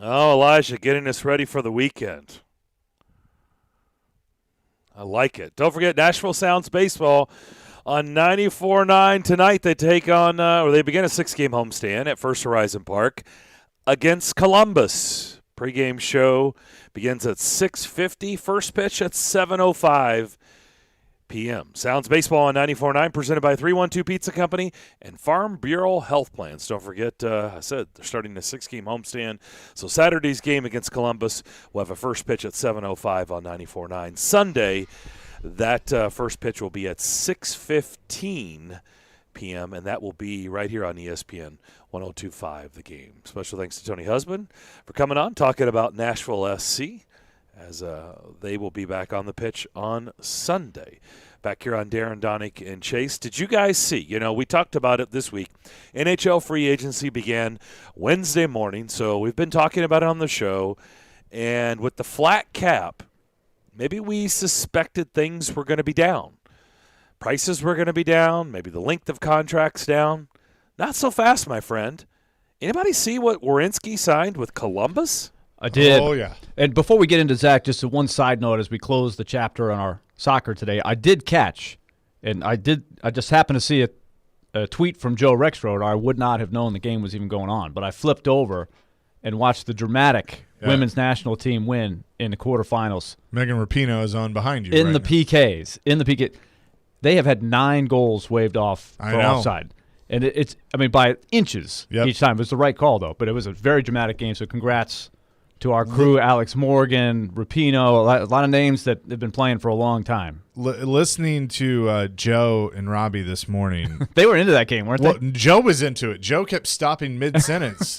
Oh, Elijah, getting us ready for the weekend. I like it. Don't forget Nashville Sounds Baseball on 94.9 tonight. They take on, or they begin a 6-game homestand at First Horizon Park against Columbus. Pre-game show begins at 6:50. First pitch at 7:05 p.m. Sounds Baseball on 94.9, presented by 312 Pizza Company and Farm Bureau Health Plans. Don't forget, I said they're starting a 6-game homestand. So Saturday's game against Columbus will have a first pitch at 7:05 on 94.9. Sunday, that first pitch will be at 6:15 p.m., and that will be right here on ESPN 102.5 The Game. Special thanks to Tony Husband for coming on, talking about Nashville SC, as they will be back on the pitch on Sunday. Back here on Darren, Daunic, and Chase. Did you guys see? We talked about it this week. NHL free agency began Wednesday morning, so we've been talking about it on the show. And with the flat cap, maybe we suspected things were going to be down. Prices were going to be down. Maybe the length of contracts down. Not so fast, my friend. Anybody see what Werenski signed with Columbus? I did. Oh, yeah. And before we get into Zach, just one side note as we close the chapter on our soccer today, I did catch, and I just happened to see a tweet from Joe Rexroad. I would not have known the game was even going on, but I flipped over and watched the dramatic women's national team win in the quarterfinals. Megan Rapinoe is on behind you in the PKs. In the PK. They have had 9 goals waved off for offside. And it's by inches each time. It was the right call, though, but it was a very dramatic game, so congrats to our crew, Alex Morgan, Rapinoe, a lot of names that have been playing for a long time. Listening to Joe and Robbie this morning. They were into that game, weren't they? Joe was into it. Joe kept stopping mid-sentence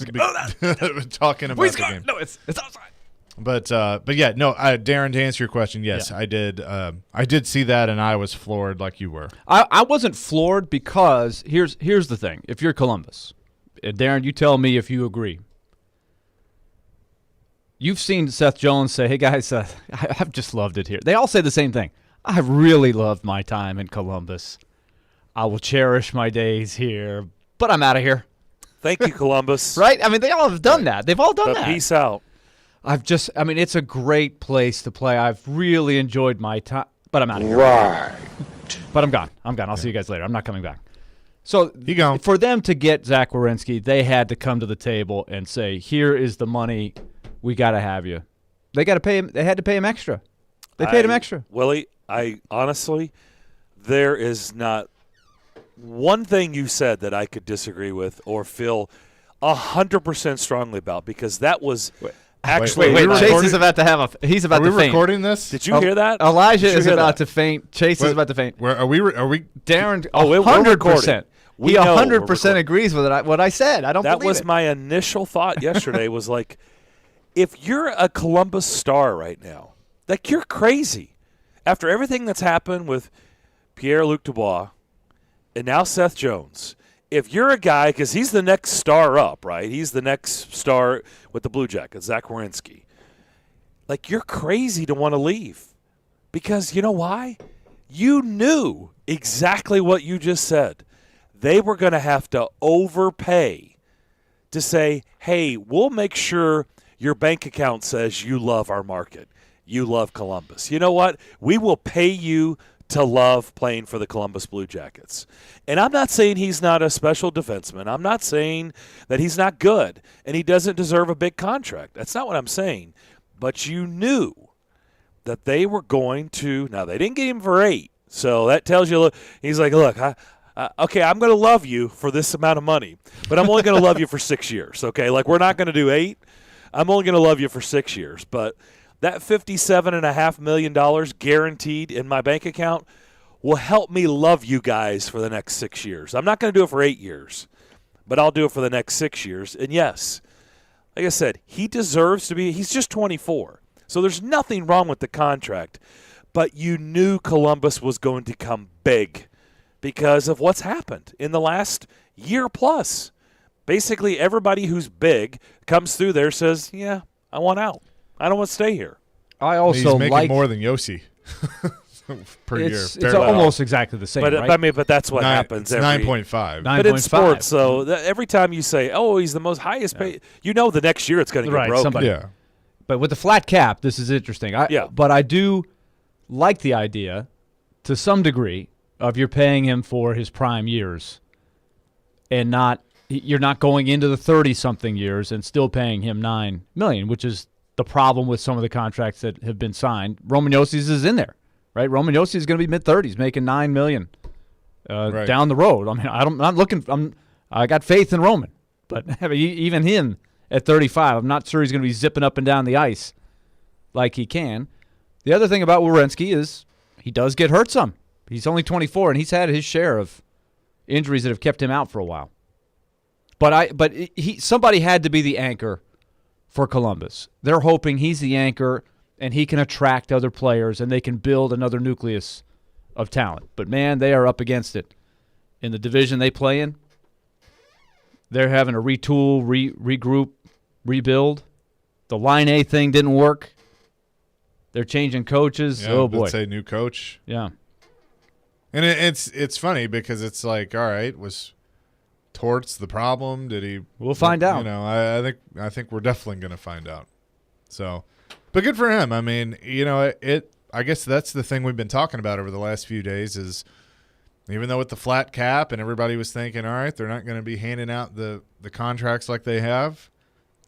talking about the game. No, it's outside. But yeah, no, Darren, to answer your question, yes, I did. I did see that, and I was floored like you were. I wasn't floored because here's the thing. If you're Columbus, Darren, you tell me if you agree. You've seen Seth Jones say, hey, guys, I've just loved it here. They all say the same thing. I really loved my time in Columbus. I will cherish my days here, but I'm out of here. Thank you, Columbus. Right? They all have done that. They've all done that. Peace out. It's a great place to play. I've really enjoyed my time, but I'm out of here. Right. But I'm gone. I'll see you guys later. I'm not coming back. So you go. For them to get Zach Werenski, they had to come to the table and say, here is the money. We got to have you. They got to pay him. They had to pay him extra. They paid him extra. Willie, honestly, there is not one thing you said that I could disagree with or feel 100% strongly about, because that was actually. Wait. Chase is about to have he's about to faint. Are we recording this? Did you hear that? Elijah is about to faint. Chase is about to faint. Are we? Darren, we're 100%. He 100% recording. Agrees with what I said. I don't believe it. That was my initial thought yesterday was like, if you're a Columbus Star right now, like, you're crazy. After everything that's happened with Pierre-Luc Dubois and now Seth Jones, if you're a guy, because he's the next star up, right? He's the next star with the Blue Jackets, Zach Werenski. Like, you're crazy to want to leave. Because you know why? You knew exactly what you just said. They were going to have to overpay to say, hey, we'll make sure your bank account says you love our market. You love Columbus. You know what? We will pay you to love playing for the Columbus Blue Jackets. And I'm not saying he's not a special defenseman. I'm not saying that he's not good and he doesn't deserve a big contract. That's not what I'm saying. But you knew that they were going to – now, they didn't get him for 8. So that tells you – he's like, look, okay, I'm going to love you for this amount of money, but I'm only going to love you for 6 years, okay? Like, we're not going to do 8. I'm only going to love you for 6 years. But that $57.5 million guaranteed in my bank account will help me love you guys for the next 6 years. I'm not going to do it for 8 years, but I'll do it for the next 6 years. And, yes, like I said, he deserves to be – he's just 24. So there's nothing wrong with the contract. But you knew Columbus was going to come big because of what's happened in the last year plus. Basically, everybody who's big comes through there says, yeah, I want out. I don't want to stay here. I also He's making more than Yossi. per year. It's Fair well. almost exactly the same, But right? I mean, but that's what happens. It's 9.5. But in 9.5. sports, so every time you say, "Oh, he's the most highest paid," the next year it's going to get Right, broken. somebody- Yeah. But with the flat cap, this is interesting. But I do like the idea, to some degree, of you're paying him for his prime years, and you're not going into the 30-something years and still paying him $9 million, which is the problem with some of the contracts that have been signed. Roman Yossi's is in there, right? Roman Yossi is going to be mid-30s, making $9 million Right. down the road. I mean, I'm not looking. I got faith in Roman, but even him at 35, I'm not sure he's going to be zipping up and down the ice like he can. The other thing about Werenski is he does get hurt some. He's only 24, and he's had his share of injuries that have kept him out for a while. But somebody had to be the anchor for Columbus. They're hoping he's the anchor and he can attract other players and they can build another nucleus of talent. But, man, they are up against it. In the division they play in, they're having to retool, regroup, rebuild. The Line A thing didn't work. They're changing coaches. Yeah, Oh, boy. let's say new coach. Yeah. And it's funny because it's like, all right, was Torts the problem? Did he? We'll find out. I think we're definitely going to find out. So, but good for him. I mean, I guess that's the thing we've been talking about over the last few days is even though with the flat cap and everybody was thinking, all right, they're not going to be handing out the contracts like they have.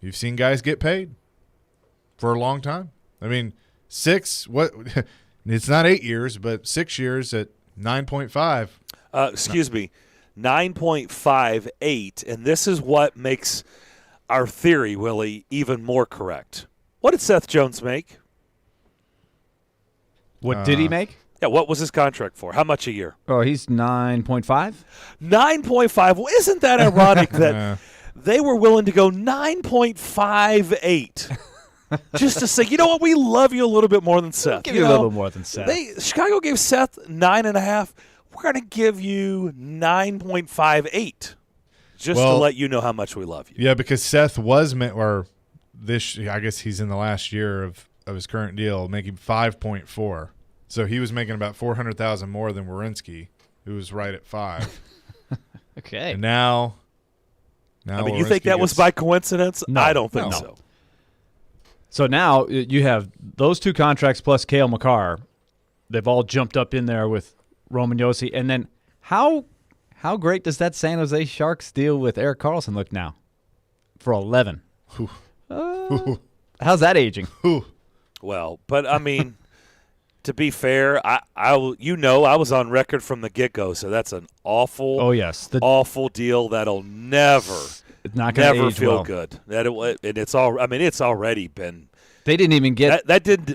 You've seen guys get paid for a long time. I mean, it's not 8 years, but 6 years at 9.5. Excuse me, 9.58, and this is what makes our theory, Willie, even more correct. What did Seth Jones make? What did he make? Yeah, what was his contract for? How much a year? Oh, he's 9.5. 9.5. Well, isn't that ironic that they were willing to go 9.58 just to say, you know what, we love you a little bit more than Seth. Give you a little bit more than Seth. Chicago gave Seth 9.5. We're going to give you 9.58 just to let you know how much we love you. Yeah, because Seth was I guess he's in the last year of his current deal, making 5.4. So he was making about $400,000 more than Werenski, who was right at 5. Okay. And now I mean, you think that was by coincidence? No, I don't think no. so. So now you have those two contracts plus Cale Makar. They've all jumped up in there with Roman Josi. And then how great does that San Jose Sharks deal with Erik Karlsson look now? For 11. How's that aging? Well, but I mean, to be fair, I was on record from the get-go, so that's an awful, awful deal that'll never feel well. good. It's already been. They didn't even get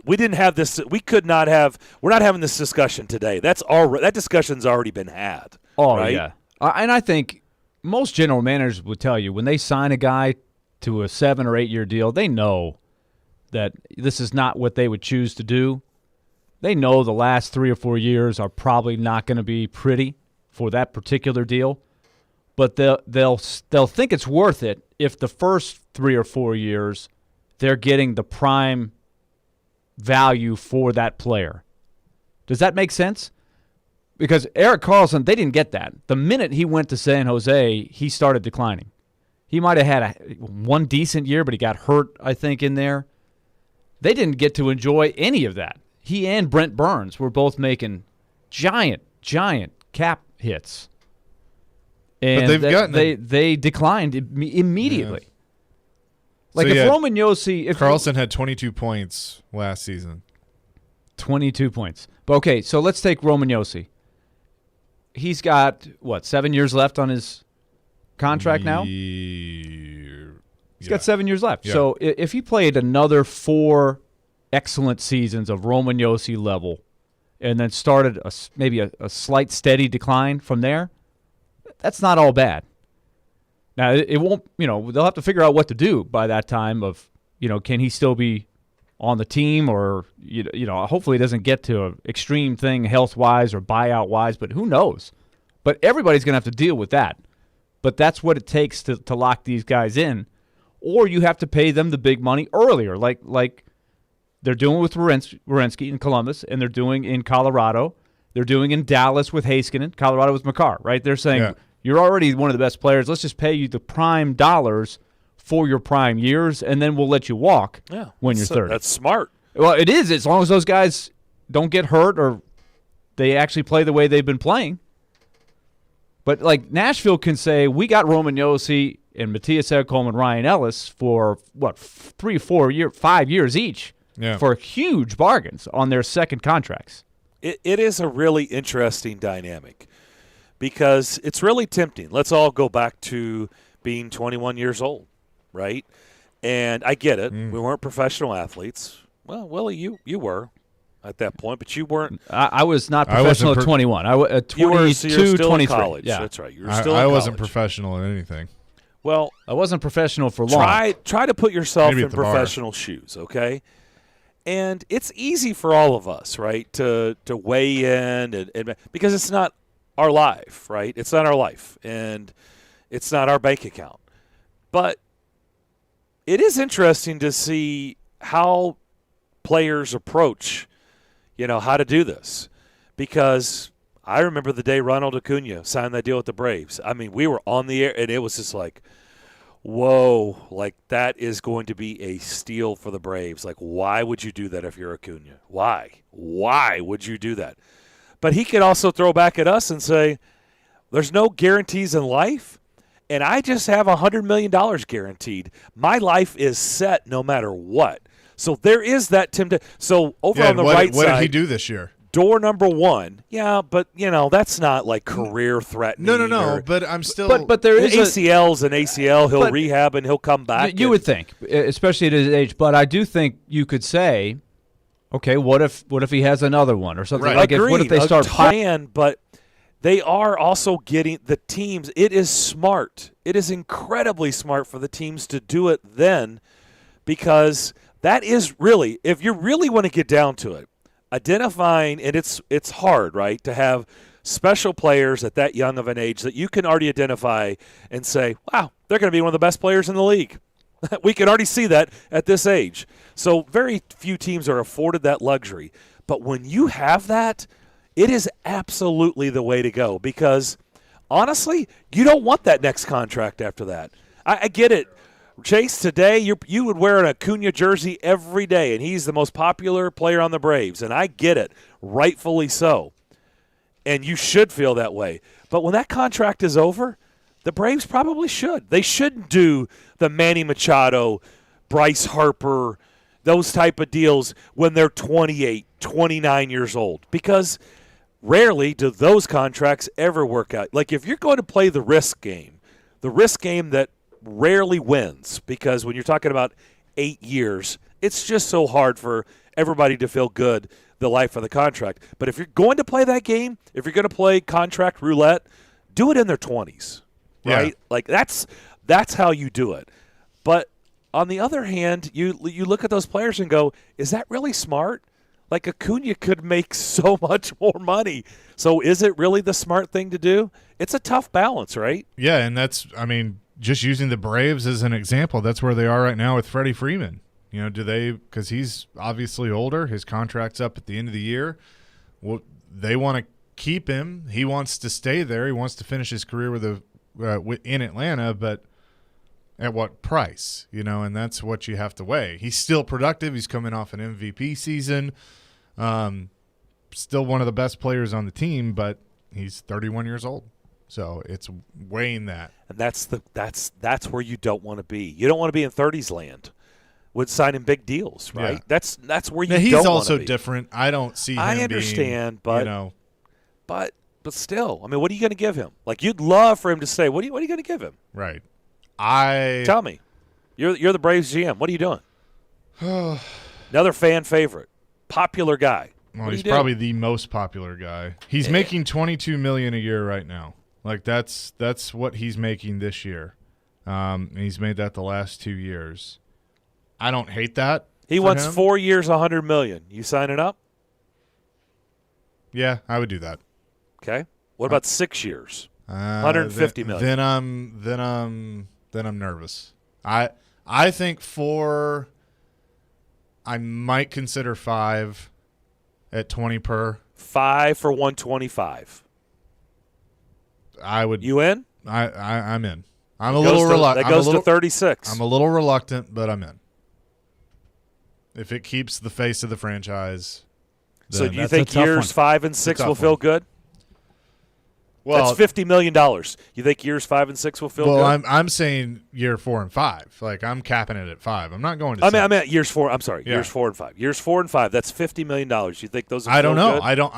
We didn't have this. We could not have. We're not having this discussion today. That discussion's already been had. Oh right? yeah, and I think most general managers would tell you when they sign a guy to a 7 or 8 year deal, they know that this is not what they would choose to do. They know the last 3 or 4 years are probably not going to be pretty for that particular deal, but they'll think it's worth it if the first 3 or 4 years they're getting the prime value for that player. Does that make sense? Because Erik Karlsson, they didn't get that. The minute he went to San Jose, he started declining. He might have had one decent year, but he got hurt, I think, in there. They didn't get to enjoy any of that. He and Brent Burns were both making giant cap hits. And but they declined immediately. Yeah. Like if Roman Josi... Karlsson had 22 points last season. 22 points. But okay, so let's take Roman Josi. He's got, 7 years left on his contract now? He's got 7 years left. Yeah. So if he played another 4 excellent seasons of Roman Josi level and then started maybe a slight steady decline from there, that's not all bad. Now, it won't, they'll have to figure out what to do by that time of, can he still be on the team or, hopefully it doesn't get to an extreme thing health-wise or buyout-wise, but who knows? But everybody's going to have to deal with that. But that's what it takes to lock these guys in. Or you have to pay them the big money earlier, like They're doing with Werenski in Columbus, and they're doing in Colorado. They're doing in Dallas with Heiskanen, Colorado with Makar, right? They're saying, you're already one of the best players. Let's just pay you the prime dollars for your prime years, and then we'll let you walk when you're 30. That's smart. Well, it is, as long as those guys don't get hurt or they actually play the way they've been playing. But, like, Nashville can say, we got Roman Josi and Matthias Ekholm and Ryan Ellis for, 5 years each for huge bargains on their second contracts. It is a really interesting dynamic because it's really tempting. Let's all go back to being 21 years old, right? And I get it. We weren't professional athletes. Well, Willie, you were at that point, but you weren't. I was not professional at 21. I was 22, you were still 23. in college. Yeah. That's right. You were still in I college. wasn't professional in anything. Well, I wasn't professional for long. Try to put yourself Maybe in at the bar. professional shoes, okay? And it's easy for all of us, right, to weigh in and because it's not our life, right? It's not our life, and it's not our bank account. But it is interesting to see how players approach, how to do this. Because I remember the day Ronald Acuna signed that deal with the Braves. I mean, we were on the air, and it was just like, whoa, like that is going to be a steal for the Braves. Like, why would you do that if you're Acuna? Why? Why would you do that? But he could also throw back at us and say, there's no guarantees in life, and I just have $100 million guaranteed. My life is set no matter what. So there is that temptation. So over on the right what side. did he do this year? Door number one, but that's not like career threatening. No. But I'm still. But there is ACL's an ACL. He'll rehab and he'll come back. You would think, especially at his age. But I do think you could say, okay, what if he has another one or something? Right. Like Agreed. what if they start but they are also getting the teams. It is smart. It is incredibly smart for the teams to do it then, because that is really, if you really want to get down to it, identifying, and it's hard, right, to have special players at that young of an age that you can already identify and say, wow, they're going to be one of the best players in the league. We can already see that at this age. So very few teams are afforded that luxury. But when you have that, it is absolutely the way to go, because honestly, you don't want that next contract after that. I get it. Chase, today you would wear an Acuna jersey every day, and he's the most popular player on the Braves, and I get it, rightfully so. And you should feel that way. But when that contract is over, the Braves probably should. They shouldn't do the Manny Machado, Bryce Harper, those type of deals when they're 28, 29 years old, because rarely do those contracts ever work out. Like if you're going to play the risk game that rarely wins, because when you're talking about 8 years, it's just so hard for everybody to feel good the life of the contract. But if you're going to play that game, if you're going to play contract roulette, do it in their 20s, right? Yeah. Like that's how you do it. But on the other hand, you look at those players and go, is that really smart? Like Acuna could make so much more money. So is it really the smart thing to do? It's a tough balance, right? Yeah, and just using the Braves as an example, that's where they are right now with Freddie Freeman. Because he's obviously older, his contract's up at the end of the year. Well, they want to keep him. He wants to stay there. He wants to finish his career in Atlanta, but at what price? And that's what you have to weigh. He's still productive. He's coming off an MVP season. Still one of the best players on the team, but he's 31 years old. So it's weighing that. And that's where you don't want to be. You don't want to be in 30s land with signing big deals, right? Yeah. That's where you now, he's don't want to be. also different. I don't see him I understand, being, but still, I mean, what are you going to give him? Like, you'd love for him to say, what are you going to give him? Right. Tell me. You're the Braves GM. What are you doing? Another fan favorite, popular guy. Well, he's probably the most popular guy. He's making $22 million a year right now. Like that's what he's making this year. And he's made that the last 2 years. I don't hate that. He wants 4 years, $100 million. You signing up? Yeah, I would do that. Okay. What about 6 years? $150 million. Then I'm nervous. I think I might consider 5 at 20 per. 5 for 125. I would. You in? I'm in. I'm a little reluctant. That goes to 36. I'm a little reluctant, but I'm in. If it keeps the face of the franchise. So do you that's think a tough years one. 5 and 6 will feel one. good? Well, that's $50 million. You think years 5 and 6 will feel good? Well, I'm saying year 4 and 5. Like I'm capping it at 5. I'm not going to. I meant years 4. I'm sorry, Yeah. years 4 and 5. Years 4 and 5. That's $50 million. You think those? Will I don't feel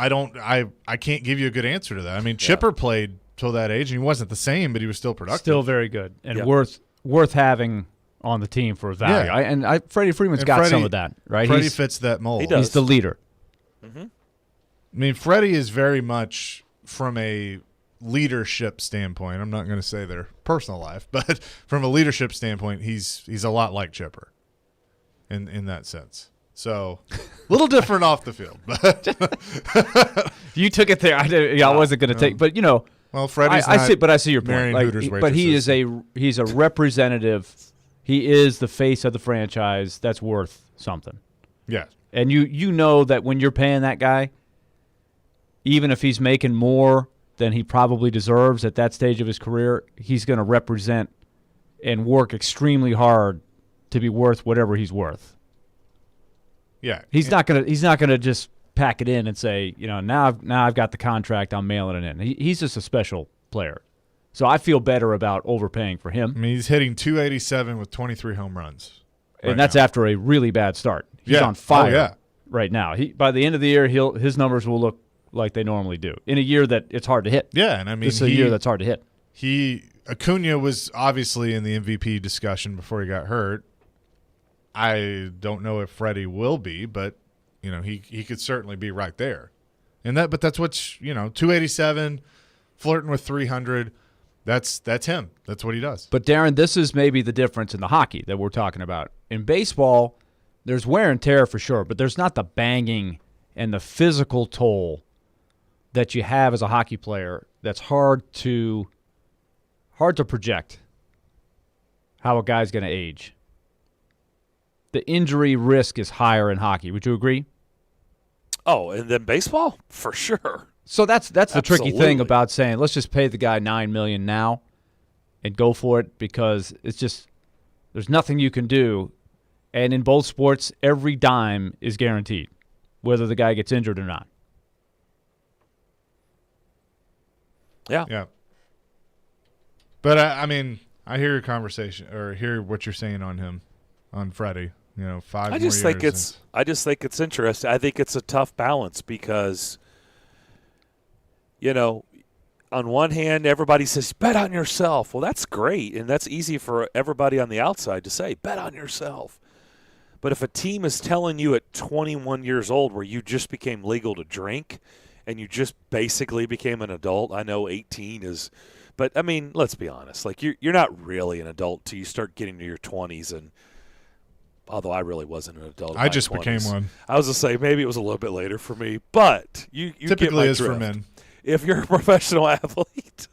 know. Good? I can't give you a good answer to that. I mean, Chipper played till that age, and he wasn't the same, but he was still productive. Still very good and Yeah. worth having on the team for value. Yeah. Freddie Freeman's got some of that, right? Freddie fits that mold. He does. He's the leader. Mm-hmm. I mean, Freddie is very much from a leadership standpoint. I'm not going to say their personal life, but from a leadership standpoint, he's a lot like Chipper in that sense. So, a little different off the field. But You took it there. I wasn't going to take, but well, Freddie's I not see, but I see your marrying point. Hooters But he is waitresses. he's a representative. He is the face of the franchise. That's worth something. Yeah. And you know that when you're paying that guy, even if he's making more than he probably deserves at that stage of his career, he's going to represent and work extremely hard to be worth whatever he's worth. Yeah. He's not gonna just pack it in and say, now I've got the contract, I'm mailing it in. He's just a special player. So I feel better about overpaying for him. I mean, he's hitting 287 with 23 home runs. And that's after a really bad start. He's Yeah. on fire Oh, yeah. right now. By the end of the year, his numbers will look like they normally do in a year that it's hard to hit. Yeah, and I mean, This is a year that's hard to hit. Acuna was obviously in the MVP discussion before he got hurt. I don't know if Freddie will be, but he could certainly be right there. But that's what's 287, flirting with 300. That's him. That's what he does. But Darren, this is maybe the difference in the hockey that we're talking about. In baseball, there's wear and tear for sure, but there's not the banging and the physical toll that you have as a hockey player. That's hard to project how a guy's going to age. The injury risk is higher in hockey. Would you agree? Oh, and then baseball? For sure. So that's the tricky Absolutely. thing about saying let's just pay the guy $9 million now and go for it, because it's just there's nothing you can do. And in both sports, every dime is guaranteed, whether the guy gets injured or not. Yeah. Yeah. But I mean, I hear your conversation or hear what you're saying on him, on Freddie. 5 I just more think years. it's interesting. I think it's a tough balance because, on one hand, everybody says, bet on yourself. Well, that's great, and that's easy for everybody on the outside to say, bet on yourself. But if a team is telling you at 21 years old where you just became legal to drink and you just basically became an adult, I know 18 is – but, I mean, let's be honest. Like, you're not really an adult till you start getting to your 20s, and although I really wasn't an adult in I my just 20s. became one. I was going to say maybe it was a little bit later for me, but you Typically get my is drift. for men. If you're a professional athlete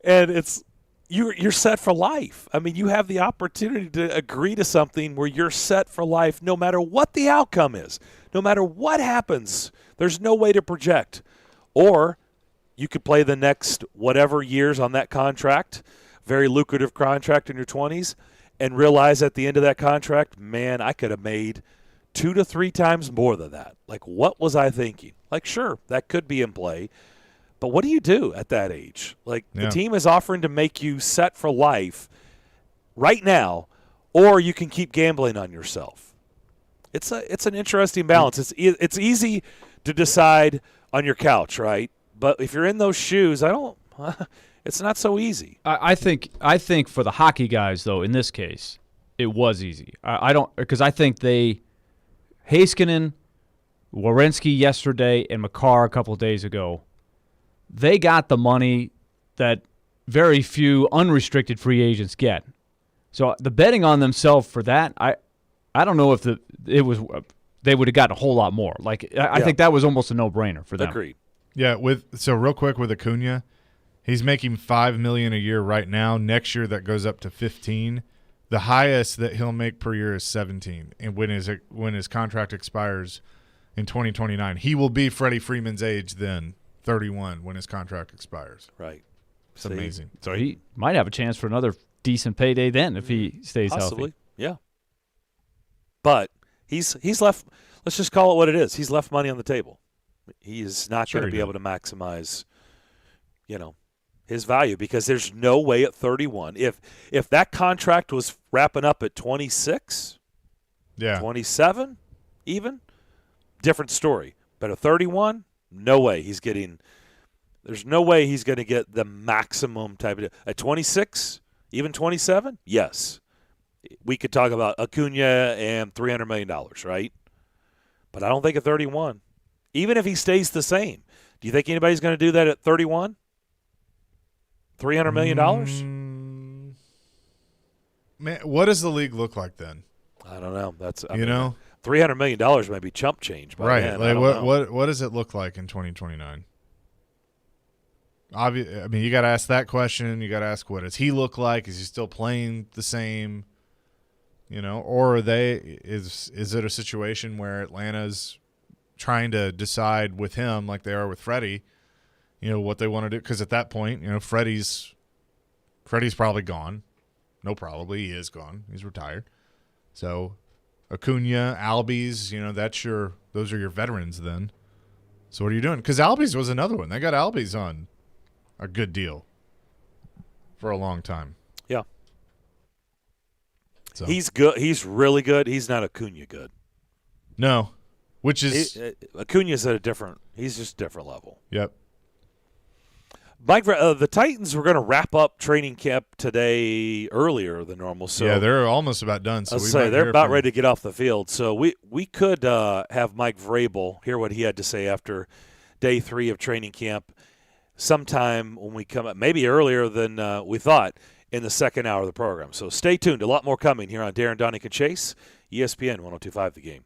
and it's you're set for life. I mean, you have the opportunity to agree to something where you're set for life no matter what the outcome is. No matter what happens, there's no way to project. Or you could play the next whatever years on that contract, very lucrative contract in your 20s, and realize at the end of that contract, man, I could have made 2 to 3 times more than that. Like, what was I thinking? Like, sure, that could be in play, but what do you do at that age? Like, the team is offering to make you set for life right now, or you can keep gambling on yourself. It's an interesting balance. It's easy to decide on your couch, right? But if you're in those shoes, it's not so easy. I think for the hockey guys, though, in this case, it was easy. I don't, because I think Heiskanen, Werenski yesterday, and Makar a couple of days ago, they got the money that very few unrestricted free agents get. So the betting on themselves for that, I don't know if they would have gotten a whole lot more. Like I think that was almost a no-brainer for them. Agreed. Yeah, so real quick with Acuna, he's making $5 million a year right now. Next year that goes up to $15 million. The highest that he'll make per year is 17, and when his contract expires in 2029, he will be Freddie Freeman's age then, 31, when his contract expires. Right. It's amazing. So he might have a chance for another decent payday then if he stays Possibly, healthy. yeah. But he's left. Let's just call it what it is. He's left money on the table. He is not going to be able to maximize, his value, because there's no way at 31. If that contract was wrapping up at 26, 27, even, different story. But at 31, no way he's getting. There's no way he's going to get the maximum type of. At 26, even 27, yes, we could talk about Acuna and $300 million, right? But I don't think at 31, even if he stays the same, do you think anybody's going to do that at 31? $300 million? Man, what does the league look like then? I don't know. $300 million may be chump change. By right. then. Like what does it look like in 2029? I mean, you got to ask that question. You got to ask, what does he look like? Is he still playing the same? Or is it a situation where Atlanta's trying to decide with him, like they are with Freddie, what they want to do? Because at that point, Freddie's probably gone. No, probably he is gone. He's retired. So Acuna, Albies, those are your veterans then. So what are you doing? Because Albies was another one. They got Albies on a good deal for a long time. Yeah. So. He's good. He's really good. He's not Acuna good. No, which is Acuna's at a different. He's just a different level. Yep. Mike, the Titans were going to wrap up training camp today earlier than normal. So yeah, they're almost about done. So they're about ready to get off the field. So we could have Mike Vrabel hear what he had to say after day 3 of training camp, sometime when we come up, maybe earlier than we thought, in the second hour of the program. So stay tuned. A lot more coming here on Darren, Daunic, and Chase, ESPN 102.5 The Game.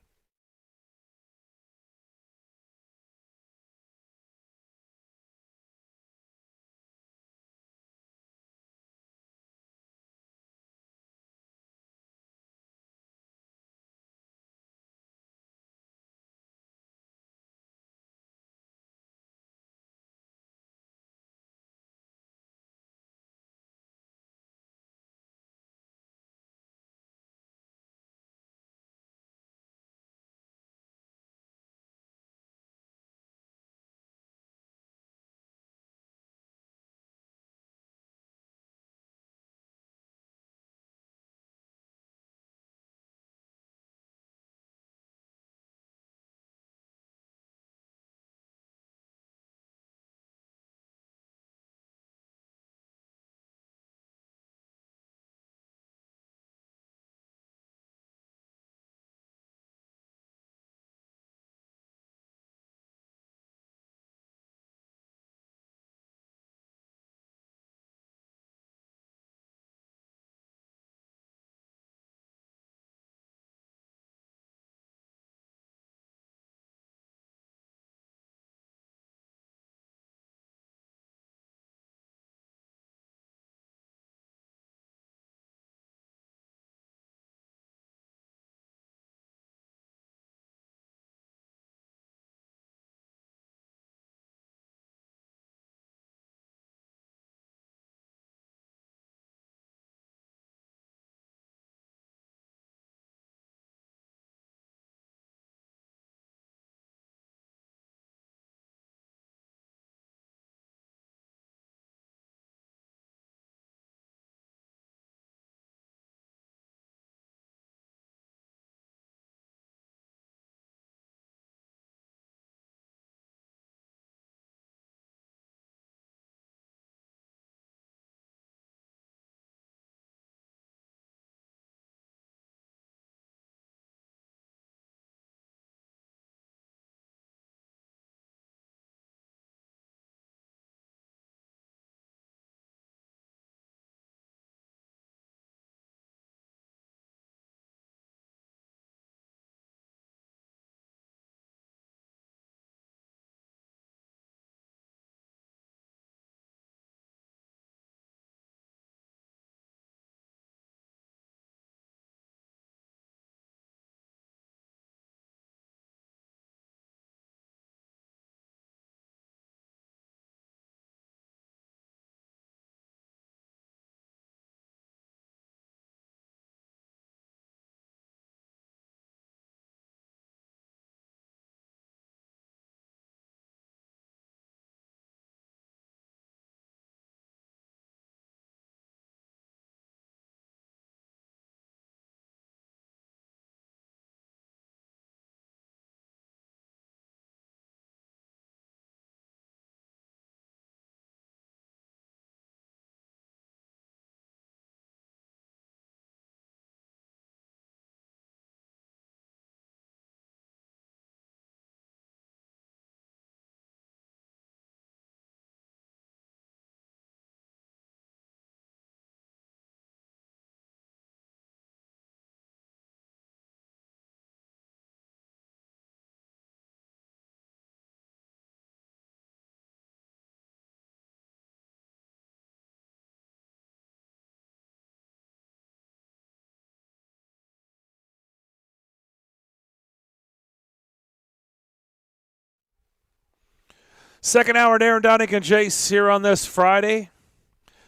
Second hour, Darren, Daunic, and Jace here on this Friday.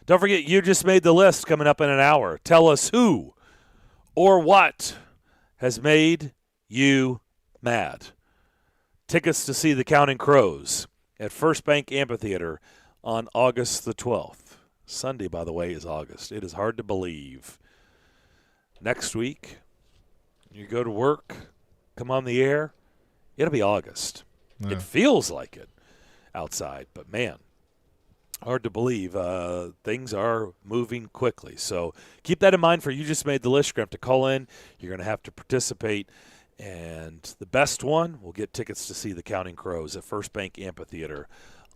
Don't forget, you just made the list coming up in an hour. Tell us who or what has made you mad. Tickets to see the Counting Crows at First Bank Amphitheater on August the 12th. Sunday, by the way, is August. It is hard to believe. Next week, you go to work, come on the air, it'll be August. Yeah. It feels like it outside, but man, hard to believe. Things are moving quickly. So keep that in mind for You Just Made the List. You're going to have to call in. You're going to have to participate. And the best one will get tickets to see the Counting Crows at First Bank Amphitheater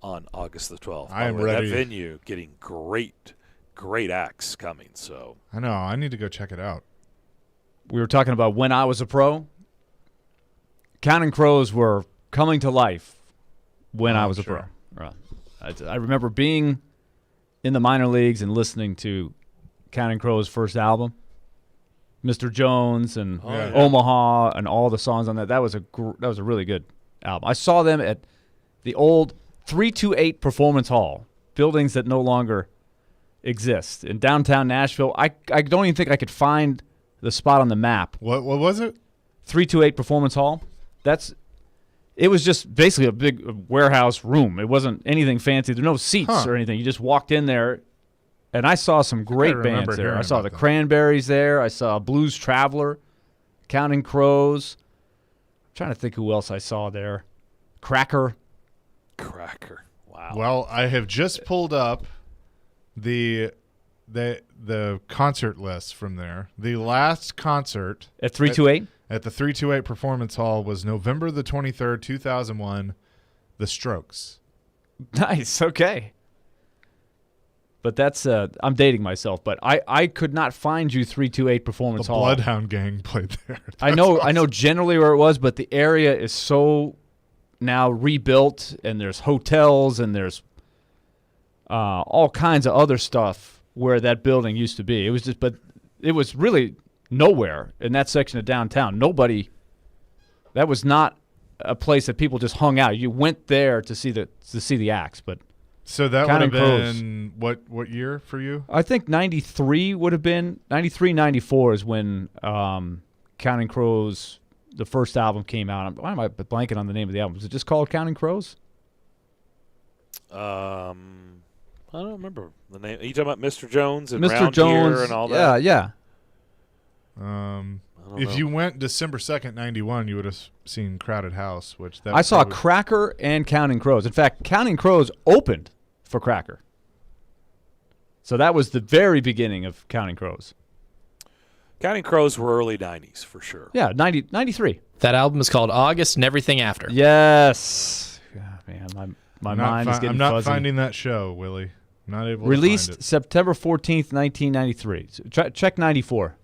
on August the 12th. I am ready. That venue getting great acts coming. So I know. I need to go check it out. We were talking about when I was a pro. Counting Crows were coming to life when I was a sure. pro. I remember being in the minor leagues and listening to Counting Crows' first album, Mr. Jones and yeah. Omaha and all the songs on that. That was a really good album. I saw them at the old 328 Performance Hall, buildings that no longer exist in downtown Nashville. I don't even think I could find the spot on the map. What was it? 328 Performance Hall. It was just basically a big warehouse room. It wasn't anything fancy. There were no seats or anything. You just walked in there, and I saw some great bands there. I saw the Cranberries there. I saw Blues Traveler, Counting Crows. I'm trying to think who else I saw there. Cracker. Wow. Well, I have just pulled up the concert list from there. The last concert At 328? at the 328 Performance Hall was November the 23rd, 2001, The Strokes. Nice. Okay. But that's I'm dating myself, but I could not find you 328 Performance The Hall. Bloodhound Gang played there. I know generally where it was, but the area is so now rebuilt, and there's hotels and there's all kinds of other stuff where that building used to be. But it was really nowhere in that section of downtown. That was not a place that people just hung out. You went there to see the acts, but So that would Counting have Crows. been what year for you? I think 93 would have been 93, 94 is when Counting Crows, the first album, came out. Why am I blanking on the name of the album? Was it just called Counting Crows? I don't remember the name. Are you talking about Mr. Jones and Mr. Round Jones Gear and all that? Yeah. If you went December 2nd, 91, you would have seen Crowded House, which I saw Cracker and Counting Crows. In fact, Counting Crows opened for Cracker. So that was the very beginning of Counting Crows. Counting Crows were early 90s for sure. Yeah, 93. That album is called August and Everything After. Yes. God, man, my mind is getting I'm not fuzzy. finding that show, Willie. I'm not able to Released find it. September 14th, 1993. So check 94.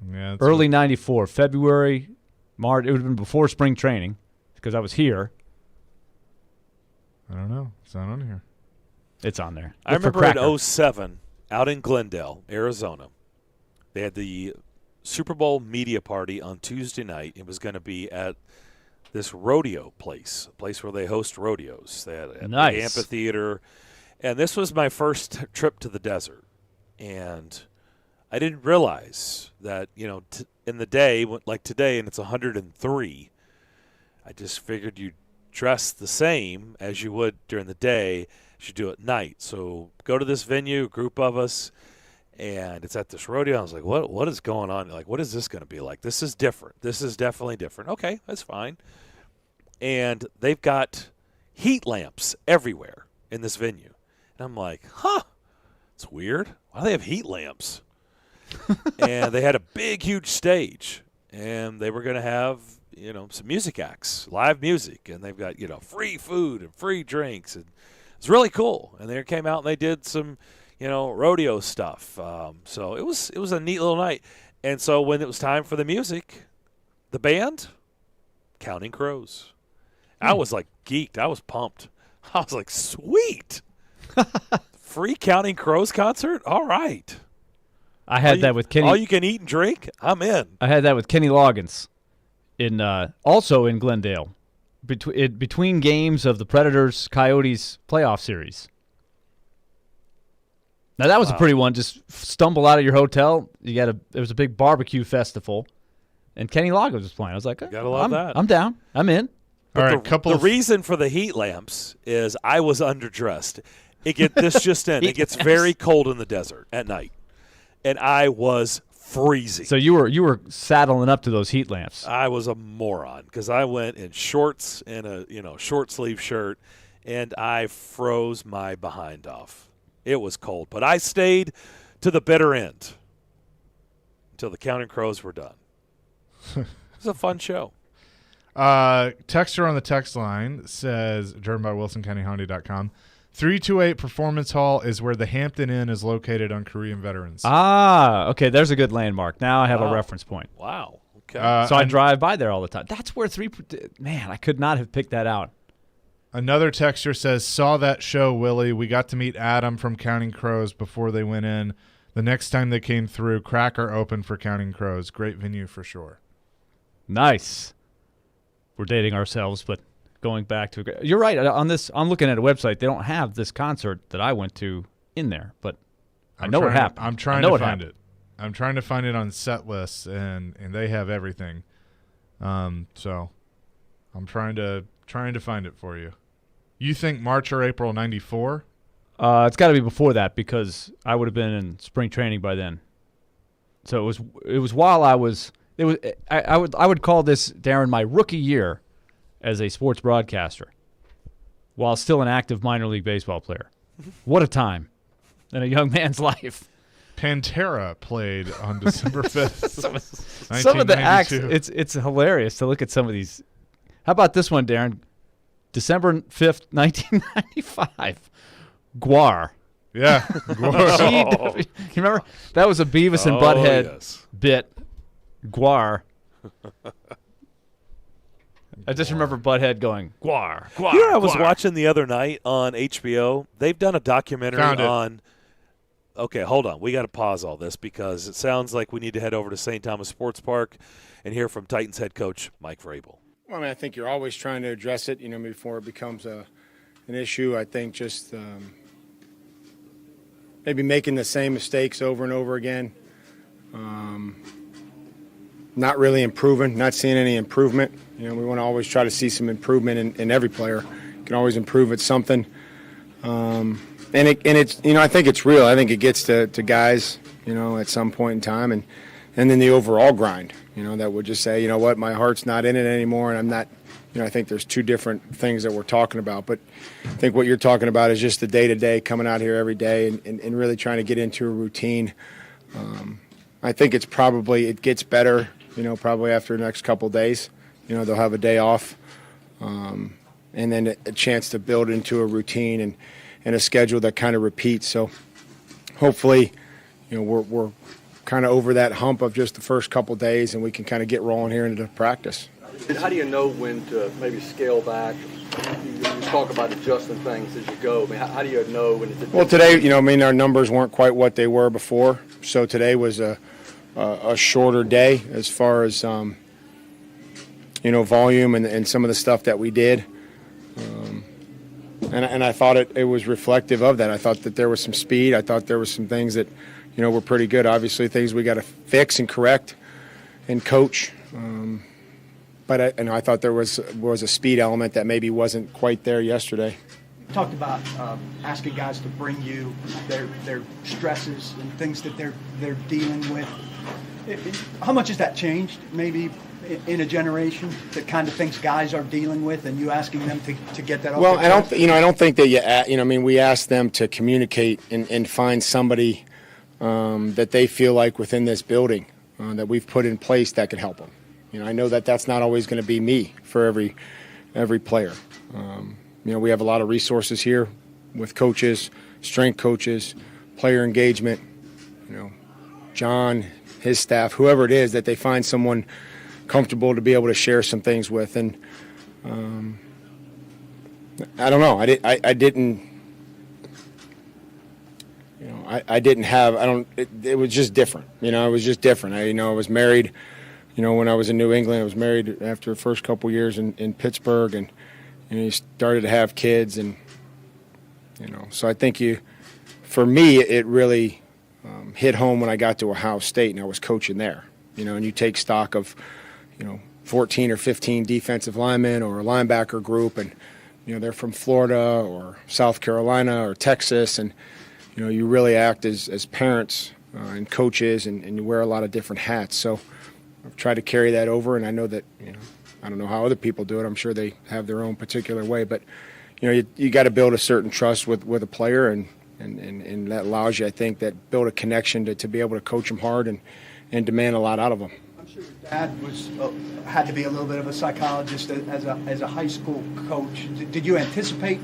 Yeah, that's Early 94. February, March. It would have been before spring training because I was here. I don't know. It's not on here. It's on there. I Look for remember Cracker. in 07, out in Glendale, Arizona, they had the Super Bowl media party on Tuesday night. It was going to be at this rodeo place, a place where they host rodeos. They had at Nice. the amphitheater. And this was my first trip to the desert. And I didn't realize that, in the day, like today, and it's 103, I just figured you'd dress the same as you would during the day as you do at night. So go to this venue, a group of us, and it's at this rodeo. I was like, what is going on? Like, what is this going to be like? This is different. This is definitely different. Okay, that's fine. And they've got heat lamps everywhere in this venue. And I'm like, it's weird. Why do they have heat lamps? And they had a big, huge stage. And they were going to have, some music acts, live music. And they've got, free food and free drinks. And it's really cool. And they came out and they did some, rodeo stuff. So it was a neat little night. And so when it was time for the music, the band, Counting Crows. I was like geeked. I was pumped. I was like, sweet. Free Counting Crows concert? All right. I had that with Kenny. All you can eat and drink? I'm in. I had that with Kenny Loggins, also in Glendale, between games of the Predators Coyotes playoff series. Now that was a pretty one. Just stumble out of your hotel. There was a big barbecue festival, and Kenny Loggins was playing. I was like, gotta love that. I'm down. I'm in. All right, The reason for the heat lamps is I was underdressed. It gets very cold in the desert at night, and I was freezing. So you were saddling up to those heat lamps. I was a moron because I went in shorts and a short sleeve shirt, and I froze my behind off. It was cold, but I stayed to the bitter end until the Counting Crows were done. It was a fun show. Texter on the text line says, driven by WilsonCountyHonda.com, 328 Performance Hall is where the Hampton Inn is located on Korean Veterans. Okay, there's a good landmark. Now I have a reference point. Wow. Okay. So I drive by there all the time. That's where man, I could not have picked that out. Another texter says, saw that show, Willie. We got to meet Adam from Counting Crows before they went in. The next time they came through, Cracker opened for Counting Crows. Great venue for sure. Nice. We're dating ourselves, but going back to – you're right. On this, I'm looking at a website. They don't have this concert that I went to in there, but I know it happened. I'm trying to find it. I'm trying to find it on set lists, and they have everything. So I'm trying to find it for you. You think March or April '94? It's got to be before that because I would have been in spring training by then. So it was while I was – I would call this, Darren, my rookie year as a sports broadcaster while still an active minor league baseball player. What a time in a young man's life. Pantera played on December 5th, some of the acts, it's hilarious to look at some of these. How about this one, Darren? December 5th, 1995. Guar. Yeah. Guar. You remember? That was a Beavis and Butthead bit. Guar. I just remember Butthead going, Guar, Guar. You know, I was watching the other night on HBO. They've done a documentary on. Okay, hold on. We got to pause all this because it sounds like we need to head over to St. Thomas Sports Park and hear from Titans head coach Mike Vrabel. Well, I mean, I think you're always trying to address it, before it becomes an issue. I think just maybe making the same mistakes over and over again. Not really improving, not seeing any improvement. We want to always try to see some improvement in every player. You can always improve at something. And it's I think it's real. I think it gets to guys, at some point in time, and then the overall grind, that would just say, what, my heart's not in it anymore, and I'm not. I think there's two different things that we're talking about. But I think what you're talking about is just the day-to-day, coming out here every day and really trying to get into a routine. I think it gets better, probably after the next couple of days. They'll have a day off, and then a chance to build into a routine and a schedule that kind of repeats. So hopefully, we're kind of over that hump of just the first couple of days, and we can kind of get rolling here into practice. How do you know when to maybe scale back? You talk about adjusting things as you go. I mean, how do you know when it's? Well, today, our numbers weren't quite what they were before, so today was a shorter day as far as volume and some of the stuff that we did. And I thought it was reflective of that. I thought that there was some speed. I thought there was some things that, were pretty good. Obviously, things we got to fix and correct and coach. But I thought there was a speed element that maybe wasn't quite there yesterday. Talked about asking guys to bring you their stresses and things that they're dealing with. How much has that changed? Maybe in a generation, the kind of things guys are dealing with, and you asking them to get that. Well, I don't think that we ask them to communicate and find somebody that they feel like within this building that we've put in place that can help them. I know that that's not always going to be me for every player. We have a lot of resources here with coaches, strength coaches, player engagement. John, his staff, whoever it is, that they find someone comfortable to be able to share some things with. And I don't know. It was just different. It was just different. I was married when I was in New England, I was married after the first couple years in Pittsburgh, and you started to have kids, and so I think for me, it really hit home when I got to Ohio State and I was coaching there. And you take stock of 14 or 15 defensive linemen or a linebacker group, and they're from Florida or South Carolina or Texas, and you really act as parents and coaches, and you wear a lot of different hats. So I've tried to carry that over, and I know that I don't know how other people do it. I'm sure they have their own particular way, but you got to build a certain trust with a player, and that allows you, I think, that build a connection to be able to coach them hard and demand a lot out of them. I'm sure your dad had to be a little bit of a psychologist as a high school coach. Did you anticipate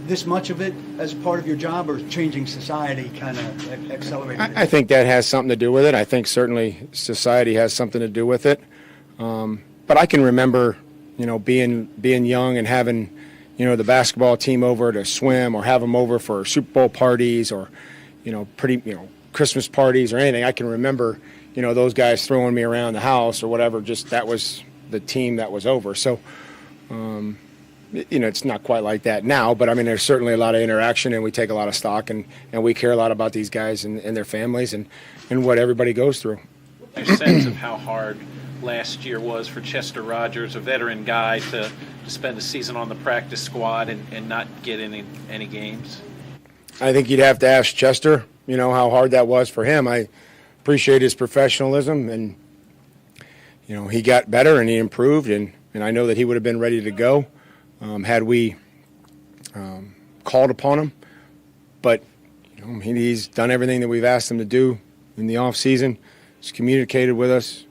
this much of it as part of your job, or changing society kind of accelerated it? I think that has something to do with it. I think certainly society has something to do with it. But I can remember, being young and having, the basketball team over to swim, or have them over for Super Bowl parties, or, Christmas parties or anything. I can remember, those guys throwing me around the house or whatever. Just that was the team that was over. So, it's not quite like that now, but I mean, there's certainly a lot of interaction, and we take a lot of stock, and we care a lot about these guys and their families and what everybody goes through. Your sense of how hard last year was for Chester Rogers, a veteran guy, to spend a season on the practice squad and not get any games? I think you'd have to ask Chester, how hard that was for him. I appreciate his professionalism, and, he got better and he improved, and I know that he would have been ready to go had we called upon him. But he's done everything that we've asked him to do in the off season. He's communicated with us,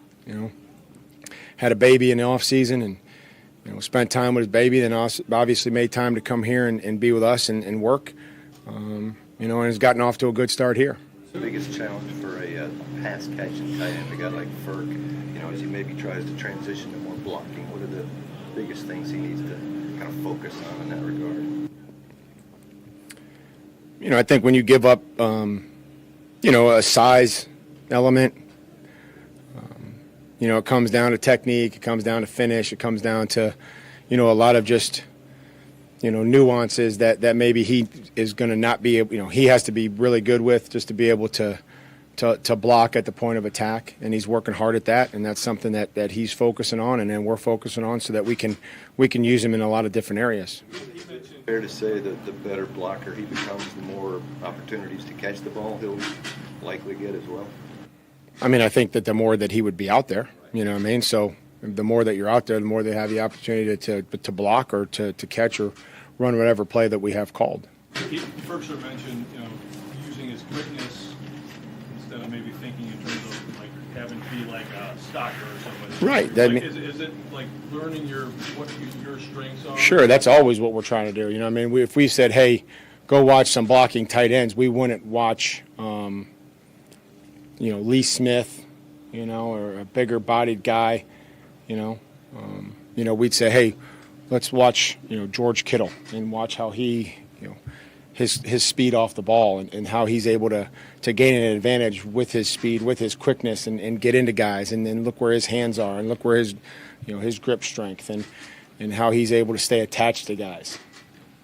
had a baby in the off season, and spent time with his baby. Then obviously made time to come here and be with us and work. And has gotten off to a good start here. The biggest challenge for a pass catching tight end, a guy like Ferk, as he maybe tries to transition to more blocking, what are the biggest things he needs to kind of focus on in that regard? I think when you give up, a size element, it comes down to technique, it comes down to finish, it comes down to, a lot of just, nuances that maybe he is going to not be able, he has to be really good with just to be able to block at the point of attack, and he's working hard at that, and that's something that he's focusing on, and then we're focusing on, so that we can use him in a lot of different areas. Fair to say that the better blocker he becomes, the more opportunities to catch the ball he'll likely get as well? I mean, I think that the more that he would be out there, so the more that you're out there, the more they have the opportunity to block or to catch or run whatever play that we have called. Berkshire mentioned, using his quickness instead of maybe thinking in terms of having to be like a stalker or something. Right. Is it like learning what your strengths are? Sure, that's always what we're trying to do. If we said, hey, go watch some blocking tight ends, we wouldn't watch, Lee Smith, or a bigger bodied guy, we'd say, hey, let's watch, George Kittle and watch how he, his speed off the ball and how he's able to gain an advantage with his speed, with his quickness, and get into guys, and then look where his hands are and look where his, his grip strength and how he's able to stay attached to guys,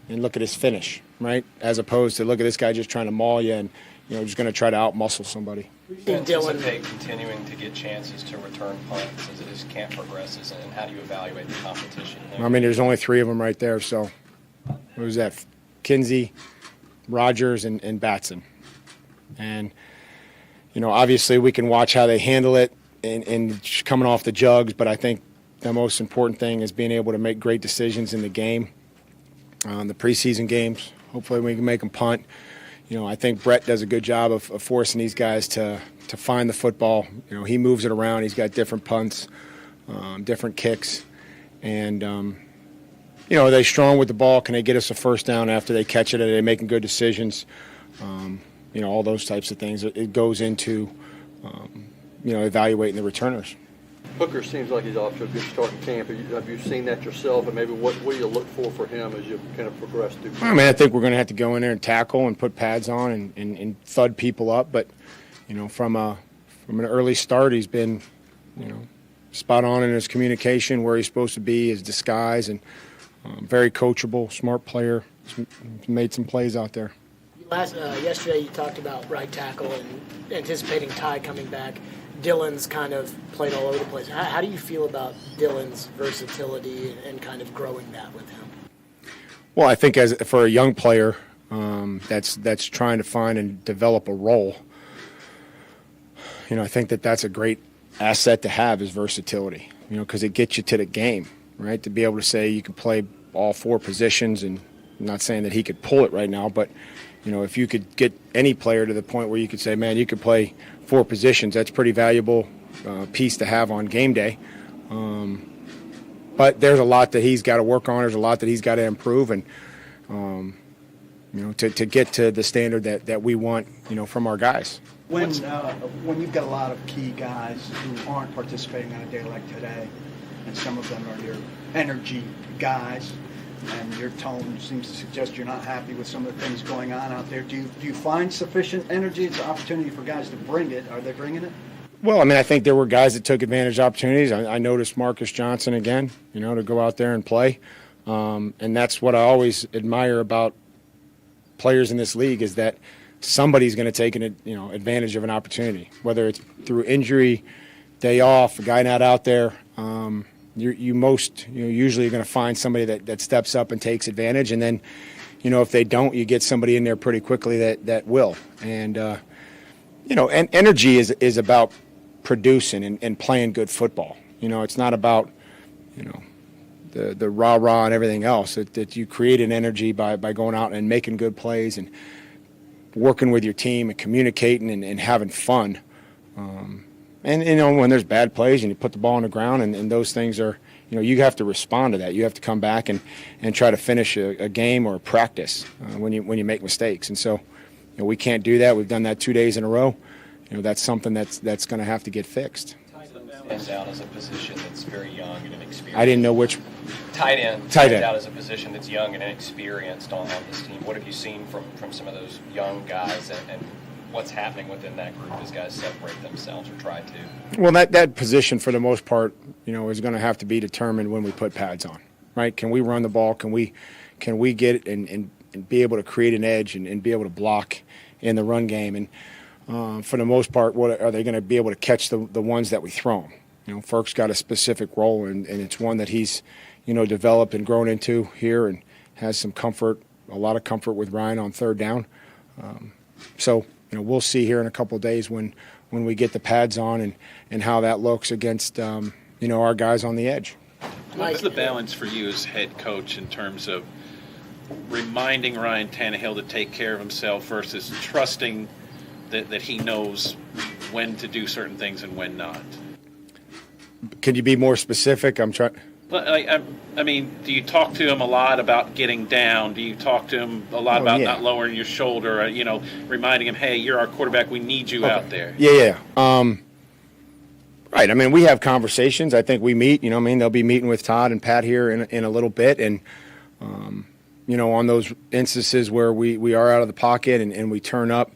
and look at his finish, right? As opposed to look at this guy just trying to maul you and, just going to try to out-muscle somebody. Do you anticipate continuing to get chances to return punts as camp progresses, and how do you evaluate the competition there? I mean, there's only 3 of them right there, so what was that? Kinsey, Rogers, and Batson. And, obviously we can watch how they handle it and coming off the jugs, but I think the most important thing is being able to make great decisions in the game, the preseason games. Hopefully we can make them punt. I think Brett does a good job of forcing these guys to find the football. He moves it around. He's got different punts, different kicks. And, are they strong with the ball? Can they get us a first down after they catch it? Are they making good decisions? All those types of things. It goes into, evaluating the returners. Hooker seems like he's off to a good start in camp. Have you seen that yourself, and maybe what do you look for him as you kind of progress through? I think we're going to have to go in there and tackle and put pads on and thud people up. But, from an early start, he's been, spot on in his communication, where he's supposed to be, his disguise, and very coachable, smart player. He's made some plays out there. Yesterday you talked about right tackle and anticipating Ty coming back. Dylan's kind of played all over the place. How do you feel about Dylan's versatility and kind of growing that with him? Well, I think for a young player that's trying to find and develop a role, I think that's a great asset to have is versatility, because it gets you to the game, right? To be able to say you can play all 4 positions, and I'm not saying that he could pull it right now, but, if you could get any player to the point where you could say, man, you could play 4 positions, that's pretty valuable piece to have on game day. But there's a lot that he's got to work on. There's a lot that he's got to improve, and to get to the standard that we want, from our guys. When you've got a lot of key guys who aren't participating on a day like today, and some of them are your energy guys, and your tone seems to suggest you're not happy with some of the things going on out there, do you find sufficient energy? It's an opportunity for guys to bring it. Are they bringing it? Well, I think there were guys that took advantage of opportunities. I noticed Marcus Johnson again, to go out there and play. And that's what I always admire about players in this league is that somebody's going to take advantage of an opportunity, whether it's through injury, day off, a guy not out there. Usually you're going to find somebody that steps up and takes advantage. And then, if they don't, you get somebody in there pretty quickly that will. And, and energy is about producing and playing good football. It's not about, the rah-rah and everything else. That you create an energy by going out and making good plays and working with your team and communicating and having fun. And when there's bad plays and you put the ball on the ground and those things are, you have to respond to that. You have to come back and try to finish a game or a practice when you make mistakes. And so, we can't do that. We've done that 2 days in a row. That's something that's going to have to get fixed. Stands out as a position that's very young and inexperienced. I didn't know which. Tight end stands out as a position that's young and inexperienced on this team. What have you seen from some of those young guys and what's happening within that group as guys separate themselves or try to? Well, that position for the most part, is going to have to be determined when we put pads on, right? Can we run the ball? Can we get it and be able to create an edge and be able to block in the run game? And for the most part, what are they going to be able to catch the ones that we throw them? Ferk's got a specific role, and it's one that he's, developed and grown into here and has some comfort, a lot of comfort with Ryan on third down. So, we'll see here in a couple of days when we get the pads on and how that looks against, our guys on the edge. What's the balance for you as head coach in terms of reminding Ryan Tannehill to take care of himself versus trusting that he knows when to do certain things and when not? Can you be more specific? I'm trying. Well, do you talk to him a lot about getting down? Do you talk to him a lot about not lowering your shoulder? Reminding him, hey, you're our quarterback. We need you out there. Yeah. Right. We have conversations. I think we meet. They'll be meeting with Todd and Pat here in a little bit, and on those instances where we are out of the pocket and we turn up,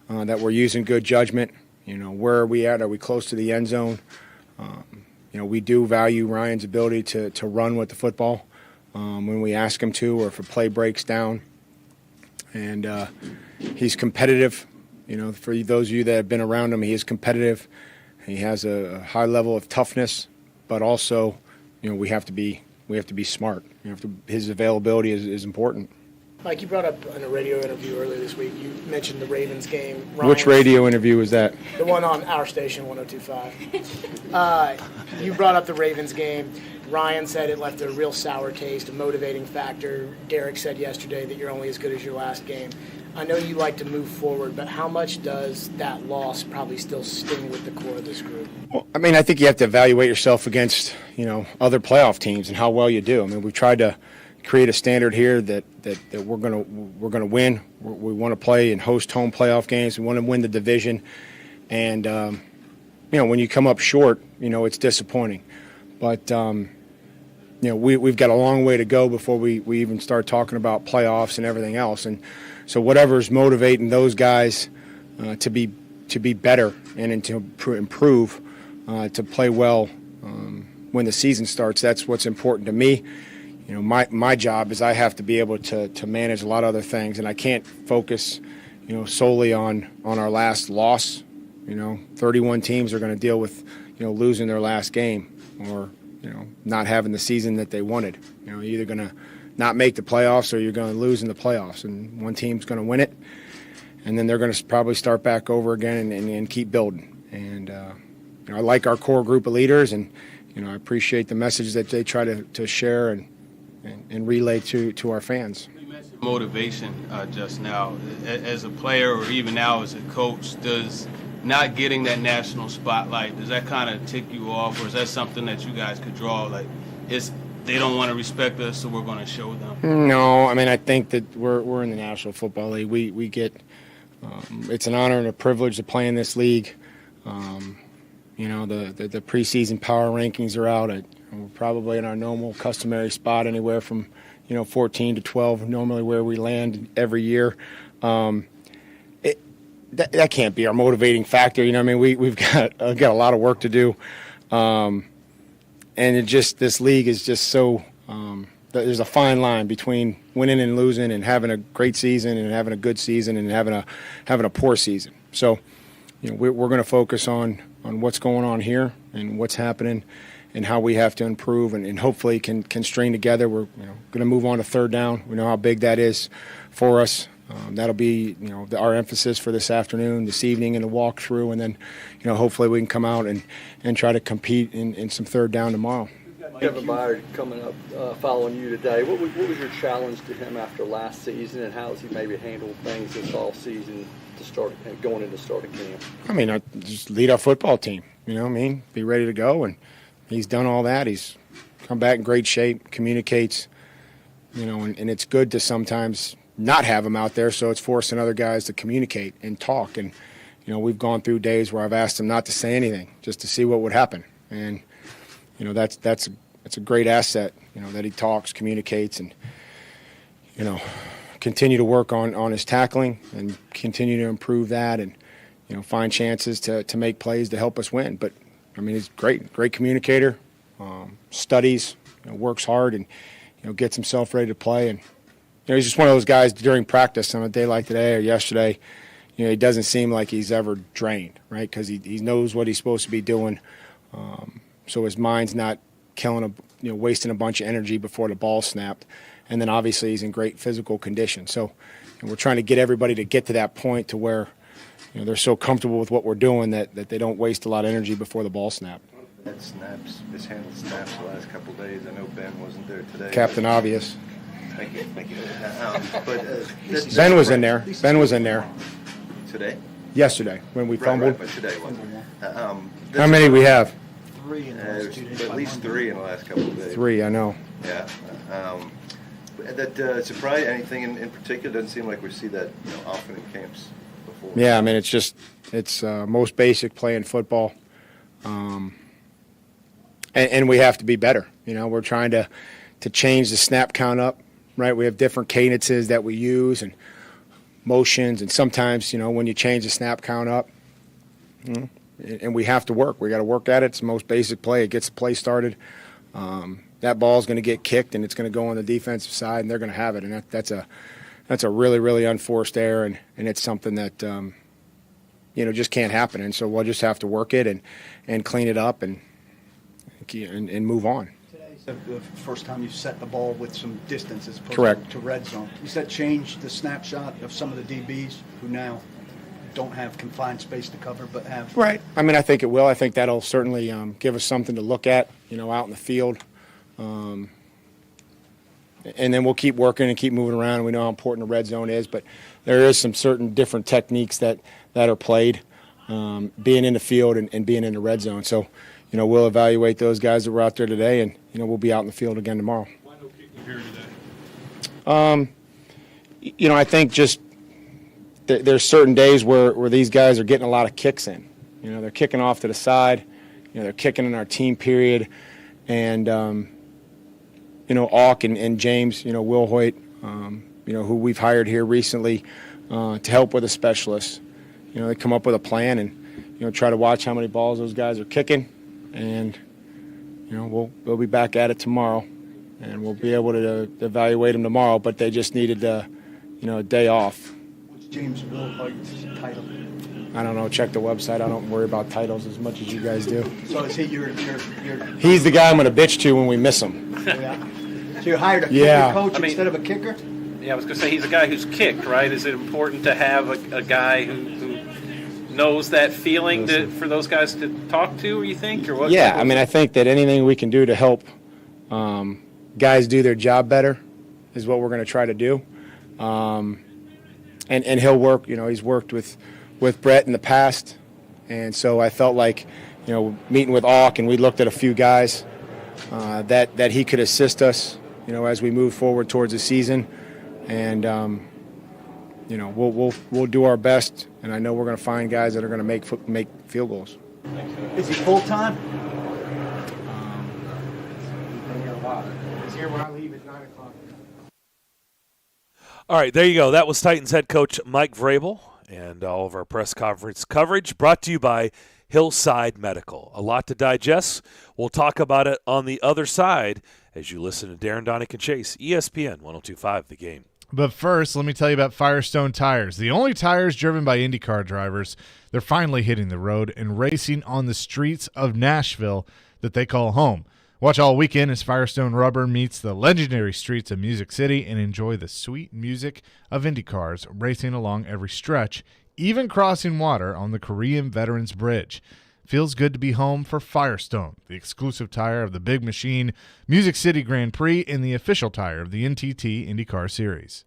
that we're using good judgment. Where are we at? Are we close to the end zone? We do value Ryan's ability to run with the football when we ask him to, or if a play breaks down. And he's competitive. For those of you that have been around him, he is competitive. He has a high level of toughness, but also, we have to be smart. His availability is important. Mike, you brought up in a radio interview earlier this week, you mentioned the Ravens game. Which radio interview was that? The one on our station, 102.5. You brought up the Ravens game. Ryan said it left a real sour taste, a motivating factor. Derek said yesterday that you're only as good as your last game. I know you like to move forward, but how much does that loss probably still sting with the core of this group? Well, I think you have to evaluate yourself against, other playoff teams and how well you do. We've tried to create a standard here that we're gonna win. We want to play and host home playoff games. We want to win the division, and when you come up short, it's disappointing. But we've got a long way to go before we even start talking about playoffs and everything else. And so whatever's motivating those guys to be better and to improve, to play well when the season starts. That's what's important to me. You know, my job is I have to be able to manage a lot of other things, and I can't focus, you know, solely on our last loss. You know, 31 teams are going to deal with, you know, losing their last game or, you know, not having the season that they wanted. You know, you're either going to not make the playoffs or you're going to lose in the playoffs, and one team's going to win it, and then they're going to probably start back over again and keep building. And you know, I like our core group of leaders, and you know, I appreciate the message that they try to share and relay to our fans. You mentioned motivation just now. As a player or even now as a coach, does not getting that national spotlight, does that kind of tick you off, or is that something that you guys could draw, like, they don't want to respect us, so we're going to show them? No, I mean, I think that we're in the National Football League. We get it's an honor and a privilege to play in this league. You know, the preseason power rankings are out. We're probably in our normal customary spot, anywhere from, you know, 14 to 12, normally where we land every year. That can't be our motivating factor. You know, I mean, we've got a lot of work to do, and this league is just so. There's a fine line between winning and losing, and having a great season and having a good season and having a poor season. So, you know, we're going to focus on what's going on here and what's happening and how we have to improve and hopefully can string together. We're, you know, going to move on to third down. We know how big that is for us. That'll be, you know, our emphasis for this afternoon, this evening, and the walkthrough, and then, you know, hopefully we can come out and try to compete in some third down tomorrow. Kevin Byard coming up, following you today. What was your challenge to him after last season, and how has he maybe handled things this off season to start going into starting camp? I mean, I just lead our football team. You know what I mean? Be ready to go, and he's done all that. He's come back in great shape, communicates, you know, and it's good to sometimes not have him out there, so it's forcing other guys to communicate and talk. And, you know, we've gone through days where I've asked him not to say anything, just to see what would happen. And, you know, that's a great asset, you know, that he talks, communicates, and, you know, continue to work on his tackling and continue to improve that, and, you know, find chances to make plays to help us win. But, I mean, he's great communicator, studies, you know, works hard, and, you know, gets himself ready to play. And, you know, he's just one of those guys during practice on a day like today or yesterday, you know, he doesn't seem like he's ever drained, right? Because he knows what he's supposed to be doing. So his mind's not wasting a bunch of energy before the ball snapped. And then obviously he's in great physical condition. So, and we're trying to get everybody to get to that point to where, you know, they're so comfortable with what we're doing that they don't waste a lot of energy before the ball snapped. That snaps, mishandled snaps the last couple of days. I know Ben wasn't there today. Captain Obvious. Thank you. Ben was in there. Ben was in there. Today? Yesterday when we fumbled. Right, but today wasn't. How many we have? 3 in the last 2 days. At least 3 in the last couple of days. 3, I know. Yeah. That surprise, anything in particular? Doesn't seem like we see that, you know, often in camps before. Yeah, I mean, it's most basic playing football, and we have to be better. You know, we're trying to change the snap count up, right? We have different cadences that we use and motions, and sometimes, you know, when you change the snap count up, you know, and we have to work. We got to work at it. It's the most basic play. It gets the play started. That ball is going to get kicked, and it's going to go on the defensive side, and they're going to have it. And that's a really, really unforced error, and it's something that you know, just can't happen. And so we'll just have to work it and clean it up and move on. Today's the first time you set the ball with some distance as opposed Correct. to red zone. Does that change the snapshot of some of the DBs who now don't have confined space to cover but have? Right. I mean, I think it will. I think that'll certainly give us something to look at, you know, out in the field. And then we'll keep working and keep moving around. We know how important the red zone is, but there is some certain different techniques that are played, being in the field and being in the red zone. So, you know, we'll evaluate those guys that were out there today, and, you know, we'll be out in the field again tomorrow. Why no kicking here today? You know, I think just there's certain days where these guys are getting a lot of kicks in. You know, they're kicking off to the side. You know, they're kicking in our team period. And, you know, Auk and James, you know, Will Hoyt, you know, who we've hired here recently to help with a specialist. You know, they come up with a plan and, you know, try to watch how many balls those guys are kicking and, we'll be back at it tomorrow, and we'll be able to evaluate them tomorrow. But they just needed a day off. What's James Wilhart's title? I don't know. Check the website. I don't worry about titles as much as you guys do. So is he your He's the guy I'm going to bitch to when we miss him. Yeah. So you hired a kicker coach instead of a kicker? Yeah, I was going to say he's a guy who's kicked, right? Is it important to have a guy who knows that feeling for those guys to talk to, you think? Or what? Yeah, I mean, I think that anything we can do to help guys do their job better is what we're going to try to do. And he'll work, he's worked with Brett in the past. And so I felt like, meeting with Auk, and we looked at a few guys that he could assist us, as we move forward towards the season. And, we'll do our best. And I know we're going to find guys that are going to make field goals. Is he full-time? He's here when I leave at 9 o'clock. All right, there you go. That was Titans head coach Mike Vrabel, and all of our press conference coverage brought to you by Hillside Medical. A lot to digest. We'll talk about it on the other side as you listen to Darren, Daunic, and Chase, ESPN 102.5 The Game. But first, let me tell you about Firestone Tires, the only tires driven by IndyCar drivers. They're finally hitting the road and racing on the streets of Nashville that they call home. Watch all weekend as Firestone Rubber meets the legendary streets of Music City and enjoy the sweet music of IndyCars racing along every stretch, even crossing water on the Korean Veterans Bridge. Feels good to be home for Firestone, the exclusive tire of the Big Machine Music City Grand Prix and the official tire of the NTT IndyCar Series.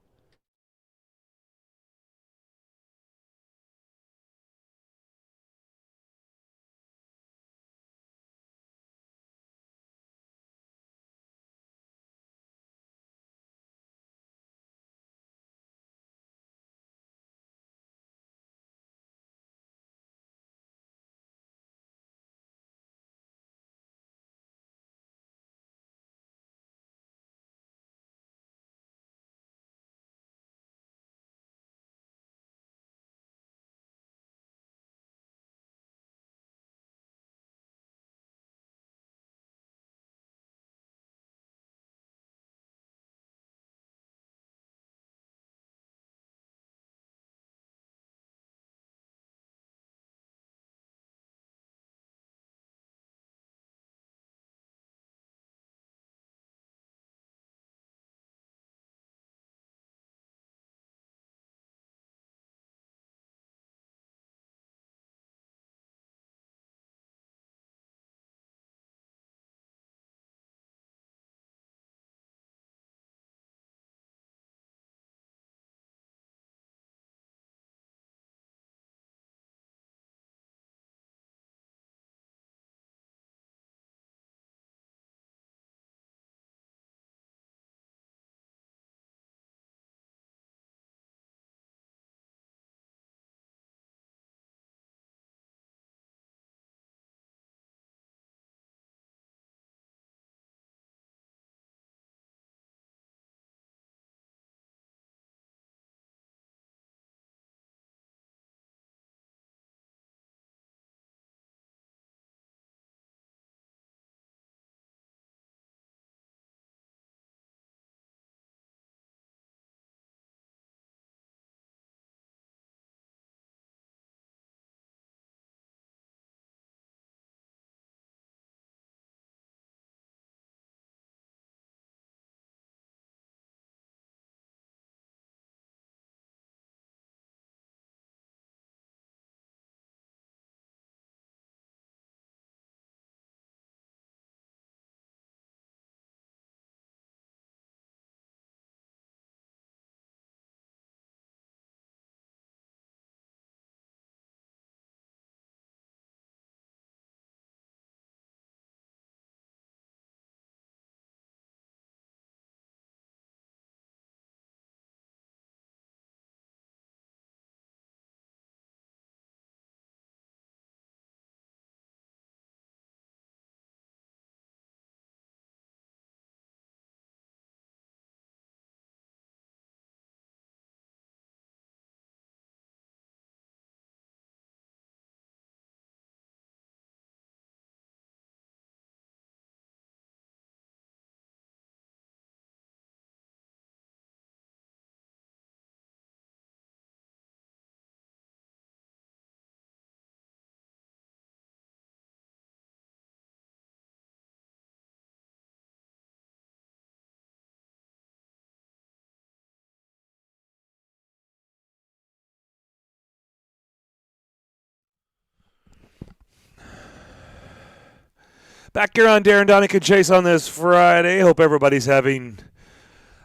Back here on Darren, Daunic, and Chase on this Friday. Hope everybody's having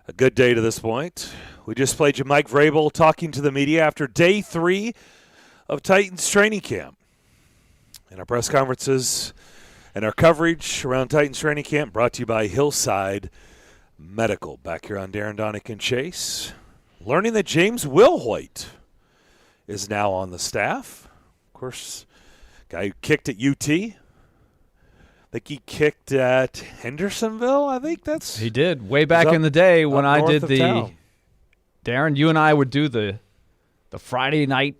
a good day to this point. We just played you Mike Vrabel talking to the media after day 3 of Titans training camp. And our press conferences and our coverage around Titans training camp brought to you by Hillside Medical. Back here on Darren, Daunic, and Chase. Learning that James Wilhoit is now on the staff. Of course, guy who kicked at UT. I think he kicked at Hendersonville. I think that's he did way back in the day when I did the town. Darren, you and I would do the Friday night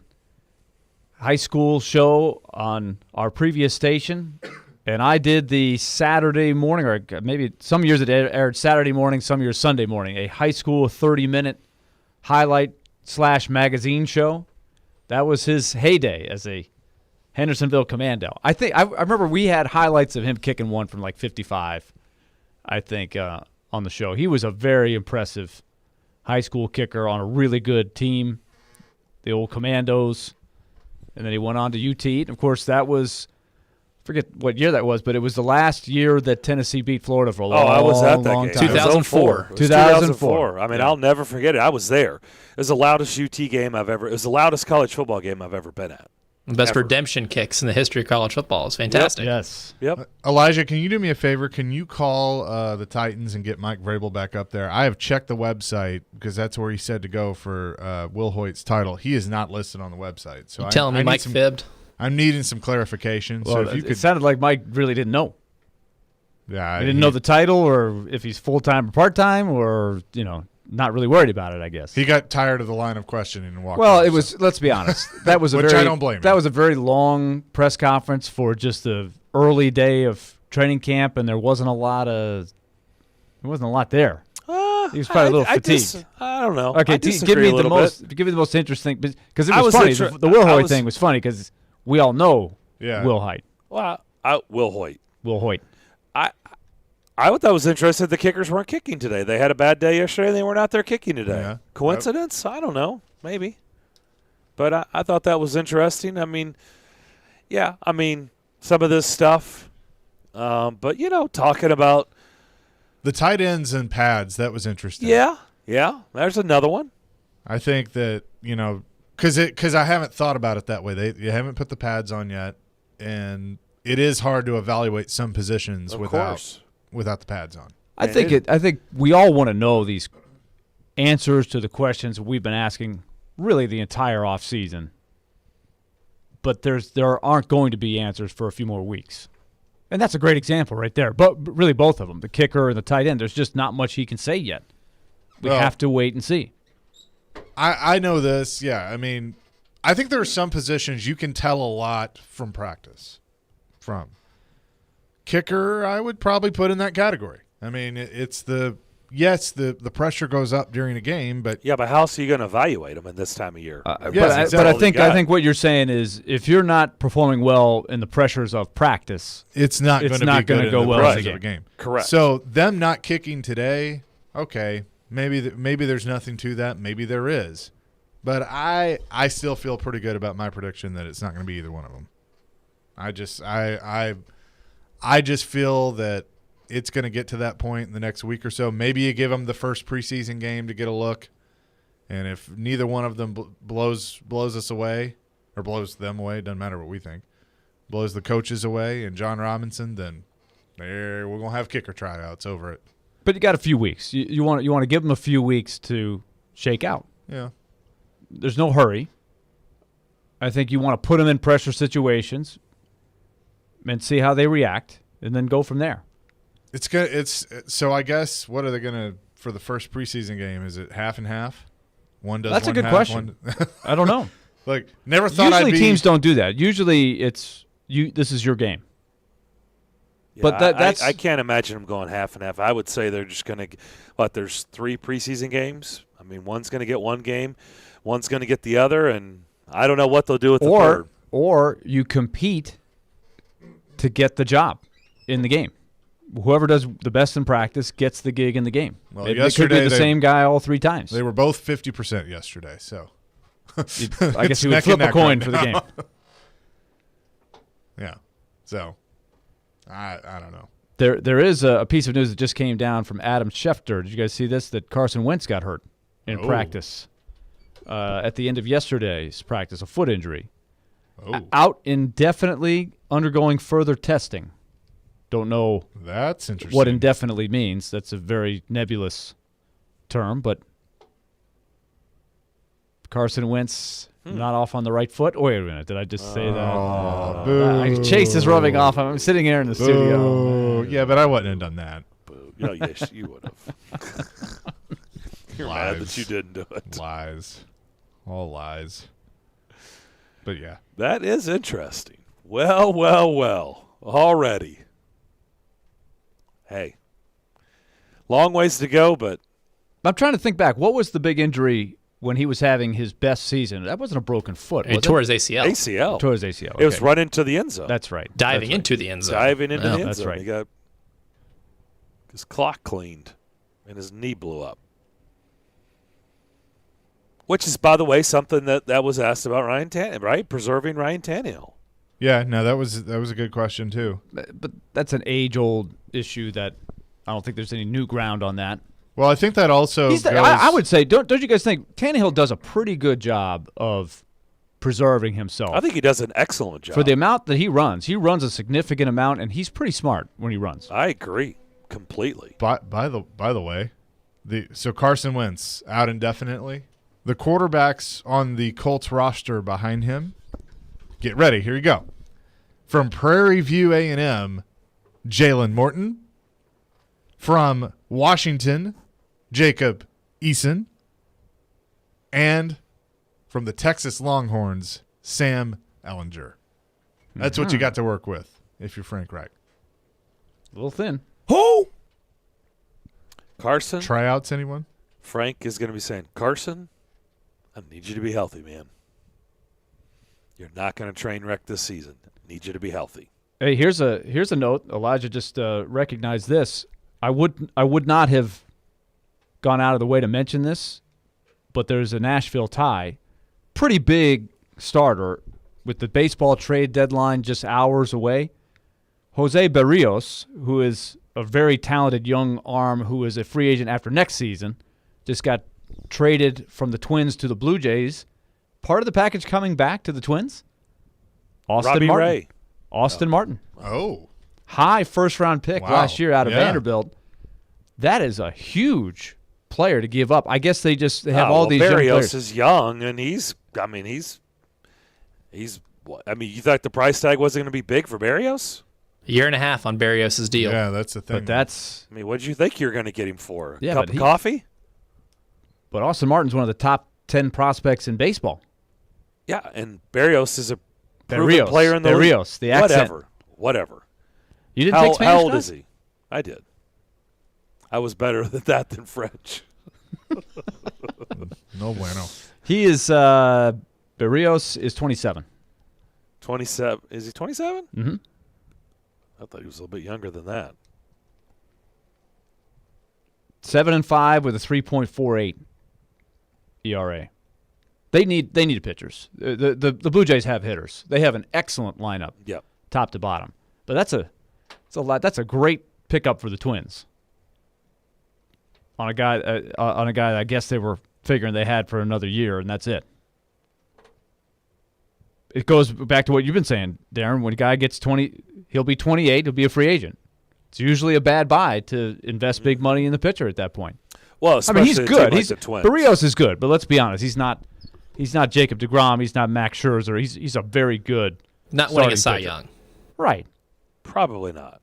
high school show on our previous station, and I did the Saturday morning, or maybe some years it aired Saturday morning, some years Sunday morning, a high school 30-minute highlight/magazine show. That was his heyday as a Hendersonville Commando. I remember we had highlights of him kicking one from like 55, I think, on the show. He was a very impressive high school kicker on a really good team, the old Commandos, and then he went on to UT. And of course, that was, forget what year that was, but it was the last year that Tennessee beat Florida for a long, I was at that long game. time. 2004. 2004. I mean, I'll never forget it. I was there. It was the loudest UT game I've ever. It was the loudest college football game I've ever been at. Best Ever. redemption kicks in the history of college football. It's fantastic. Yes. Yep. Elijah, can you do me a favor? Can you call the Titans and get Mike Vrabel back up there? I have checked the website because that's where he said to go for Will Hoyt's title. He is not listed on the website. So You telling me Mike fibbed? I'm needing some clarification. Well, so if you could, it sounded like Mike really didn't know. yeah, He didn't know the title, or if he's full-time or part-time, or, not really worried about it, I guess. He got tired of the line of questioning and walked. Well, off, it was. so. Let's be honest. That was Which I don't blame That him. was a very long press conference for just the early day of training camp, and there wasn't a lot there. He was probably a little fatigued. I don't know. Okay, I give disagree me a little bit. give me the most interesting, because it I was was funny. inter- The Will I Hoyt was- thing was funny because we all know Yeah. Will Hoyt. Well, Will Hoyt. Will Hoyt. I thought that was interesting. The kickers weren't kicking today. They had a bad day yesterday, and they weren't out there kicking today. Yeah. Coincidence? I don't know. Maybe. But I thought that was interesting. I mean, yeah, some of this stuff. But, talking about. The tight ends and pads, that was interesting. Yeah, there's another one. I think that, because I haven't thought about it that way. You haven't put the pads on yet, and it is hard to evaluate some positions Of without course. the pads on. I think we all want to know these answers to the questions we've been asking really the entire offseason. But there aren't going to be answers for a few more weeks. And that's a great example right there. But really both of them, the kicker and the tight end, there's just not much he can say yet. We have to wait and see. I know this, yeah. I think there are some positions you can tell a lot from practice. From kicker, I would probably put in that category. It's the pressure goes up during a game, but Yeah, but how else are you going to evaluate them in this time of year? Yes, But I all think you got. I think what you're saying is if you're not performing well in the pressures of practice, it's not going to go well in the of a game. Correct. So them not kicking today, okay, maybe there's nothing to that. Maybe there is, but I still feel pretty good about my prediction that it's not going to be either one of them. I just feel that it's going to get to that point in the next week or so. Maybe you give them the first preseason game to get a look, and if neither one of them blows us away or blows them away, doesn't matter what we think, blows the coaches away and John Robinson, then we're going to have kicker tryouts over it. but you got a few weeks. You want to give them a few weeks to shake out. Yeah. There's no hurry. I think you want to put them in pressure situations and see how they react, and then go from there. It's good. So I guess what are they going to for the first preseason game? Is it half and half? One does. That's one a good half, question. I don't know. Like never thought. Usually I'd be, teams don't do that. Usually it's you. This is your game. Yeah, but that's I can't imagine them going half and half. I would say they're just going to there's 3 preseason games. One's going to get one game, one's going to get the other, and I don't know what they'll do with the third. Or you compete to get the job in the game. Whoever does the best in practice gets the gig in the game. Well, it could be the same guy all 3 times. They were both 50% yesterday, so I guess you would flip a coin for the game. Yeah. So I don't know. There is a piece of news that just came down from Adam Schefter. Did you guys see this? That Carson Wentz got hurt in practice at the end of yesterday's practice, a foot injury. Out indefinitely, undergoing further testing. Don't know That's interesting. what indefinitely means. That's a very nebulous term, but Carson Wentz not off on the right foot. Oh, wait a minute. Did I just say that? Chase is rubbing off. I'm sitting here in the studio. Yeah, but I wouldn't have done that. No, yes, you would have. You're mad that you didn't do it. Lies. All lies. But yeah. That is interesting. Well. Already. Hey. Long ways to go, but I'm trying to think back. What was the big injury when he was having his best season? That wasn't a broken foot, was He tore his ACL. ACL. Tore his ACL. It was run into the end zone. That's right. Diving into the end zone. Diving into the end that's zone. right. He got his clock cleaned, and his knee blew up. Which is, by the way, something that was asked about Ryan Tannehill, right? Preserving Ryan Tannehill. Yeah, no, that was a good question too. But that's an age-old issue that I don't think there's any new ground on that. Well, I think that also goes, I would say, don't you guys think Tannehill does a pretty good job of preserving himself? I think he does an excellent job. For the amount that he runs a significant amount, and he's pretty smart when he runs. I agree completely. By the way, so Carson Wentz out indefinitely. The quarterbacks on the Colts roster behind him, get ready. Here you go. From Prairie View A&M, Jalen Morton. From Washington, Jacob Eason. And from the Texas Longhorns, Sam Ellinger. That's what you got to work with if you're Frank Reich. A little thin. Who? Carson? Tryouts, anyone? Frank is going to be saying, Carson, I need you to be healthy, man. You're not going to train wreck this season. I need you to be healthy. Hey, here's a note. Elijah just recognized this. I would not have gone out of the way to mention this, but there's a Nashville tie. Pretty big starter with the baseball trade deadline just hours away. Jose Berrios, who is a very talented young arm who is a free agent after next season, just got traded from the Twins to the Blue Jays. Part of the package coming back to the Twins? Robbie Ray. Austin Martin. Oh. High first-round pick last year out of Yeah. Vanderbilt. That is a huge player to give up. I guess they have all these young Berrios players. is young, and he's what? I mean, you thought the price tag wasn't going to be big for Berrios? A year and a half on Berrios' deal. Yeah, that's the thing. But that's I mean, what did you think you were going to get him for? Yeah, A cup but of he- coffee? But Austin Martin's one of the top 10 prospects in baseball. Yeah, and Berrios is a proven Berrios. player in the Berrios, league. the accent. Whatever. You didn't take Spanish How old class? is he? I did. I was better at that than French. No bueno. He is Berrios is 27. 27. Is he 27? Mhm. I thought he was a little bit younger than that. 7-5 with a 3.48 ERA. They need pitchers. The Blue Jays have hitters. They have an excellent lineup, Yep. top to bottom. But that's a great pickup for the Twins. On a guy that I guess they were figuring they had for another year, and that's it. It goes back to what you've been saying, Darren. When a guy gets 20, he'll be 28. He'll be a free agent. It's usually a bad buy to invest big money in the pitcher at that point. Well, I mean, he's especially a team good. like the Twins. Berrios is good, but let's be honest, he's not Jacob deGrom. He's not Max Scherzer. He's a very good. Not winning a starting Cy pitcher. Young. Right. Probably not.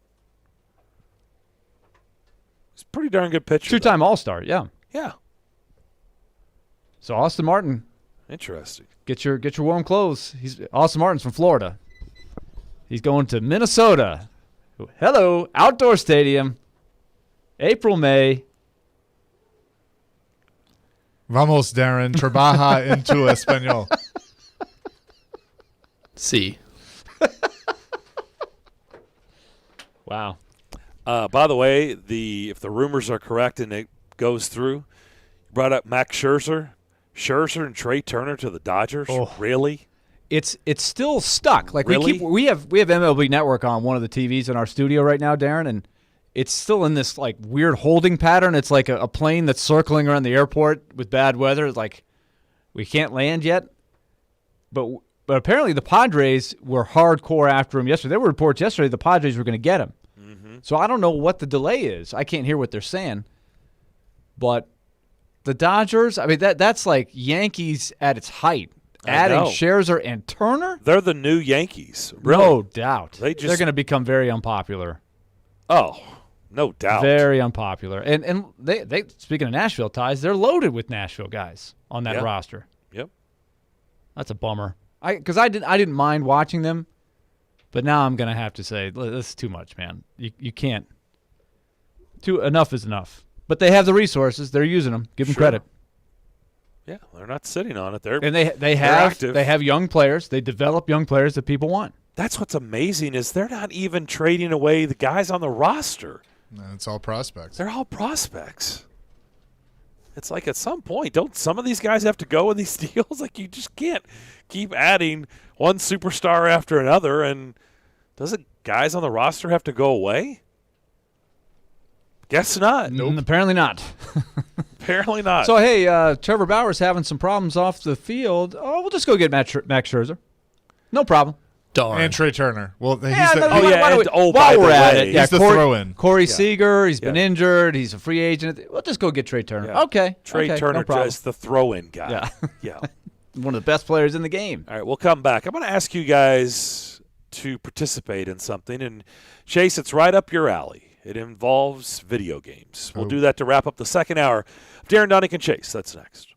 He's a pretty darn good pitcher. Two-time All-Star. Yeah. Yeah. So Austin Martin, Interesting. get your warm clothes. Austin Martin's from Florida. He's going to Minnesota. Hello, outdoor stadium. April, May. Vamos, Darren. Trabaja en tu español. See. Wow. By the way, if the rumors are correct and it goes through, you brought up Max Scherzer and Trey Turner to the Dodgers. Oh. Really? it's still stuck. Like Really? we have MLB Network on one of the TVs in our studio right now, Darren, and it's still in this like weird holding pattern. It's like a plane that's circling around the airport with bad weather. It's like we can't land yet. But apparently the Padres were hardcore after him yesterday. There were reports yesterday the Padres were going to get him. Mm-hmm. So I don't know what the delay is. I can't hear what they're saying. But the Dodgers, I mean, that's like Yankees at its height. Adding Scherzer and Turner? They're the new Yankees. Really? No doubt. They're going to become very unpopular. Oh, no doubt. Very unpopular. And they speaking of Nashville ties, they're loaded with Nashville guys on that roster. Yep. That's a bummer. Because I didn't mind watching them, but now I'm gonna have to say this is too much, man. You can't. Enough is enough. But they have the resources. They're using them. Give them credit. Yeah, they're not sitting on it. They active. have young players. They develop young players that people want. That's what's amazing is they're not even trading away the guys on the roster. No, it's all prospects. They're all prospects. It's like at some point, don't some of these guys have to go in these deals? Like you just can't keep adding one superstar after another. And doesn't guys on the roster have to go away? Guess not. Nope. Apparently not. Apparently not. So, hey, Trevor Bauer's having some problems off the field. Oh, we'll just go get Max Scherzer. No problem. Darn. And Trey Turner. Well, he's while we're at it, he's the throw-in. Corey Seager, he's been injured. He's a free agent. We'll just go get Trey Turner. Yeah. Okay. Trey Turner just the throw-in guy. Yeah. Yeah. One of the best players in the game. All right, we'll come back. I'm going to ask you guys to participate in something. And, Chase, it's right up your alley. It involves video games. We'll do that to wrap up the second hour of Darren, Daunic, and Chase. That's next.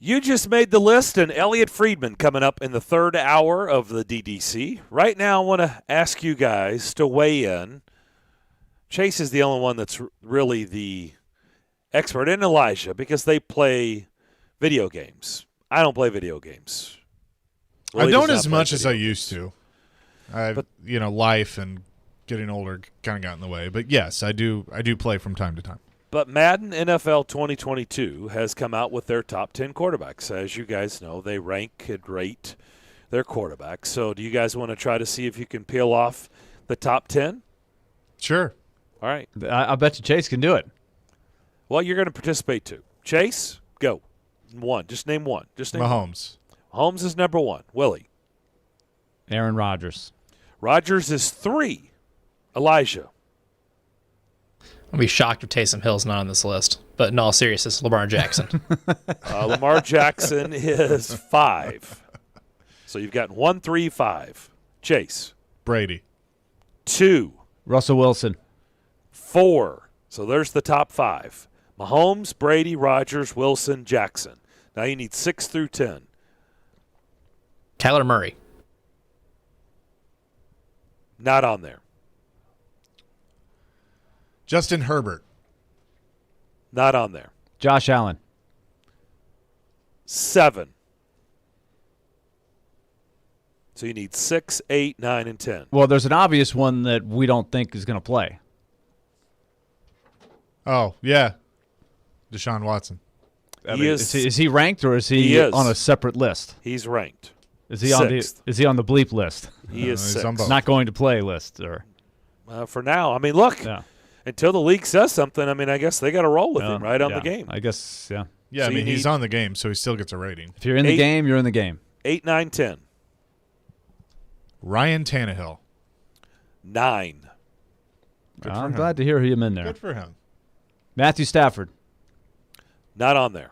You just made the list, and Elliot Friedman coming up in the third hour of the DDC. Right now, I want to ask you guys to weigh in. Chase is the only one that's really the expert, and Elijah, because they play video games. I don't play video games. I don't as much as I used to. Life and getting older kind of got in the way. But yes, I do play from time to time. But Madden NFL 2022 has come out with their top 10 quarterbacks. As you guys know, they rank and rate their quarterbacks. So do you guys want to try to see if you can peel off the top 10? Sure. All right. I bet you Chase can do it. Well, you're going to participate too. Chase, go. One. Just name one. Mahomes. Mahomes is number one. Willie. Aaron Rodgers. Rodgers is 3. Elijah. I'll be shocked if Taysom Hill's not on this list. But in all seriousness, Lamar Jackson. Lamar Jackson is 5. So you've got 1, 3, 5. Chase. Brady. 2. Russell Wilson. 4. So there's the top 5. Mahomes, Brady, Rodgers, Wilson, Jackson. Now you need 6 through 10. Kyler Murray. Not on there. Justin Herbert. Not on there. Josh Allen. 7. So you need 6, 8, 9, and 10. Well, there's an obvious one that we don't think is going to play. Oh, yeah. Deshaun Watson. Is he ranked or is he on a separate list? He's ranked. Is he on the bleep list? He is 6. Not going to play list or for now. I mean, look. Yeah. Until the league says something, I mean, I guess they got to roll with him right on the game. I guess, yeah. Yeah, So I mean, he's on the game, so he still gets a rating. If you're in the game, you're in the game. 8, 9, 10. Ryan Tannehill. 9. I'm glad to hear him in there. Good for him. Matthew Stafford. Not on there.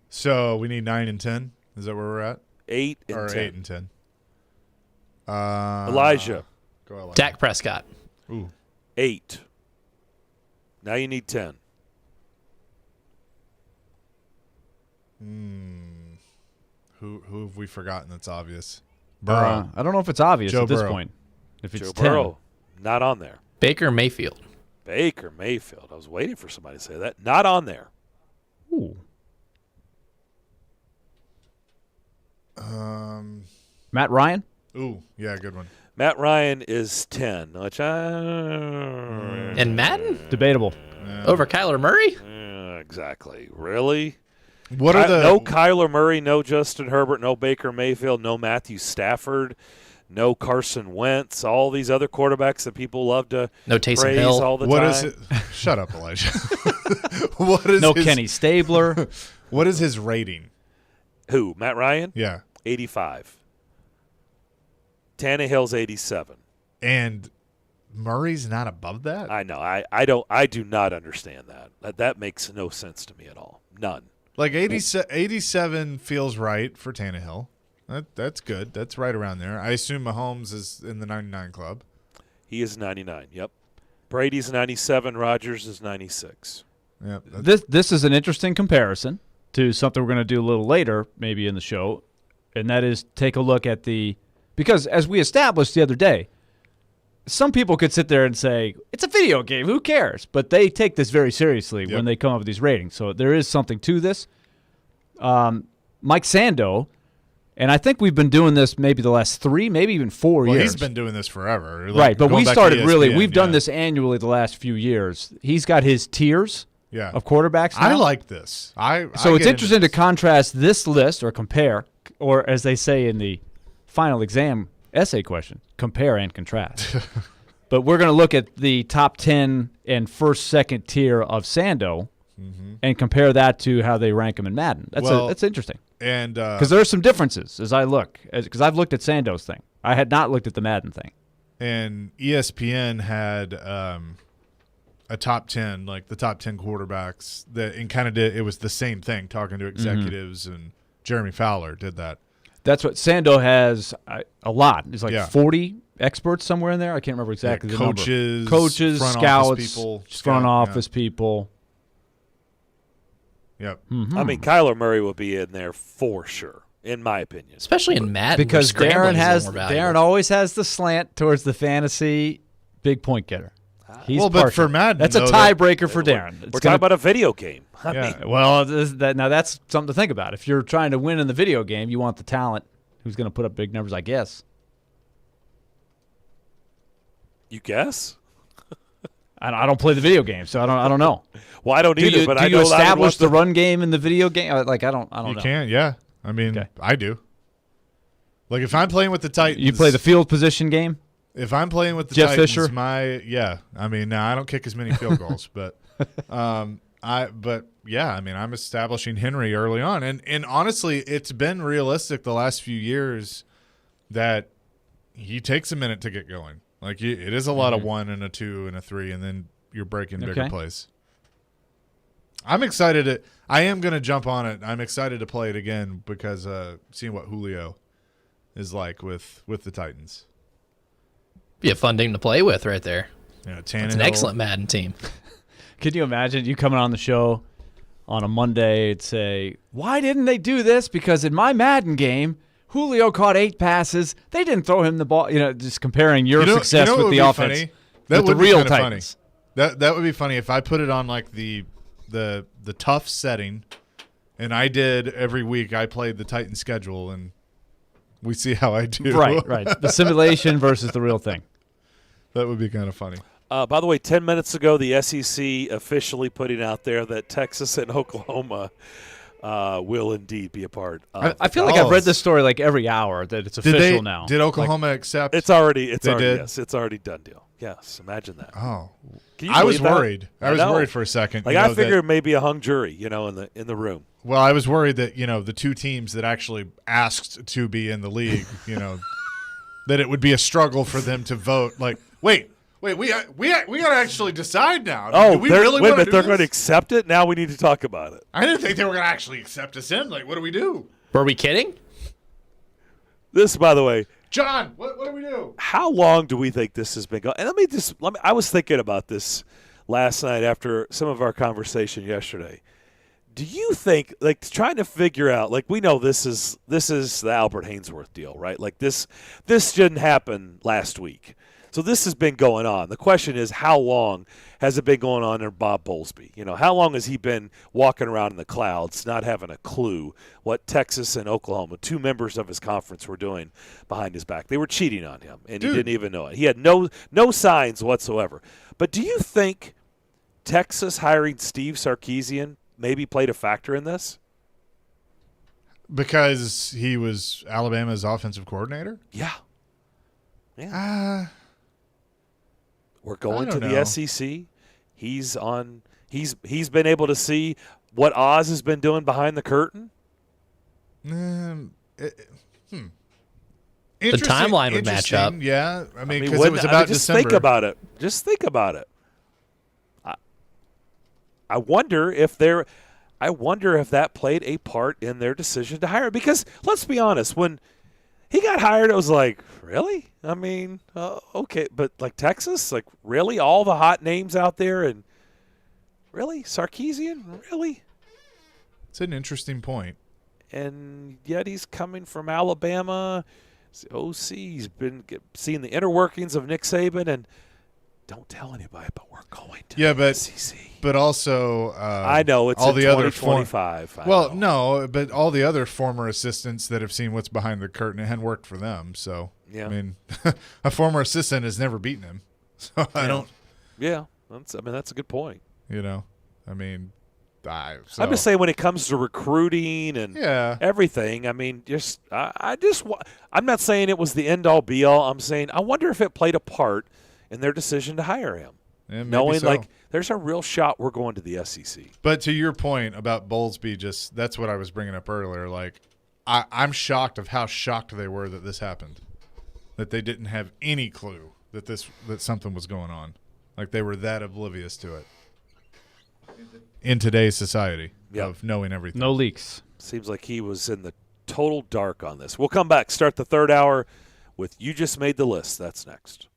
So we need 9 and 10? Is that where we're at? 8 and or 10. 8 and 10. Elijah. Go Elijah. Dak Prescott. Ooh. 8. Now you need 10. Who have we forgotten that's obvious? Burrow. I don't know if it's obvious Joe at this Burrow. point. If it's Joe 10. Burrow, not on there. Baker Mayfield. Baker Mayfield. I was waiting for somebody to say that. Not on there. Ooh. Matt Ryan? Ooh, yeah, good one. Matt Ryan is 10. Which And Madden? Debatable. Over Kyler Murray? Exactly. Really? What are the no Kyler Murray, no Justin Herbert, no Baker Mayfield, no Matthew Stafford, no Carson Wentz, all these other quarterbacks that people love to No Taysom praise Hill. all the what time. is it? Shut up, Elijah. What is No his, Kenny Stabler. What is his rating? Who? Matt Ryan? Yeah. 85. Tannehill's 87. And Murray's not above that? I know. I do not understand that. That makes no sense to me at all. None. Like 87 feels right for Tannehill. That's good. That's right around there. I assume Mahomes is in the 99 club. He is 99. Yep. Brady's 97. Rodgers is 96. Yep. This is an interesting comparison to something we're going to do a little later, maybe in the show, and that is take a look at because as we established the other day, some people could sit there and say, it's a video game, who cares? But they take this very seriously when they come up with these ratings. So there is something to this. Mike Sando, and I think we've been doing this maybe the last 3, maybe even 4 years. He's been doing this forever. Right, but we started ESPN, we've done this annually the last few years. He's got his tiers of quarterbacks now. I like this. So it's interesting to contrast this list or compare, or as they say in the final exam essay question, compare and contrast. But we're going to look at the top 10 and first, second tier of Sando and compare that to how they rank him in Madden. That's interesting. And because there are some differences as I look, because I've looked at Sando's thing. I had not looked at the Madden thing. And ESPN had a top 10, like the top 10 quarterbacks that, and kind of did, it was the same thing, talking to executives, and Jeremy Fowler did that. That's what Sando has a lot. It's like Yeah. 40 experts somewhere in there. I can't remember exactly the number. Coaches, Front scouts, office people, front office people. Yep. I mean, Kyler Murray will be in there for sure, in my opinion. Especially in Madden, because where scrambling Darren always has the slant towards the fantasy big point getter. He's well, but for Madden, that's a though, tiebreaker for Darren. We're talking about a video game. I Yeah. mean, Well, now that's something to think about. If you're trying to win in the video game, you want the talent who's going to put up big numbers, I guess. you guess? I don't play the video game, so I don't know. Well, I don't Do either, you, but do I you know that I would establish want the run game in the video game? Like I don't You know. can, yeah. I mean, Okay. I do. Like if I'm playing with the Titans, You play the field position game? If I'm playing with the Jeff Titans, Fisher? I mean, now I don't kick as many field goals, but I'm establishing Henry early on, and honestly, it's been realistic the last few years that he takes a minute to get going. Like it is a lot of 1 and a 2 and a 3, and then you're breaking bigger plays. I'm excited. I am going to jump on it. I'm excited to play it again because seeing what Julio is like with the Titans. Be a fun team to play with right there. Yeah, It's an Tannehill. excellent Madden team. Could you imagine you coming on the show on a Monday and say, why didn't they do this? Because in my Madden game, Julio caught 8 passes. They didn't throw him the ball. Just comparing your success what with would the be offense funny? That with the would be real kinda Titans. funny. That would be funny if I put it on like the tough setting, and I did every week. I played the Titan schedule, and we see how I do. Right. The simulation versus the real thing. That would be kind of funny. By the way, 10 minutes ago, the SEC officially putting out there that Texas and Oklahoma will indeed be a part of I feel like I've read this story like every hour that it's official now. Did Oklahoma accept? It's already did? yes, it's already done deal. Yes, imagine that. Oh, Can you I was believe that? worried. I was know. worried for a second. Like I figured maybe a hung jury, in the room. Well, I was worried that the two teams that actually asked to be in the league, that it would be a struggle for them to vote. Like, wait, we got to actually decide now. Oh, do we really wait a want to minute, do they're this? going to accept it? Now we need to talk about it. I didn't think they were going to actually accept us in. Like, what do we do? Were we kidding? This, by the way, John, what do we do? how long do we think this has been going? And I was thinking about this last night after some of our conversation yesterday. Do you think, like, trying to figure out, like, we know this is the Albert Hainsworth deal, right? Like, this didn't happen last week. So this has been going on. The question is, how long has it been going on in Bob Bowlesby? How long has he been walking around in the clouds, not having a clue what Texas and Oklahoma, 2 members of his conference, were doing behind his back? They were cheating on him, and he didn't even know it. He had no signs whatsoever. But do you think Texas hiring Steve Sarkisian maybe played a factor in this? Because he was Alabama's offensive coordinator? Yeah. We're going to don't the know. SEC. He's been able to see what Oz has been doing behind the curtain. The timeline would match up. Yeah, I mean, because it was about just December. think about it. Just think about it. I wonder if that played a part in their decision to hire him. Because let's be honest, when he got hired, it was like, really? I mean, okay, but like Texas, like really, all the hot names out there, and really Sarkisian, really? It's an interesting point. And yet he's coming from Alabama. He's the OC. He's been seeing the inner workings of Nick Saban, and don't tell anybody, but we're going to the SEC. But also, I know it's all in the other 2025. but all the other former assistants that have seen what's behind the curtain, it hadn't worked for them. So, Yeah. I mean, a former assistant has never beaten him. So I don't. Yeah, that's a good point. I mean, I'm just saying when it comes to recruiting and everything. I mean, I'm not saying it was the end all be all. I'm saying I wonder if it played a part in their decision to hire him. Yeah, knowing so. like there's a real shot we're going to the SEC. But to your point about Bowlesby, that's what I was bringing up earlier. Like, I'm shocked of how shocked they were that this happened, that they didn't have any clue that something was going on. Like they were that oblivious to it in today's society of knowing everything. No leaks. Seems like he was in the total dark on this. We'll come back, start the third hour with You Just Made the List. That's next.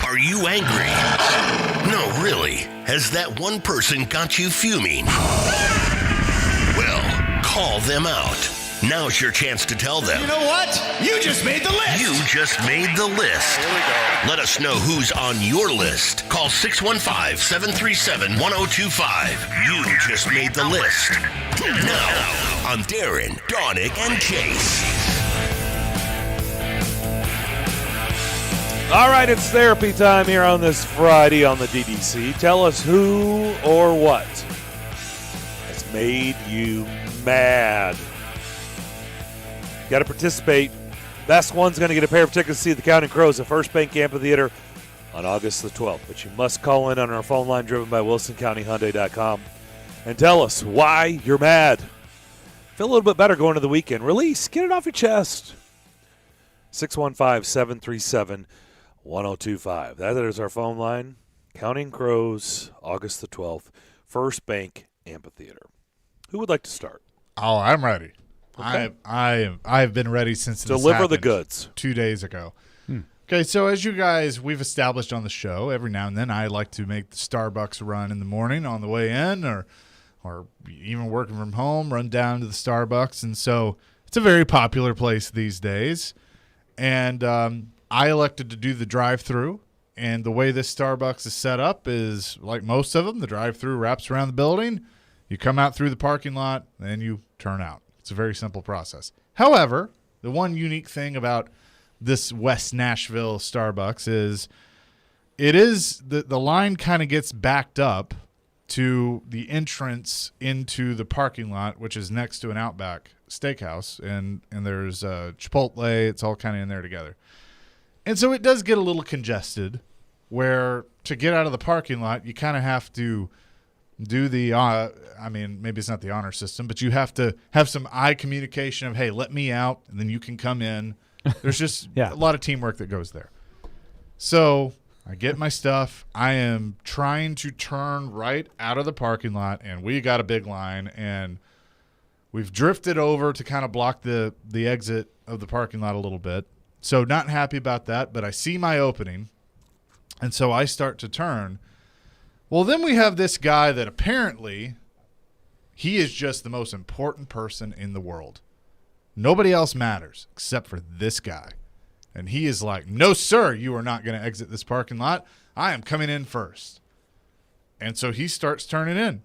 Are you angry? No, really. Has that one person got you fuming? Well, call them out. Now's your chance to tell them. You know what? You just made the list. You just made the list. Here we go. Let us know who's on your list. Call 615-737-1025. You just made the list. Now, on Darren, Daunic, and Chase. All right, it's therapy time here on this Friday on the DDC. Tell us who or what has made you mad. Got to participate. Best one's going to get a pair of tickets to see the Counting Crows at First Bank Amphitheater on August the 12th. But you must call in on our phone line driven by WilsonCountyHyundai.com and tell us why you're mad. Feel a little bit better going to the weekend. Release. Get it off your chest. 615-737-1025. That is our phone line. Counting Crows, August the 12th, First Bank Amphitheater. Who would like to start? Oh, I'm ready. Okay. I've been ready since this Deliver the happened goods. 2 days ago. Okay, so as you guys, we've established on the show, every now and then I like to make the Starbucks run in the morning on the way in or even working from home, run down to the Starbucks. And so it's a very popular place these days. And I elected to do the drive-thru. And the way this Starbucks is set up is, like most of them, the drive-thru wraps around the building. You come out through the parking lot, and you turn out. It's a very simple process. However, the one unique thing about this West Nashville Starbucks is the line kind of gets backed up to the entrance into the parking lot, which is next to an Outback Steakhouse, and there's Chipotle. It's all kind of in there together. And so it does get a little congested where to get out of the parking lot, you kind of have to do the, maybe it's not the honor system, but you have to have some eye communication of, hey, let me out, and then you can come in. There's just a lot of teamwork that goes there. So I get my stuff. I am trying to turn right out of the parking lot, and we got a big line, and we've drifted over to kind of block the exit of the parking lot a little bit. So not happy about that, but I see my opening, and so I start to turn. Well, then we have this guy that apparently he is just the most important person in the world. Nobody else matters except for this guy. And he is like, no, sir, you are not going to exit this parking lot. I am coming in first. And so he starts turning in.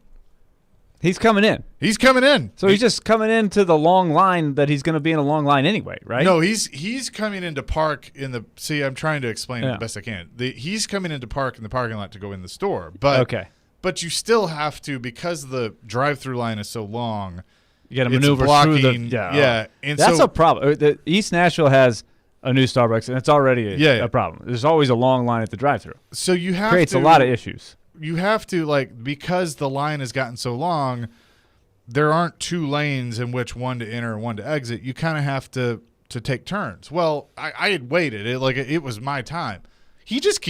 He's coming in. He's coming in. So he's just coming into the long line that he's going to be in a long line anyway, right? No, he's coming in to park in the – see, I'm trying to explain it the best I can. He's coming in to park in the parking lot to go in the store. But you still have to, because the drive-through line is so long – you got to maneuver through the – yeah. And that's a problem. East Nashville has a new Starbucks, and it's already a problem. There's always a long line at the drive-through. So you have creates a lot of issues. You have to, because the line has gotten so long, there aren't two lanes in which one to enter and one to exit. You kind of have to take turns. Well, I had waited. It was my time. He just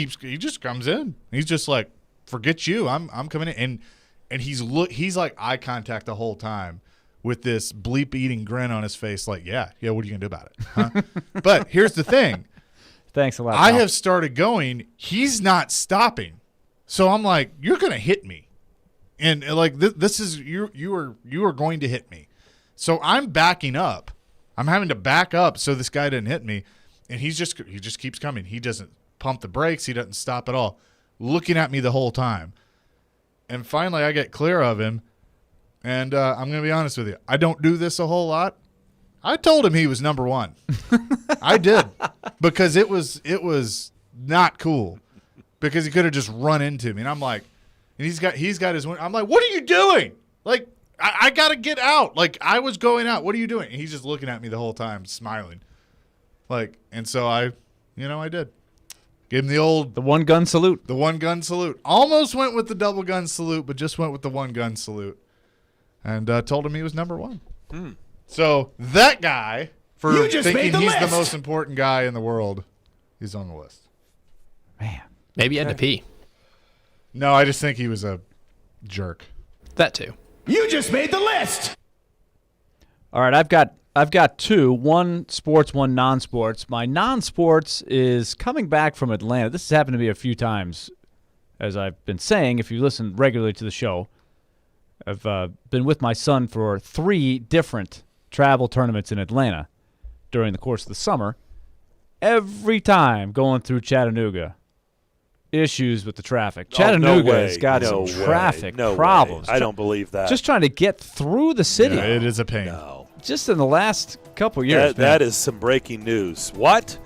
comes in. He's just like, forget you. I'm coming in. And he's like eye contact the whole time with this bleep-eating grin on his face like, yeah, what are you going to do about it? Huh? But here's the thing. Thanks a lot. I have started going. He's not stopping. So I'm like, you're going to hit me. And this is you are going to hit me. So I'm backing up. I'm having to back up so this guy didn't hit me. And he just keeps coming. He doesn't pump the brakes. He doesn't stop at all. Looking at me the whole time. And finally I get clear of him. And I'm going to be honest with you. I don't do this a whole lot. I told him he was number one. I did. Because it was not cool. Because he could have just run into me. And I'm like, and he's got his window. I'm like, what are you doing? Like, I got to get out. Like, I was going out. What are you doing? And he's just looking at me the whole time, smiling. And so I did. Gave him the one-gun salute. The one-gun salute. Almost went with the double-gun salute, but just went with the one-gun salute. And told him he was number one. So that guy, for thinking he's the most important guy in the world, he's on the list. Man. Maybe you had to pee. No, I just think he was a jerk. That too. You just made the list. All right, I've got I've got two, one sports, one non-sports. My non-sports is coming back from Atlanta. This has happened to me a few times, as I've been saying, if you listen regularly to the show. I've been with my son for 3 different travel tournaments in Atlanta during the course of the summer. Every time going through Chattanooga, issues with the traffic. Chattanooga has got some traffic problems. I don't believe that. Just trying to get through the city. Yeah, it is a pain. No. Just in the last couple years. That is some breaking news. What?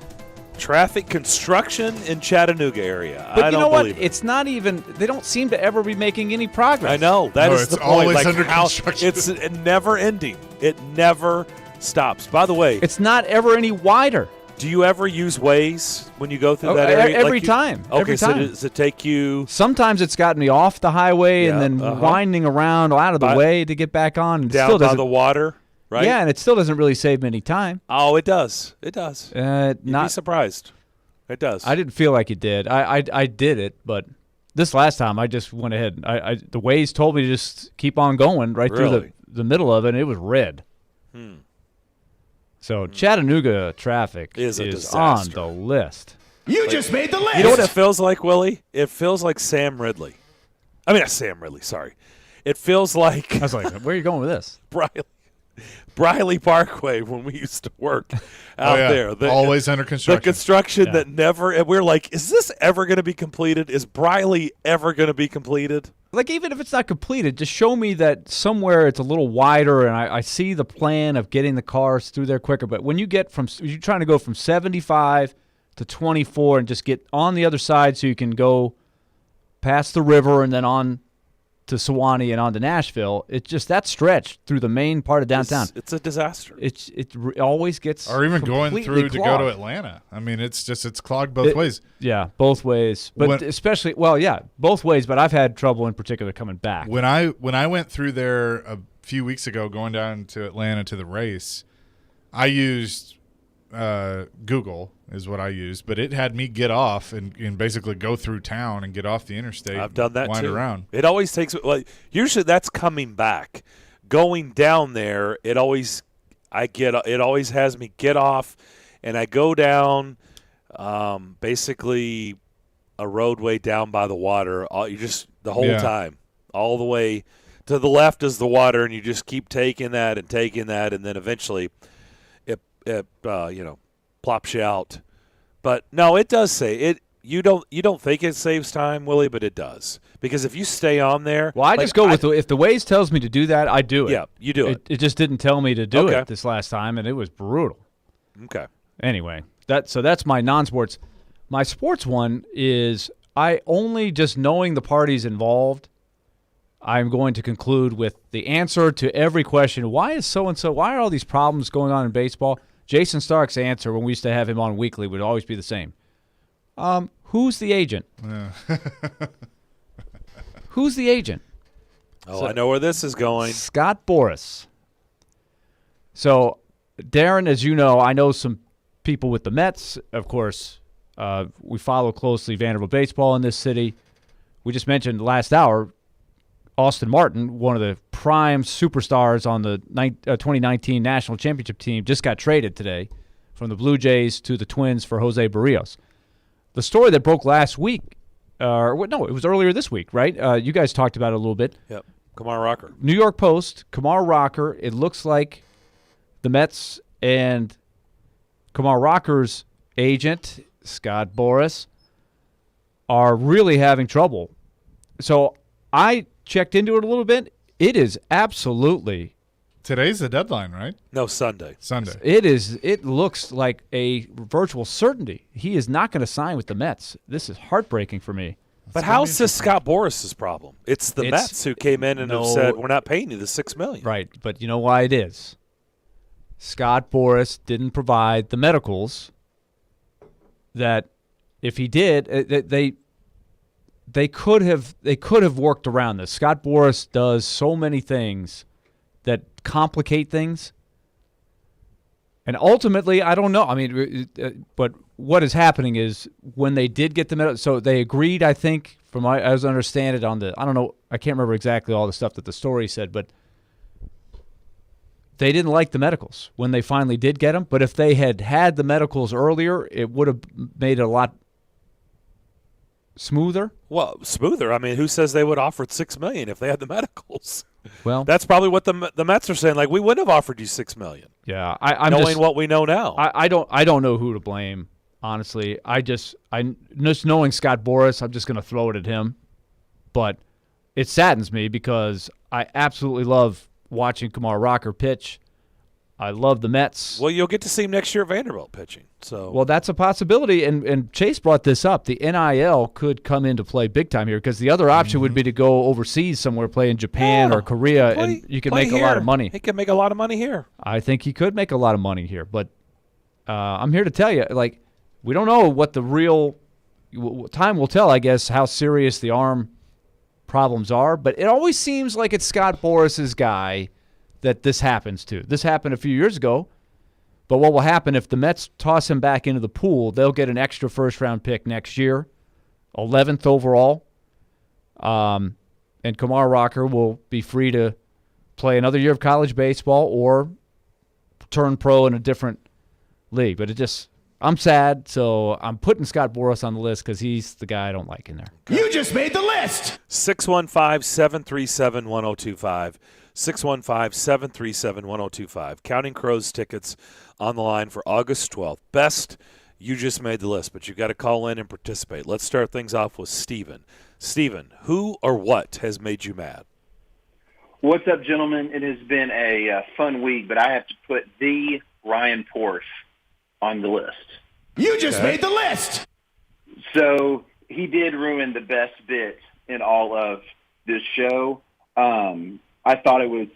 Traffic construction in Chattanooga area. But I you don't know what? believe it. It's not even. They don't seem to ever be making any progress. I know. That is it's the point. always Like under how construction. it's never ending. It never stops. By the way, It's not ever any wider. do you ever use Waze when you go through that area? Every time. Okay, Every so time. does it take you? Sometimes it's gotten me off the highway and Yeah, then winding around out of the way to get back on. And it Down still by doesn't, the water, right? Yeah, and it still doesn't really save me any time. Oh, it does. It does. You'd be Not. surprised. It does. I didn't feel like it did. I did it, but this last time I just went ahead. The Waze told me to just keep on going right through Really? the middle of it, and it was red. So Chattanooga traffic Is a on disaster. the list. You just made the list. You know what it feels like, Willie? It feels like Sam Ridley. I mean, not Sam Ridley, sorry. It feels like I was like, where are you going with this? Briley Parkway when we used to work out there. Always under construction. The construction that never – and we're like, is this ever going to be completed? Is Briley ever going to be completed? Like, even if it's not completed, just show me that somewhere it's a little wider and I see the plan of getting the cars through there quicker. But when you're trying to go from 75 to 24 and just get on the other side so you can go past the river and then on to Sewanee and on to Nashville, it's just that stretch through the main part of downtown. It's a disaster. It always gets Or even going completely through to clogged. go to Atlanta. I mean, it's clogged both ways. Yeah, both ways. But especially, both ways. But I've had trouble in particular coming back. When I went through there a few weeks ago, going down to Atlanta to the race, I used Google is what I used, but it had me get off and basically go through town and get off the interstate. I've done that wind too. around. It always takes – usually that's coming back. Going down there, it always has me get off, and I go down basically a roadway down by the water. The whole time, all the way to the left is the water, and you just keep taking that, and then eventually it plops you out. But no, it does say it. You don't think it saves time, Willie, but it does, because if you stay on there, I just go with if the Waze tells me to do that, I do it. Yeah, you do it. It just didn't tell me to do it this last time, and it was brutal. Okay. Anyway, that's my non-sports. My sports one is I only just knowing the parties involved, I'm going to conclude with the answer to every question. Why is so-and-so, why are all these problems going on in baseball? Jason Stark's answer when we used to have him on weekly would always be the same. Who's the agent? Who's the agent? Oh, I know where this is going. Scott Boras. So, Darren, as you know, I know some people with the Mets. Of course, we follow closely Vanderbilt baseball in this city. We just mentioned last hour, Austin Martin, one of the prime superstars on the 2019 National Championship team, just got traded today from the Blue Jays to the Twins for Jose Barrios. The story that broke last week, it was earlier this week, right? You guys talked about it a little bit. Yep, Kumar Rocker. New York Post, Kumar Rocker. It looks like the Mets and Kumar Rocker's agent, Scott Boras, are really having trouble. So I checked into it a little bit. It is absolutely. Today's the deadline, right? No, Sunday. It looks like a virtual certainty. He is not going to sign with the Mets. This is heartbreaking for me. But how's this Scott Boras' problem? It's the Mets who came in and have said, we're not paying you the $6 million. Right, but you know why it is. Scott Boras didn't provide the medicals that if he did, they could have worked around this. Scott Boras does so many things that complicate things. And ultimately, I don't know. I mean, but what is happening is when they did get the medal, so they agreed, I think, as I understand it, on the, I don't know, I can't remember exactly all the stuff that the story said, but they didn't like the medicals when they finally did get them. But if they had the medicals earlier, it would have made it a lot smoother. Well, smoother. I mean, who says they would have offered $6 million if they had the medicals? Well, that's probably what the Mets are saying. Like, we wouldn't have offered you $6 million. Yeah, I'm knowing just, what we know now. I don't know who to blame. Honestly, just knowing Scott Boras, I'm just going to throw it at him. But it saddens me because I absolutely love watching Kumar Rocker pitch. I love the Mets. Well, you'll get to see him next year at Vanderbilt pitching. So, well, that's a possibility. And Chase brought this up. The NIL could come into play big time here because the other option would be to go overseas somewhere, play in Japan or Korea, and you can make a lot of money. He can make a lot of money here. I think he could make a lot of money here. But I'm here to tell you, like, we don't know what the real time will tell, I guess, how serious the arm problems are. But it always seems like it's Scott Boras' guy that this happens to. This happened a few years ago, but what will happen if the Mets toss him back into the pool, they'll get an extra first-round pick next year, 11th overall, and Kumar Rocker will be free to play another year of college baseball or turn pro in a different league. But I'm sad, so I'm putting Scott Boras on the list because he's the guy I don't like in there. You just made the list! 615-737-1025. 615-737-1025. Counting Crows tickets on the line for August 12th. Best, you just made the list, but you got to call in and participate. Let's start things off with Steven. Steven, who or what has made you mad? What's up, gentlemen? It has been a fun week, but I have to put the Ryan Porth on the list. You just made the list! So he did ruin the best bit in all of this show. I thought it was,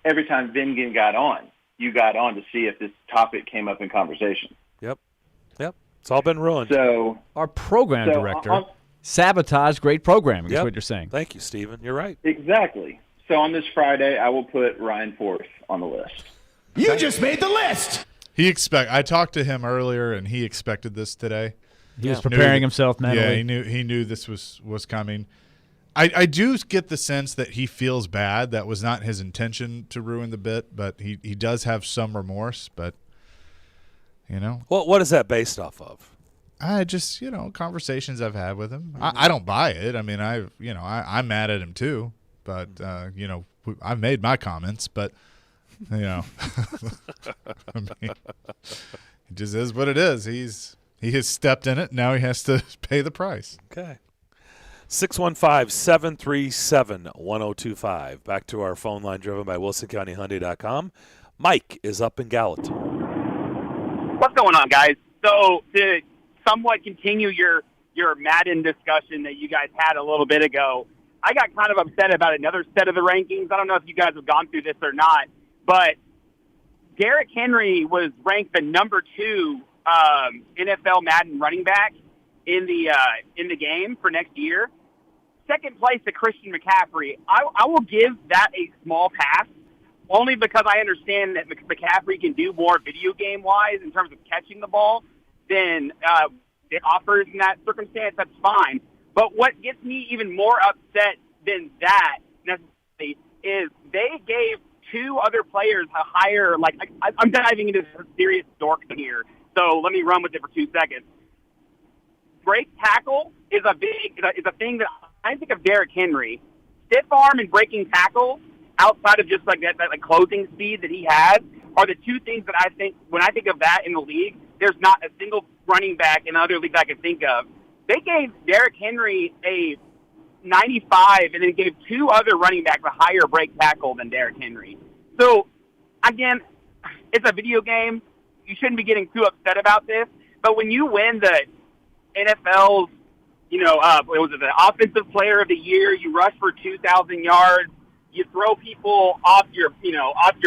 every time Vingan got on, you got on to see if this topic came up in conversation. Yep. It's all been ruined. So our program director sabotaged great programming, is what you're saying. Thank you, Steven. You're right. Exactly. So on this Friday, I will put Ryan Porth on the list. You just made the list! I talked to him earlier, and he expected this today. He was preparing himself mentally. Yeah, he knew this was coming. I do get the sense that he feels bad. That was not his intention to ruin the bit, but he does have some remorse. But, what is that based off of? I just, conversations I've had with him. I don't buy it. I'm mad at him too. But, I've made my comments. But, it just is what it is. He has stepped in it. Now he has to pay the price. Okay. 615-737-1025. Back to our phone line driven by WilsonCountyHyundai.com. Mike is up in Gallatin. What's going on, guys? So to somewhat continue your Madden discussion that you guys had a little bit ago, I got kind of upset about another set of the rankings. I don't know if you guys have gone through this or not, but Derrick Henry was ranked the number 2 NFL Madden running back in the game for next year. Second place to Christian McCaffrey. I will give that a small pass, only because I understand that McCaffrey can do more video game wise in terms of catching the ball than it offers in that circumstance. That's fine. But what gets me even more upset than that necessarily is they gave 2 other players a higher. I'm diving into some serious dork here, so let me run with it for 2 seconds. Break tackle is a thing that I think of Derrick Henry. Stiff arm and breaking tackle, outside of just that closing speed that he has, are the 2 things that I think, when I think of that in the league, there's not a single running back in another league I can think of. They gave Derrick Henry a 95 and then gave 2 other running backs a higher break tackle than Derrick Henry. So, again, it's a video game. You shouldn't be getting too upset about this. But when you win the NFL's, the Offensive Player of the Year, you rush for 2,000 yards, you throw people off your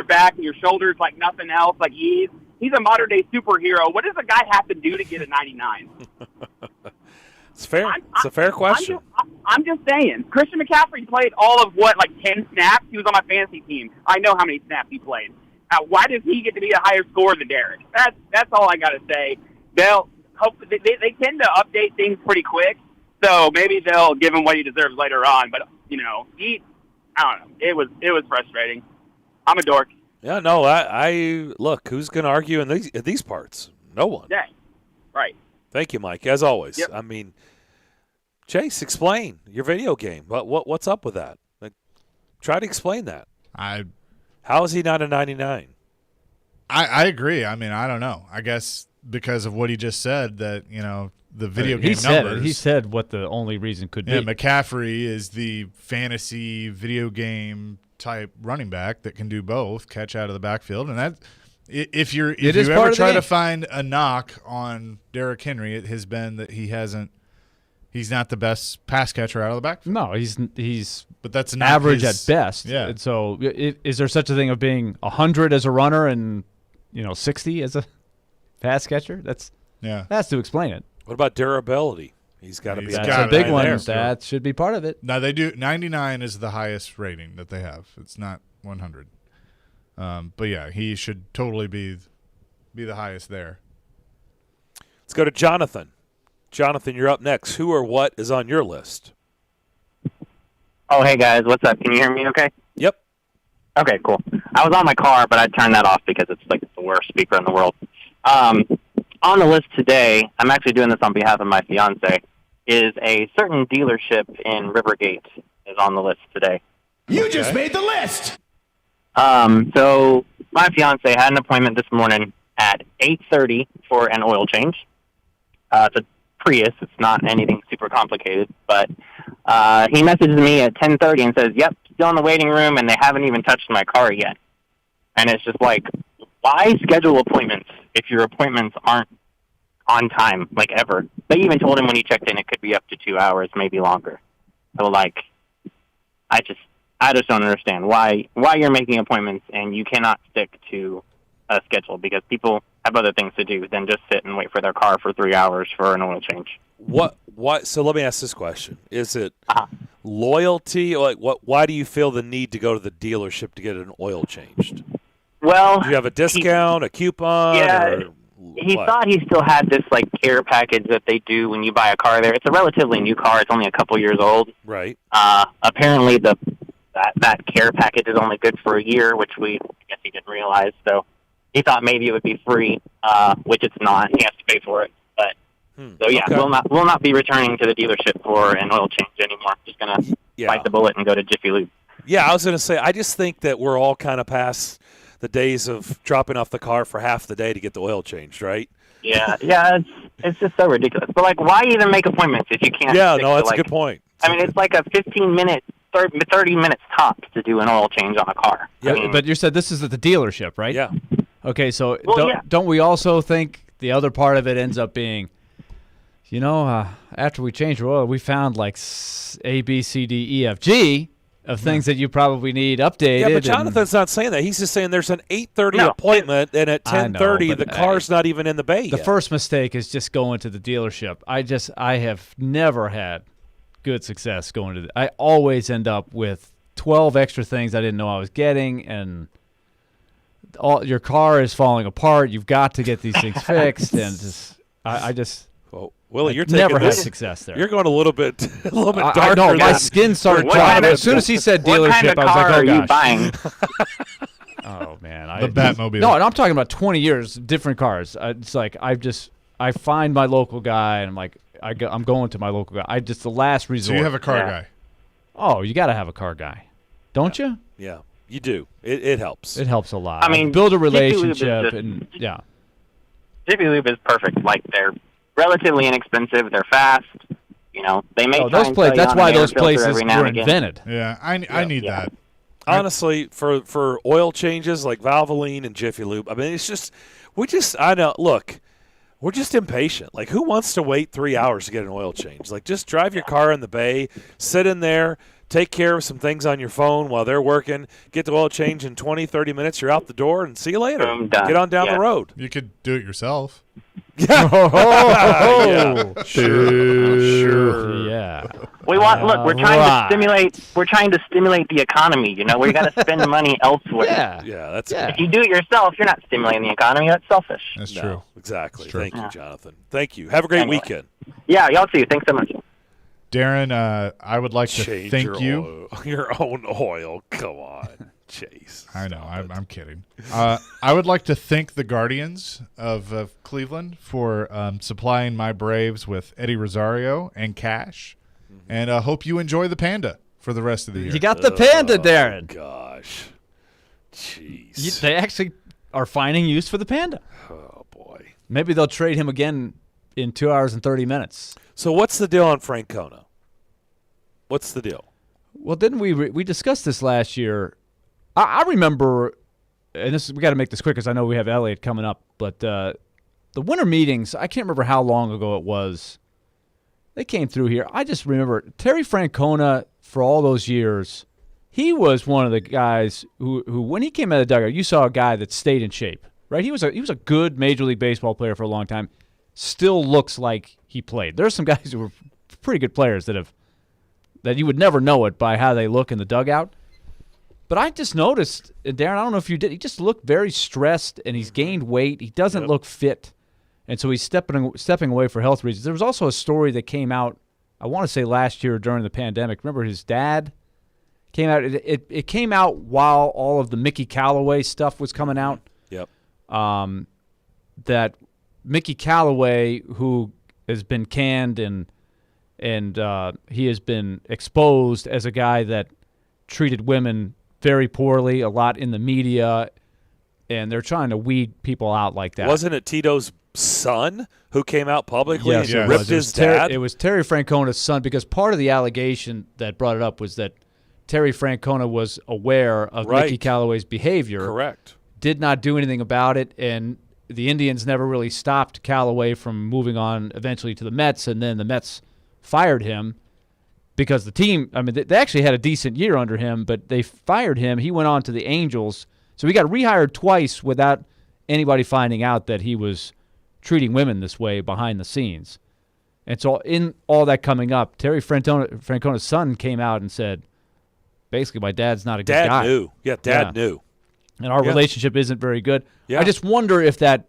back and your shoulders like nothing else, like he's a modern day superhero. What does a guy have to do to get a 99? It's fair. It's a fair question. I'm just saying. Christian McCaffrey played all of 10 snaps? He was on my fantasy team. I know how many snaps he played. Why does he get to be a higher scorer than Derrick? That's all I got to say. They tend to update things pretty quick, so maybe they'll give him what he deserves later on. But I don't know. It was frustrating. I'm a dork. Yeah, no, I look, who's going to argue in these parts? No one. Yeah, right. Thank you, Mike, as always. Yep. I mean, Chase, explain your video game. What's up with that? Like, try to explain that. How is he not a 99? I agree. I mean, I don't know. I guess because of what he just said that, the video game numbers. He said what the only reason could be. Yeah, McCaffrey is the fantasy video game type running back that can do both, catch out of the backfield, and that if you ever try to find a knock on Derrick Henry, it has been that he's not the best pass catcher out of the backfield. No, he's but that's not average at best. Yeah. And so is there such a thing of being 100 as a runner and 60 as a pass catcher? That has to explain it. What about durability? He's got to be. That's a big one. That should be part of it. No, they do. 99 is the highest rating that they have. It's not 100. But yeah, he should totally be the highest there. Let's go to Jonathan. Jonathan, you're up next. Who or what is on your list? Oh, hey guys, what's up? Can you hear me? Okay. Yep. Okay, cool. I was on my car, but I turned that off because it's like the worst speaker in the world. On the list today, I'm actually doing this on behalf of my fiance, is a certain dealership in Rivergate is on the list today. You just made the list! So my fiance had an appointment this morning at 8:30 for an oil change. It's a Prius. It's not anything super complicated, but he messages me at 10:30 and says, yep, still in the waiting room, and they haven't even touched my car yet. And it's just like, why schedule appointments if your appointments aren't on time, like ever? They even told him when he checked in it could be up to 2 hours, maybe longer. So, like, I just don't understand why you're making appointments and you cannot stick to a schedule, because people have other things to do than just sit and wait for their car for 3 hours for an oil change. What? So let me ask this question: is it loyalty? Like, why do you feel the need to go to the dealership to get an oil changed? Well, do you have a discount, a coupon? Yeah, he thought he still had this like care package that they do when you buy a car there. It's a relatively new car; it's only a couple years old. Right. Apparently, that care package is only good for a year, which I guess he didn't realize. So he thought maybe it would be free, which it's not. He has to pay for it. But so yeah, okay. we'll not be returning to the dealership for an oil change anymore. Just gonna bite the bullet and go to Jiffy Lube. Yeah, I was gonna say, I just think that we're all kind of past the days of dropping off the car for half the day to get the oil changed, right? Yeah, it's just so ridiculous. But like, why even make appointments if you can't? Yeah, no, that's a good point. I mean, it's like a 15-minute, 30 minutes tops to do an oil change on a car. Yeah, I mean, but you said this is at the dealership, right? Yeah. Okay, so don't we also think the other part of it ends up being, after we changed oil, we found like A, B, C, D, E, F, G of things that you probably need updated. Yeah, but Jonathan's not saying that. He's just saying there's an 8:30 appointment, and at 10:30 the car's not even in the bay yet. The first mistake is just going to the dealership. I have never had good success going to I always end up with 12 extra things I didn't know I was getting, and your car is falling apart. You've got to get these things fixed, and Willie, you're taking never had this, success there. You're going a little bit darker. I know, my skin started crawling. As soon as he said dealership, I was like, oh, gosh. Buying? Oh, man. The Batmobile. No, and I'm talking about 20 years, different cars. It's like I find my local guy, and I'm like, I'm going to my local guy. The last resort. So you have a car guy. Oh, you got to have a car guy. Don't you? Yeah, you do. It helps. It helps a lot. I mean, build a Jiffy Lube relationship, and yeah. Jiffy Lube is perfect. Like, they're relatively inexpensive. They're fast. They make those places. That's why those places were invented. Yeah, I need that. Honestly, for oil changes like Valvoline and Jiffy Lube, I mean, it's just I know. Look, we're just impatient. Like, who wants to wait 3 hours to get an oil change? Like, just drive your car in the bay, sit in there, take care of some things on your phone while they're working, get the oil change in 20, 30 minutes, you're out the door, and see you later. Get on down the road. You could do it yourself. Yeah. Yeah. Sure. Yeah. We're trying to stimulate the economy, we got to spend money elsewhere. Yeah, if you do it yourself, you're not stimulating the economy. That's selfish. That's true. Exactly. That's true. Thank you, Jonathan. Thank you. Have a great weekend. Yeah, y'all too. Thanks so much. Darren, I would like to thank you. Your own oil. Come on. Jeez. I know. I'm kidding. I would like to thank the Guardians of Cleveland for supplying my Braves with Eddie Rosario and cash, and I hope you enjoy the Panda for the rest of the year. You got the Panda, Darren. Gosh. Jeez. They actually are finding use for the Panda. Oh, boy. Maybe they'll trade him again in 2 hours and 30 minutes. So what's the deal on Francona? What's the deal? Well, didn't we discussed this last year? I remember, and we got to make this quick because I know we have Elliott coming up, but the winter meetings, I can't remember how long ago it was. They came through here. I just remember Terry Francona for all those years. He was one of the guys who when he came out of the dugout, you saw a guy that stayed in shape, right? He was a good Major League Baseball player for a long time. Still looks like he played. There's some guys who were pretty good players that you would never know it by how they look in the dugout. But I just noticed, and Darren, I don't know if you did, he just looked very stressed, and he's gained weight. He doesn't look fit, and so he's stepping away for health reasons. There was also a story that came out, I want to say last year during the pandemic. Remember his dad came out? It came out while all of the Mickey Callaway stuff was coming out. Yep. That Mickey Callaway, who has been canned and he has been exposed as a guy that treated women very poorly, a lot in the media, and they're trying to weed people out like that. Wasn't it Tito's son who came out publicly Yes, and ripped his dad? It was Terry Francona's son, because part of the allegation that brought it up was that Terry Francona was aware of Mickey Callaway's behavior. Correct. Did not do anything about it, and the Indians never really stopped Callaway from moving on eventually to the Mets, and then the Mets fired him. Because the team, I mean, they actually had a decent year under him, but they fired him. He went on to the Angels. So he got rehired twice without anybody finding out that he was treating women this way behind the scenes. And so in all that coming up, Terry Francona's son came out and said, basically, my dad's not a good guy. Dad knew. Yeah, Dad knew. And our relationship isn't very good. Yeah. I just wonder if that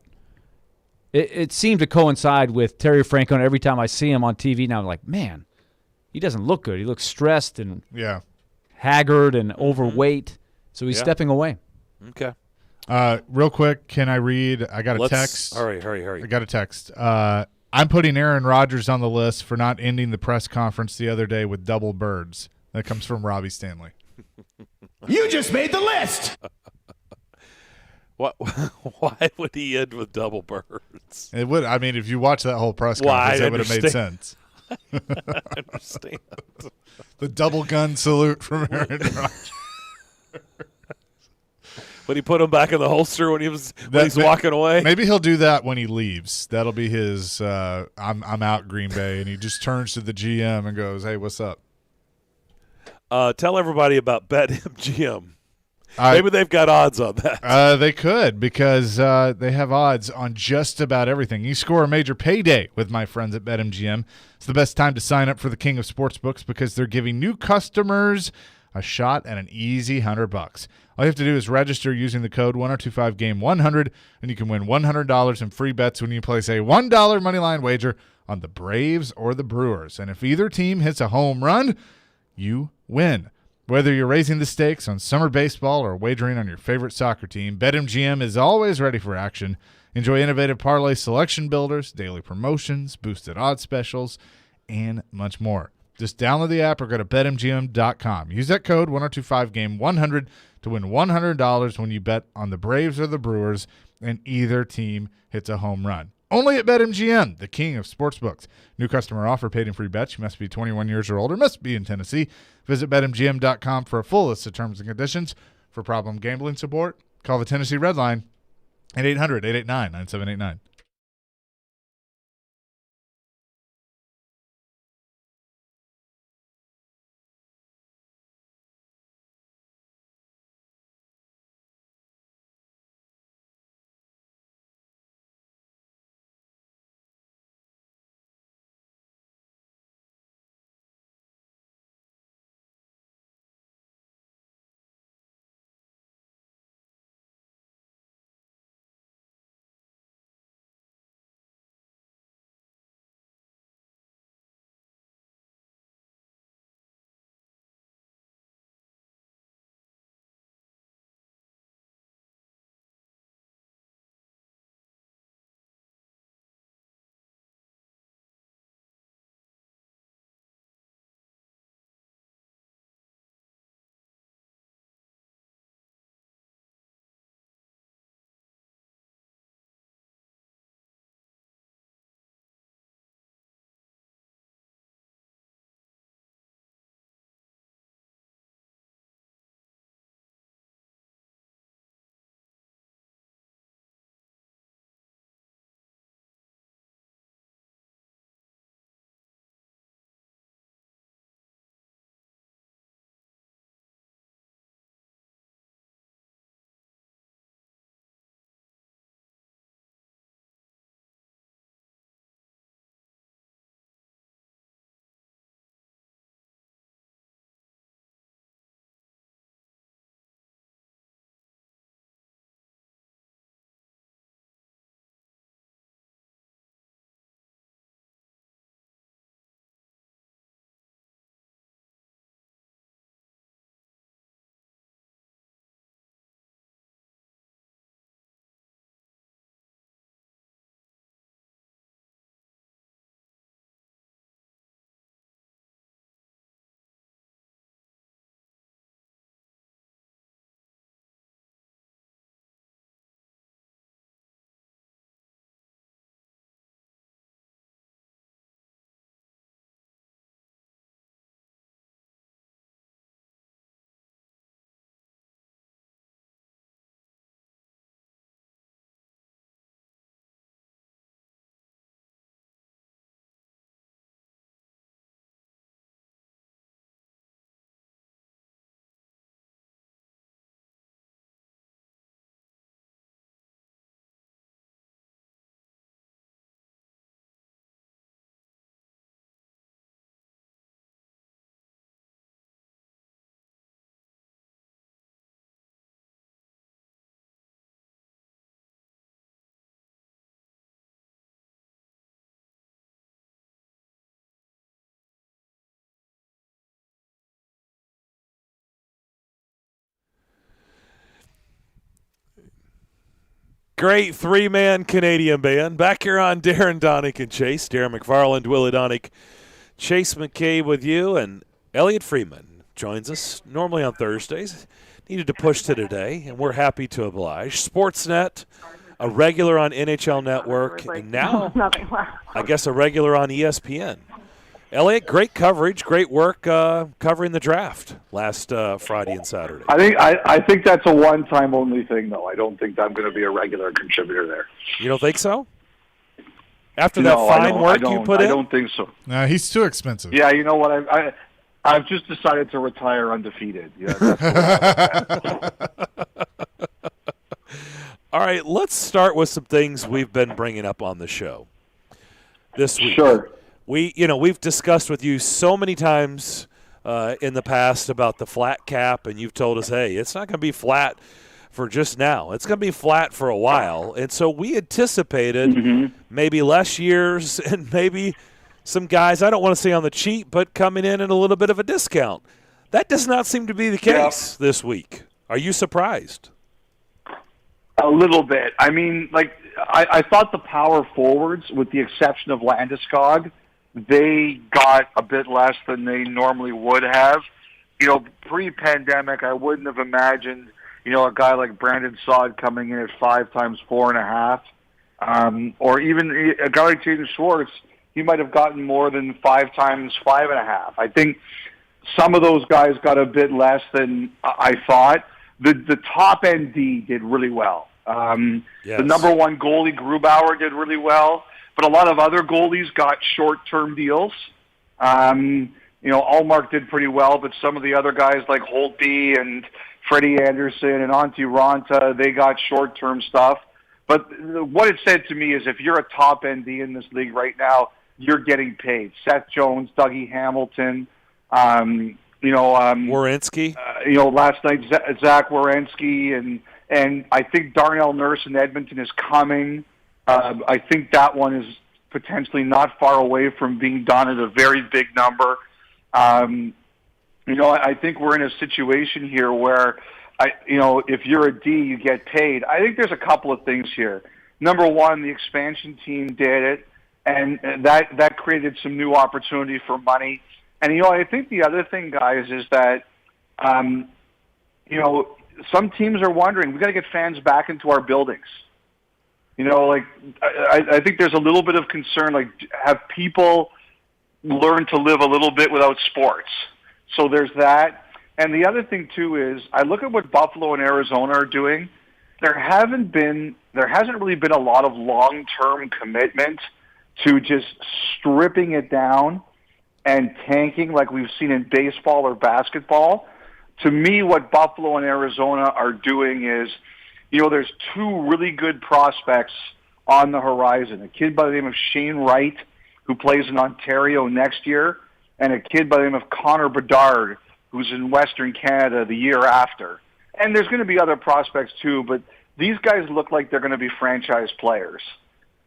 it seemed to coincide with Terry Francona. Every time I see him on TV now, I'm like, man, he doesn't look good. He looks stressed and haggard and overweight. So he's stepping away. Okay. Real quick, can I read? I got a text. Hurry. I got a text. I'm putting Aaron Rodgers on the list for not ending the press conference the other day with double birds. That comes from Robbie Stanley. You just made the list. What? Why would he end with double birds? It would. I mean, if you watch that whole press conference, it would have made sense. I understand. The double gun salute from Aaron Rodgers. Would he put him back in the holster when he's walking away? Maybe he'll do that when he leaves. That'll be his I'm out Green Bay, and he just turns to the GM and goes, "Hey, what's up?" Tell everybody about BetMGM. Maybe they've got odds on that. They could, because they have odds on just about everything. You score a major payday with my friends at BetMGM. It's the best time to sign up for the king of sportsbooks, because they're giving new customers a shot at an easy $100. All you have to do is register using the code 1025GAME100, and you can win $100 in free bets when you place a $1 moneyline wager on the Braves or the Brewers. And if either team hits a home run, you win. Whether you're raising the stakes on summer baseball or wagering on your favorite soccer team, BetMGM is always ready for action. Enjoy innovative parlay selection builders, daily promotions, boosted odds specials, and much more. Just download the app or go to BetMGM.com. Use that code 1025GAME100 to win $100 when you bet on the Braves or the Brewers and either team hits a home run. Only at BetMGM, the king of sportsbooks. New customer offer, paid in free bets. You must be 21 years or older, must be in Tennessee. Visit BetMGM.com for a full list of terms and conditions. For problem gambling support, call the Tennessee Red Line at 800-889-9789. great three-man Canadian band. Back here on Darren, Daunic, and Chase. Darren McFarland, Willie Daunic, Chase McCabe with you, and Elliot Freeman joins us normally on Thursdays. Needed to push to today, and we're happy to oblige. Sportsnet, a regular on NHL Network, and now I guess a regular on ESPN. Elliot, great coverage, great work covering the draft last Friday and Saturday. I think that's a one-time only thing, though. I don't think I'm going to be a regular contributor there. You don't think so? After that fine work you put in? I don't think so. No, he's too expensive. Yeah, you know what? I've just decided to retire undefeated. Yeah, All right, let's start with some things we've been bringing up on the show this week. Sure. We've discussed with you so many times in the past about the flat cap, and you've told us, hey, it's not going to be flat for just now. It's going to be flat for a while. And so we anticipated maybe less years and maybe some guys, I don't want to say on the cheap, but coming in at a little bit of a discount. That does not seem to be the case this week. Are you surprised? A little bit. I mean, I thought the power forwards, with the exception of Landeskog, they got a bit less than they normally would have. Pre-pandemic, I wouldn't have imagined, a guy like Brandon Saad coming in at 5 times 4.5, or even a guy like Jaden Schwartz. He might have gotten more than 5 times 5.5. I think some of those guys got a bit less than I thought. The top end D did really well. The number one goalie, Grubauer, did really well. But a lot of other goalies got short-term deals. Allmark did pretty well, but some of the other guys like Holtby and Freddie Anderson and Antti Ranta, they got short-term stuff. But what it said to me is if you're a top ND in this league right now, you're getting paid. Seth Jones, Dougie Hamilton, Werenski. Last night Zach Werenski, and I think Darnell Nurse in Edmonton is coming. I think that one is potentially not far away from being done at a very big number. I think we're in a situation here where, if you're a D, you get paid. I think there's a couple of things here. Number one, the expansion team did it, and that created some new opportunity for money. And, I think the other thing, guys, is that, some teams are wondering, we got to get fans back into our buildings. I think there's a little bit of concern, have people learn to live a little bit without sports? So there's that. And the other thing, too, is I look at what Buffalo and Arizona are doing. There hasn't really been a lot of long-term commitment to just stripping it down and tanking like we've seen in baseball or basketball. To me, what Buffalo and Arizona are doing is, there's 2 really good prospects on the horizon. A kid by the name of Shane Wright, who plays in Ontario next year, and a kid by the name of Connor Bedard, who's in Western Canada the year after. And there's going to be other prospects too, but these guys look like they're going to be franchise players.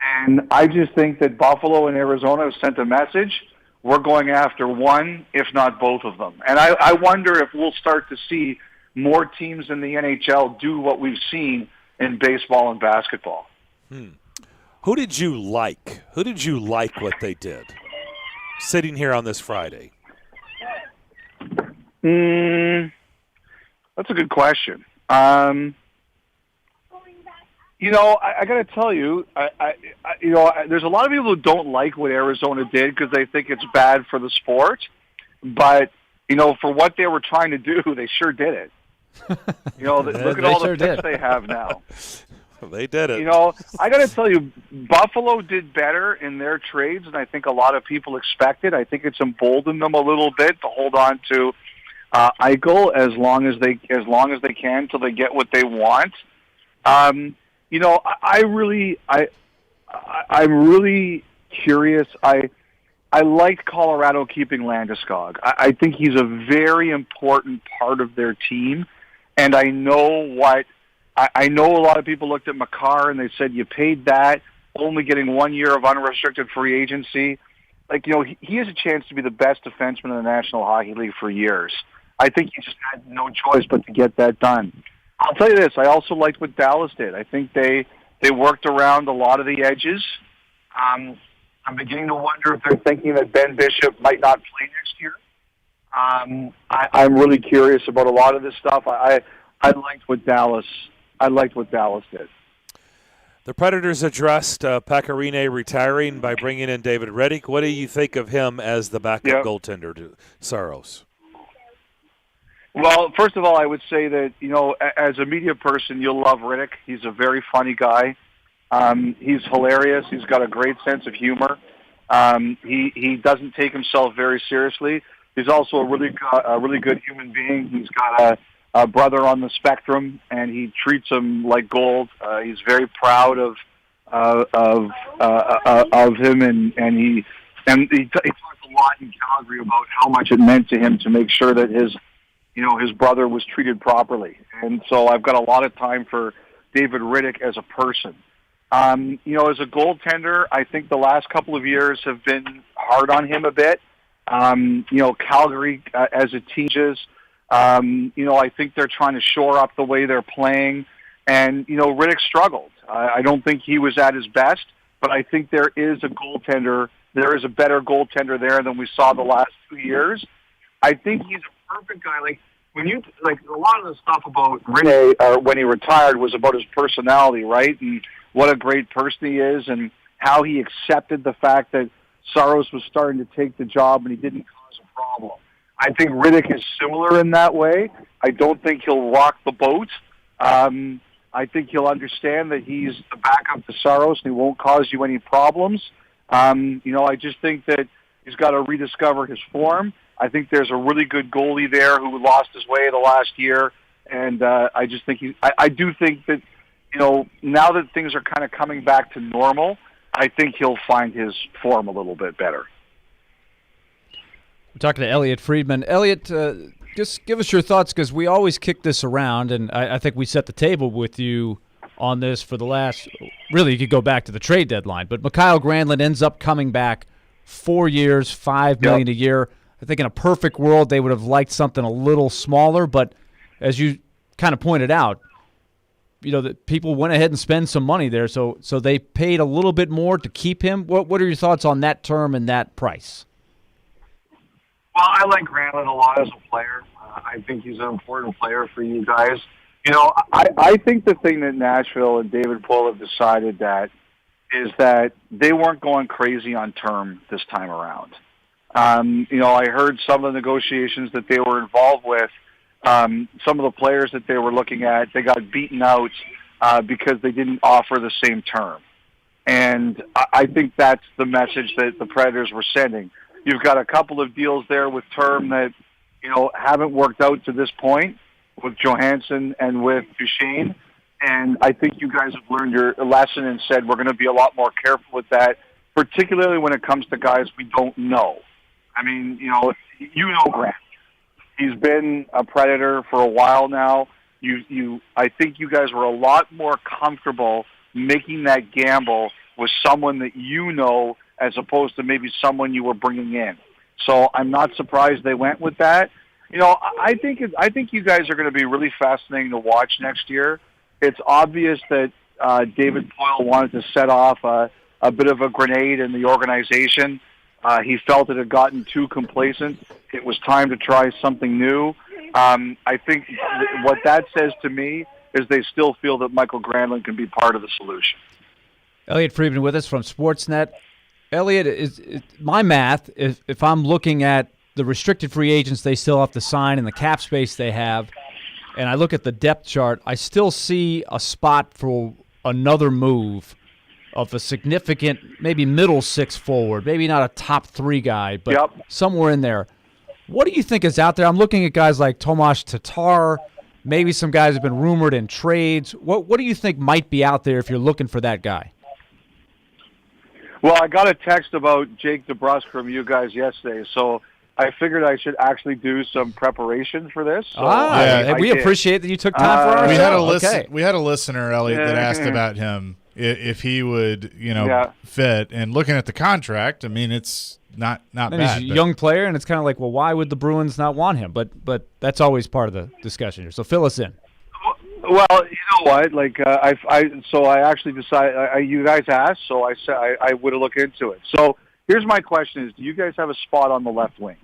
And I just think that Buffalo and Arizona have sent a message. We're going after one, if not both of them. And I wonder if we'll start to see more teams in the NHL do what we've seen in baseball and basketball. Who did you like? Who did you like what they did sitting here on this Friday? That's a good question. I got to tell you, there's a lot of people who don't like what Arizona did because they think it's bad for the sport. But, for what they were trying to do, they sure did it. Look at all the picks they have now. They did it. I got to tell you, Buffalo did better in their trades than I think a lot of people expected. I think it's emboldened them a little bit to hold on to Eichel as long as they can till they get what they want. I'm really curious. I liked Colorado keeping Landeskog. I think he's a very important part of their team, and I know a lot of people looked at Makar and they said, you paid that, only getting 1 year of unrestricted free agency. He has a chance to be the best defenseman in the National Hockey League for years. I think he just had no choice but to get that done. I'll tell you this, I also liked what Dallas did. I think they They worked around a lot of the edges. I'm beginning to wonder if they're thinking that Ben Bishop might not play next year. I'm really curious about a lot of this stuff. I liked what Dallas did. The Predators addressed Pecorine retiring by bringing in David Reddick. What do you think of him as the backup goaltender to Saros? Well, first of all, I would say that, as a media person, you'll love Riddick. He's a very funny guy. He's hilarious. He's got a great sense of humor. He doesn't take himself very seriously. He's also a really good human being. He's got a brother on the spectrum, and he treats him like gold. He's very proud of him, and he talked a lot in Calgary about how much it meant to him to make sure that his brother was treated properly. And so I've got a lot of time for David Riddick as a person. As a goaltender, I think the last couple of years have been hard on him a bit. Calgary as a team is, I think they're trying to shore up the way they're playing. And, Riddick struggled. I don't think he was at his best, but I think there is a better goaltender there than we saw the last 2 years. I think he's a perfect guy. A lot of the stuff about Riddick when he retired was about his personality, right? And what a great person he is, and how he accepted the fact that Saros was starting to take the job and he didn't cause a problem. I think Riddick is similar in that way. I don't think he'll rock the boat. I think he'll understand that he's the backup to Saros and he won't cause you any problems. I just think that he's got to rediscover his form. I think there's a really good goalie there who lost his way the last year, and I just think I do think that now that things are kind of coming back to normal, I think he'll find his form a little bit better. We're talking to Elliot Friedman. Elliot, just give us your thoughts, because we always kick this around, and I think we set the table with you on this for the last – really, you could go back to the trade deadline. But Mikael Granlund ends up coming back 4 years, $5 million a year. I think in a perfect world they would have liked something a little smaller, but as you kind of pointed out, that people went ahead and spent some money there, so they paid a little bit more to keep him. What are your thoughts on that term and that price? Well, I like Granlund a lot as a player. I think he's an important player for you guys. I think the thing that Nashville and David Poile have decided is that they weren't going crazy on term this time around. I heard some of the negotiations that they were involved with. Some of the players that they were looking at, they got beaten out because they didn't offer the same term. And I think that's the message that the Predators were sending. You've got a couple of deals there with term that, haven't worked out to this point with Johansson and with Duchesne. And I think you guys have learned your lesson and said we're going to be a lot more careful with that, particularly when it comes to guys we don't know. I mean, Grant. He's been a Predator for a while now. I think you guys were a lot more comfortable making that gamble with someone that as opposed to maybe someone you were bringing in. So I'm not surprised they went with that. I think you guys are going to be really fascinating to watch next year. It's obvious that David Poile wanted to set off a bit of a grenade in the organization. He felt it had gotten too complacent. It was time to try something new. I think what that says to me is they still feel that Michael Granlund can be part of the solution. Elliot Friedman with us from Sportsnet. Elliot, is my math, if I'm looking at the restricted free agents they still have to sign and the cap space they have, and I look at the depth chart, I still see a spot for another move of a significant, maybe middle six forward, maybe not a top three guy, but somewhere in there. What do you think is out there? I'm looking at guys like Tomas Tatar, maybe some guys have been rumored in trades. What do you think might be out there if you're looking for that guy? Well, I got a text about Jake DeBrusk from you guys yesterday, so I figured I should actually do some preparation for this. So and we appreciate that you took time for our show. We had a listener, Elliot, that asked about him if he would, fit. And looking at the contract, I mean, it's not bad. He's a young player, and it's kind of like, well, why would the Bruins not want him? But that's always part of the discussion here. So fill us in. Well, you know what? Like I actually decided. You guys asked, so I said I would look into it. So here's my question: Is do you guys have a spot on the left wing?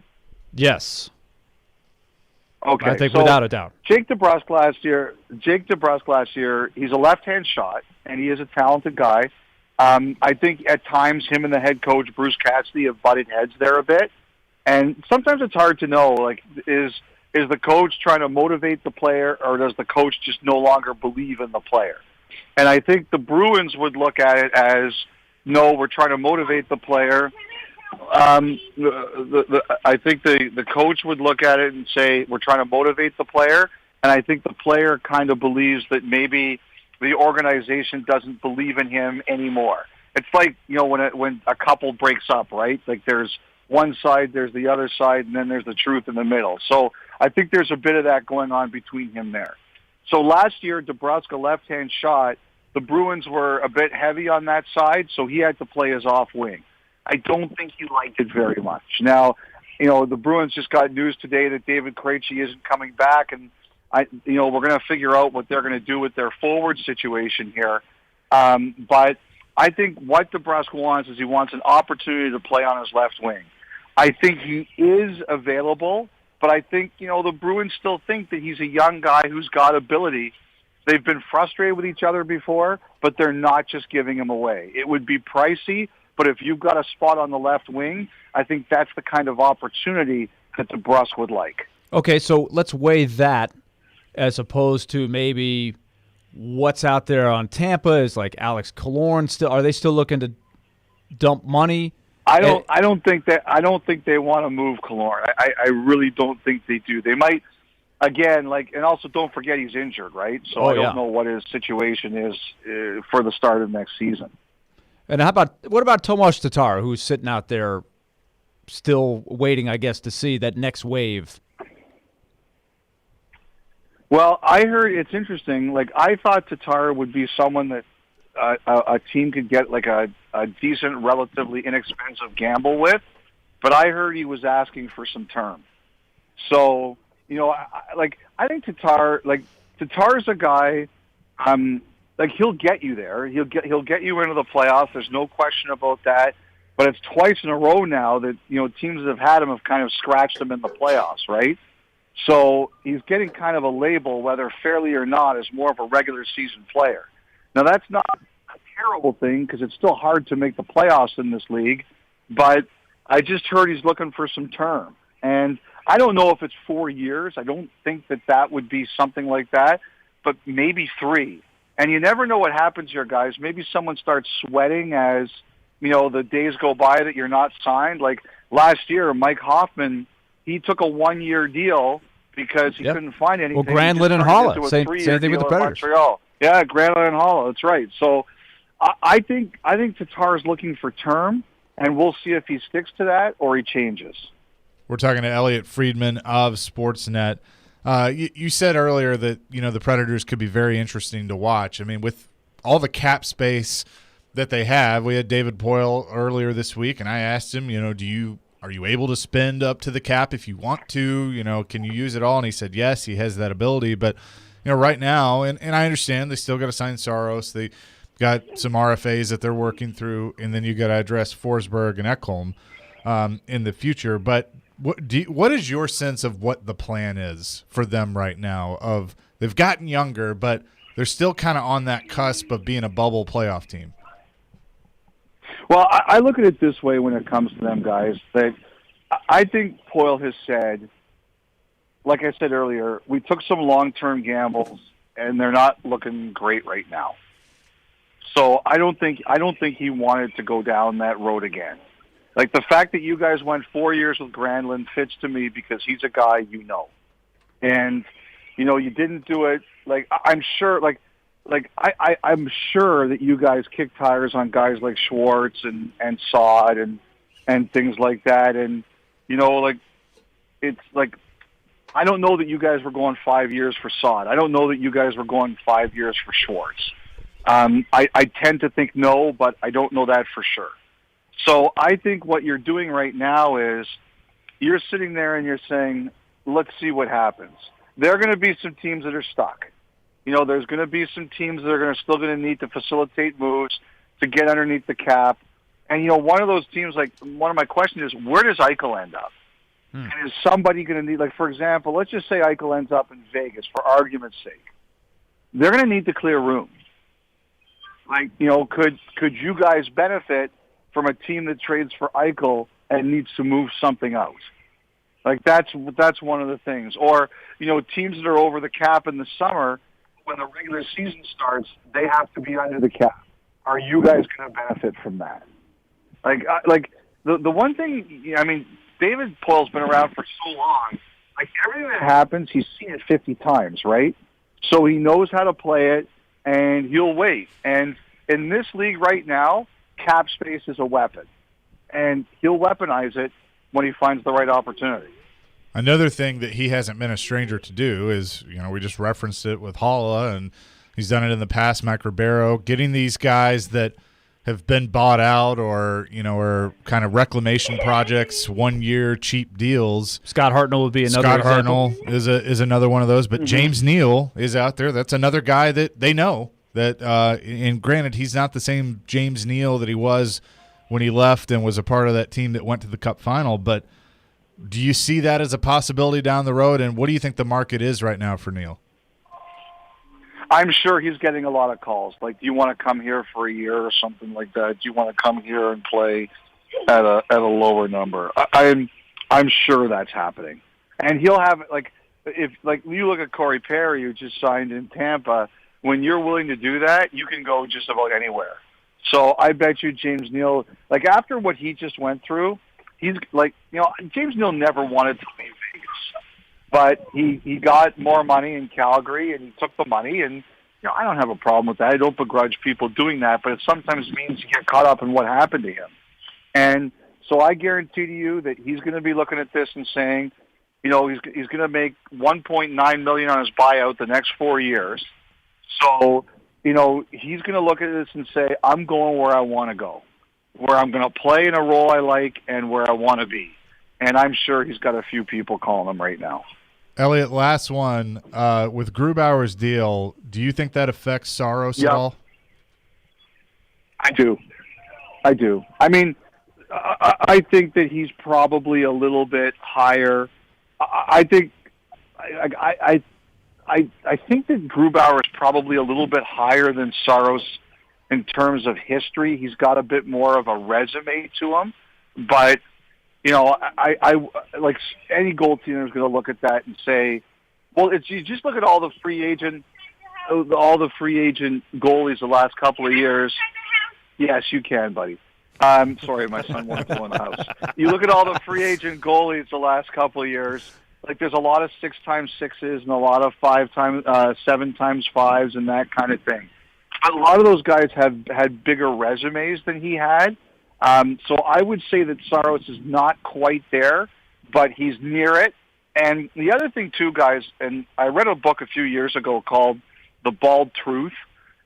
Yes. Okay, I think so without a doubt. Jake DeBrusk last year, he's a left-hand shot, and he is a talented guy. I think at times him and the head coach, Bruce Cassidy, have butted heads there a bit. And sometimes it's hard to know, like, is the coach trying to motivate the player, or does the coach just no longer believe in the player? And I think the Bruins would look at it as, no, we're trying to motivate the player. I think the coach would look at it and say, we're trying to motivate the player. And I think the player kind of believes that maybe the organization doesn't believe in him anymore. It's like, when a couple breaks up, right? Like there's one side, there's the other side, and then there's the truth in the middle. So I think there's a bit of that going on between him there. So last year, DeBrusk, a left-hand shot, the Bruins were a bit heavy on that side, so he had to play his off wing. I don't think he liked it very much. Now, the Bruins just got news today that David Krejci isn't coming back, and we're going to figure out what they're going to do with their forward situation here. But I think what DeBrusk wants is he wants an opportunity to play on his left wing. I think he is available, but I think, the Bruins still think that he's a young guy who's got ability. They've been frustrated with each other before, but they're not just giving him away. It would be pricey, but if you've got a spot on the left wing, I think that's the kind of opportunity that DeBrusk would like. Okay, so let's weigh that as opposed to maybe what's out there on Tampa. Is like Alex Killorn still? Are they still looking to dump money? I don't think they want to move Killorn. I really don't think they do. They might, again, and also don't forget he's injured, right? So I don't know what his situation is for the start of next season. And what about Tomas Tatar, who's sitting out there still waiting, I guess, to see that next wave? Well, I heard it's interesting. Like, I thought Tatar would be someone that a team could get like a decent, relatively inexpensive gamble with, but I heard he was asking for some term. So, I think Tatar's a guy. He'll get you there. He'll get you into the playoffs. There's no question about that. But it's twice in a row now that teams that have had him have kind of scratched him in the playoffs, right? So he's getting kind of a label, whether fairly or not, as more of a regular season player. Now that's not a terrible thing because it's still hard to make the playoffs in this league. But I just heard he's looking for some term, and I don't know if it's 4 years. I don't think that would be something like that, but maybe 3. And you never know what happens here, guys. Maybe someone starts sweating as, the days go by that you're not signed. Like last year, Mike Hoffman, he took a 1-year deal because he couldn't find anything. Well, Granlund and Holla, same thing with the Predators. Montreal. Yeah, Granlund and Holla, that's right. So I think Tatar's looking for term, and we'll see if he sticks to that or he changes. We're talking to Elliot Friedman of Sportsnet. You said earlier that the Predators could be very interesting to watch. I mean, with all the cap space that they have, we had David Poyle earlier this week, and I asked him, are you able to spend up to the cap if you want to? Can you use it all? And he said yes, he has that ability. But right now, and I understand they still got to sign Saros. They got some RFAs that they're working through, and then you got to address Forsberg and Ekholm in the future. But what is your sense of what the plan is for them right now? They've gotten younger, but they're still kind of on that cusp of being a bubble playoff team. Well, I look at it this way when it comes to them, guys, that I think Poyle has said, like I said earlier, we took some long-term gambles, and they're not looking great right now. So I don't think he wanted to go down that road again. Like the fact that you guys went 4 years with Granlund fits to me because he's a guy and you didn't do it. Like I'm sure, I'm sure that you guys kick tires on guys like Schwartz and Saad and things like that. And it's like I don't know that you guys were going 5 years for Saad. I don't know that you guys were going 5 years for Schwartz. I tend to think no, but I don't know that for sure. So I think what you're doing right now is you're sitting there and you're saying, let's see what happens. There are going to be some teams that are stuck. there's going to be some teams that are still going to need to facilitate moves to get underneath the cap. And, one of those teams, one of my questions is, where does Eichel end up? And is somebody going to need, for example, let's just say Eichel ends up in Vegas for argument's sake. They're going to need to clear room. Could you guys benefit from a team that trades for Eichel and needs to move something out? That's one of the things. Or, teams that are over the cap in the summer, when the regular season starts, they have to be under the cap. Are you guys going to benefit from that? The one thing, David Poile's been around for so long. Everything that happens, he's seen it 50 times, right? So he knows how to play it, and he'll wait. And in this league right now, cap space is a weapon. And he'll weaponize it when he finds the right opportunity. Another thing that he hasn't been a stranger to do is, we just referenced it with Holla, and he's done it in the past, Mike Ribeiro, getting these guys that have been bought out or, are kind of reclamation projects, 1 year cheap deals. Scott Hartnell would be another example. Hartnell is another one of those. But James Neal is out there. That's another guy that they know. That, and granted, he's not the same James Neal that he was when he left and was a part of that team that went to the Cup final. But do you see that as a possibility down the road? And what do you think the market is right now for Neal? I'm sure he's getting a lot of calls. Do you want to come here for a year or something like that? Do you want to come here and play at a lower number? I'm sure that's happening. And he'll have if you look at Corey Perry, who just signed in Tampa. When you're willing to do that, you can go just about anywhere. So I bet you James Neal, after what he just went through, he's James Neal never wanted to leave Vegas. But he got more money in Calgary, and he took the money, and I don't have a problem with that. I don't begrudge people doing that, but it sometimes means you get caught up in what happened to him. And so I guarantee to you that he's going to be looking at this and saying, he's going to make $1.9 million on his buyout the next 4 years. So, he's going to look at this and say, I'm going where I want to go, where I'm going to play in a role I like and where I want to be. And I'm sure he's got a few people calling him right now. Elliot, last one. With Grubauer's deal, do you think that affects Saros at all? I do. I think that he's probably a little bit higher. I think that Grubauer is probably a little bit higher than Saros in terms of history. He's got a bit more of a resume to him, but I like any goaltender is going to look at that and say, well, you just look at all the free agent goalies the last couple of years. Yes, you can, buddy. Sorry, my son wants to go in the house. You look at all the free agent goalies the last couple of years. There's a lot of 6x6s and a lot of 7x5s and that kind of thing. A lot of those guys have had bigger resumes than he had. So I would say that Saros is not quite there, but he's near it. And the other thing, too, guys, and I read a book a few years ago called The Bald Truth.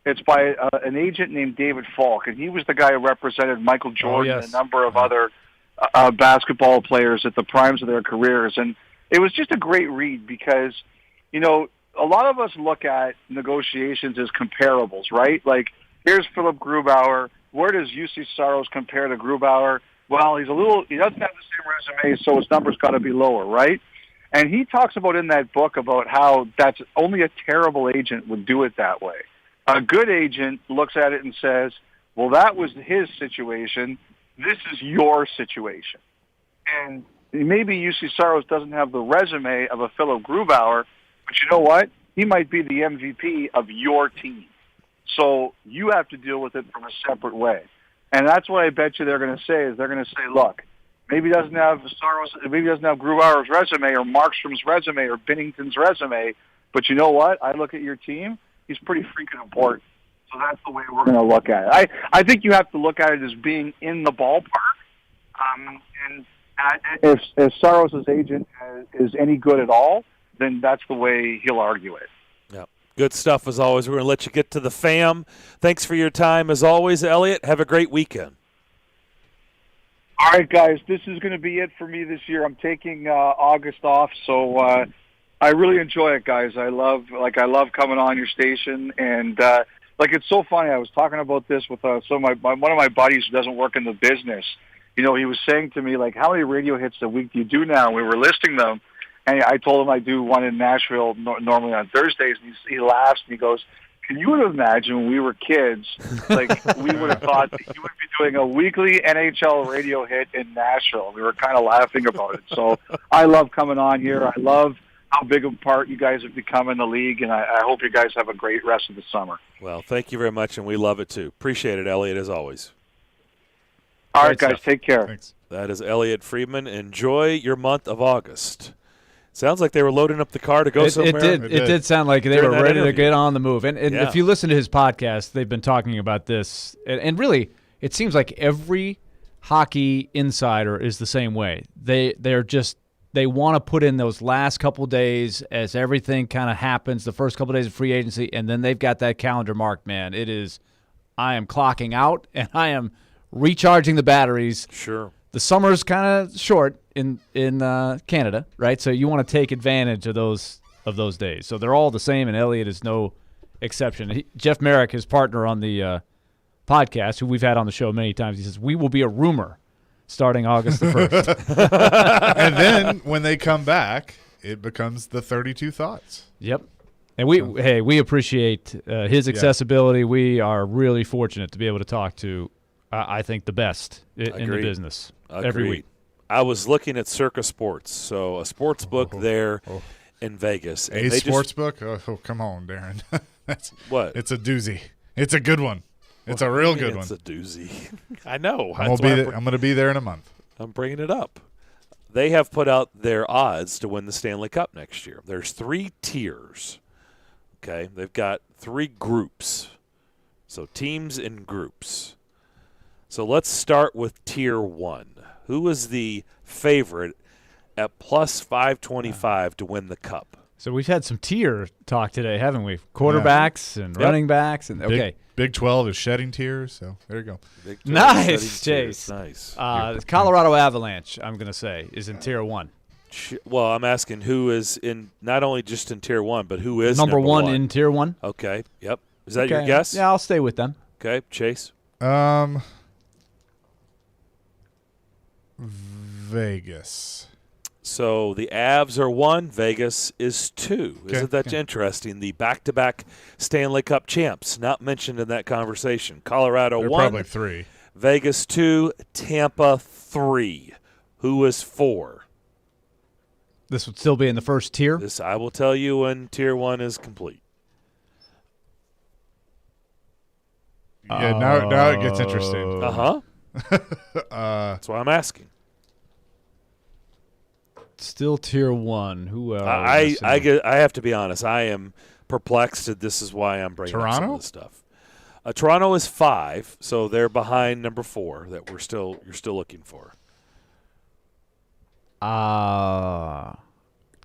It's by an agent named David Falk, and he was the guy who represented Michael Jordan and a number of other basketball players at the primes of their careers. And it was just a great read because, a lot of us look at negotiations as comparables, right? Here's Philip Grubauer. Where does UC Saros compare to Grubauer? Well, he doesn't have the same resume, so his number's got to be lower, right? And he talks about in that book about how that's only a terrible agent would do it that way. A good agent looks at it and says, well, that was his situation. This is your situation. And maybe UC Saros doesn't have the resume of a Philip Grubauer, but you know what? He might be the MVP of your team. So you have to deal with it from a separate way. And that's what I bet you they're going to say is they're going to say, look, maybe he doesn't have Grubauer's resume or Markstrom's resume or Binnington's resume, but you know what? I look at your team, he's pretty freaking important. So that's the way we're going to look at it. I think you have to look at it as being in the ballpark. And if Saros' agent is any good at all, then that's the way he'll argue it. Yeah. Good stuff as always. We're going to let you get to the fam. Thanks for your time as always, Elliot. Have a great weekend. All right, guys. This is going to be it for me this year. I'm taking August off, so I really enjoy it, guys. I love coming on your station, and it's so funny. I was talking about this with one of my buddies who doesn't work in the business. He was saying to me, like, how many radio hits a week do you do now? And we were listing them, and I told him I do one in Nashville normally on Thursdays, and he laughs and he goes, "Can you imagine when we were kids, like, we would have thought that you would be doing a weekly NHL radio hit in Nashville?" We were kind of laughing about it. So I love coming on here. I love how big a part you guys have become in the league, and I hope you guys have a great rest of the summer. Well, thank you very much, and we love it too. Appreciate it, Elliot, as always. All right, guys, take care. Thanks. That is Elliot Friedman. Enjoy your month of August. Sounds like they were loading up the car to go somewhere. It did sound like they were ready to get on the move. And Yeah. if you listen to his podcast, they've been talking about this. And really, it seems like every hockey insider is the same way. They want to put in those last couple days as everything kind of happens, the first couple days of free agency, and then they've got that calendar marked, man. It is, I am clocking out, and I am recharging the batteries. Sure. The summer's kind of short in Canada, right? So you want to take advantage of those days. So they're all the same, and Elliot is no exception. Jeff Merrick, his partner on the podcast, who we've had on the show many times, he says, we will be a rumor starting August the 1st. And then when they come back, it becomes the 32 Thoughts. Yep. And we appreciate his accessibility. We are really fortunate to be able to talk to, I think, the best in the business every week. I was looking at Circa Sports, so a sports book there in Vegas. A sports book? Oh, come on, Darren. What? It's a doozy. It's a good one. It's a real good one. It's a doozy. I know. I'm going to be there in a month. I'm bringing it up. They have put out their odds to win the Stanley Cup next year. There's 3 tiers. Okay? They've got 3 groups. So teams in groups. So let's start with Tier 1. Who is the favorite at plus 525 to win the Cup? So we've had some tier talk today, haven't we? Quarterbacks and running backs. And Big 12 is shedding tears, so there you go. Nice, Chase. Nice. Colorado Avalanche, I'm going to say, is in Tier 1. Well, I'm asking who is in, not only just in Tier 1, but who is number one in Tier 1. Okay, yep. Is that your guess? Yeah, I'll stay with them. Okay, Chase? Vegas. So the Avs are 1, Vegas is 2. Okay. Isn't that interesting? The back-to-back Stanley Cup champs, not mentioned in that conversation. Colorado They're 1. Probably 3. Vegas 2, Tampa 3. Who is 4? This would still be in the first tier? This I will tell you when Tier 1 is complete. Yeah, now it gets interesting. Uh-huh. That's why I'm asking. Still Tier 1. Who else? I have to be honest. I am perplexed. This is why I'm bringing up some of this stuff. Toronto is 5, so they're behind number 4 that you're still looking for.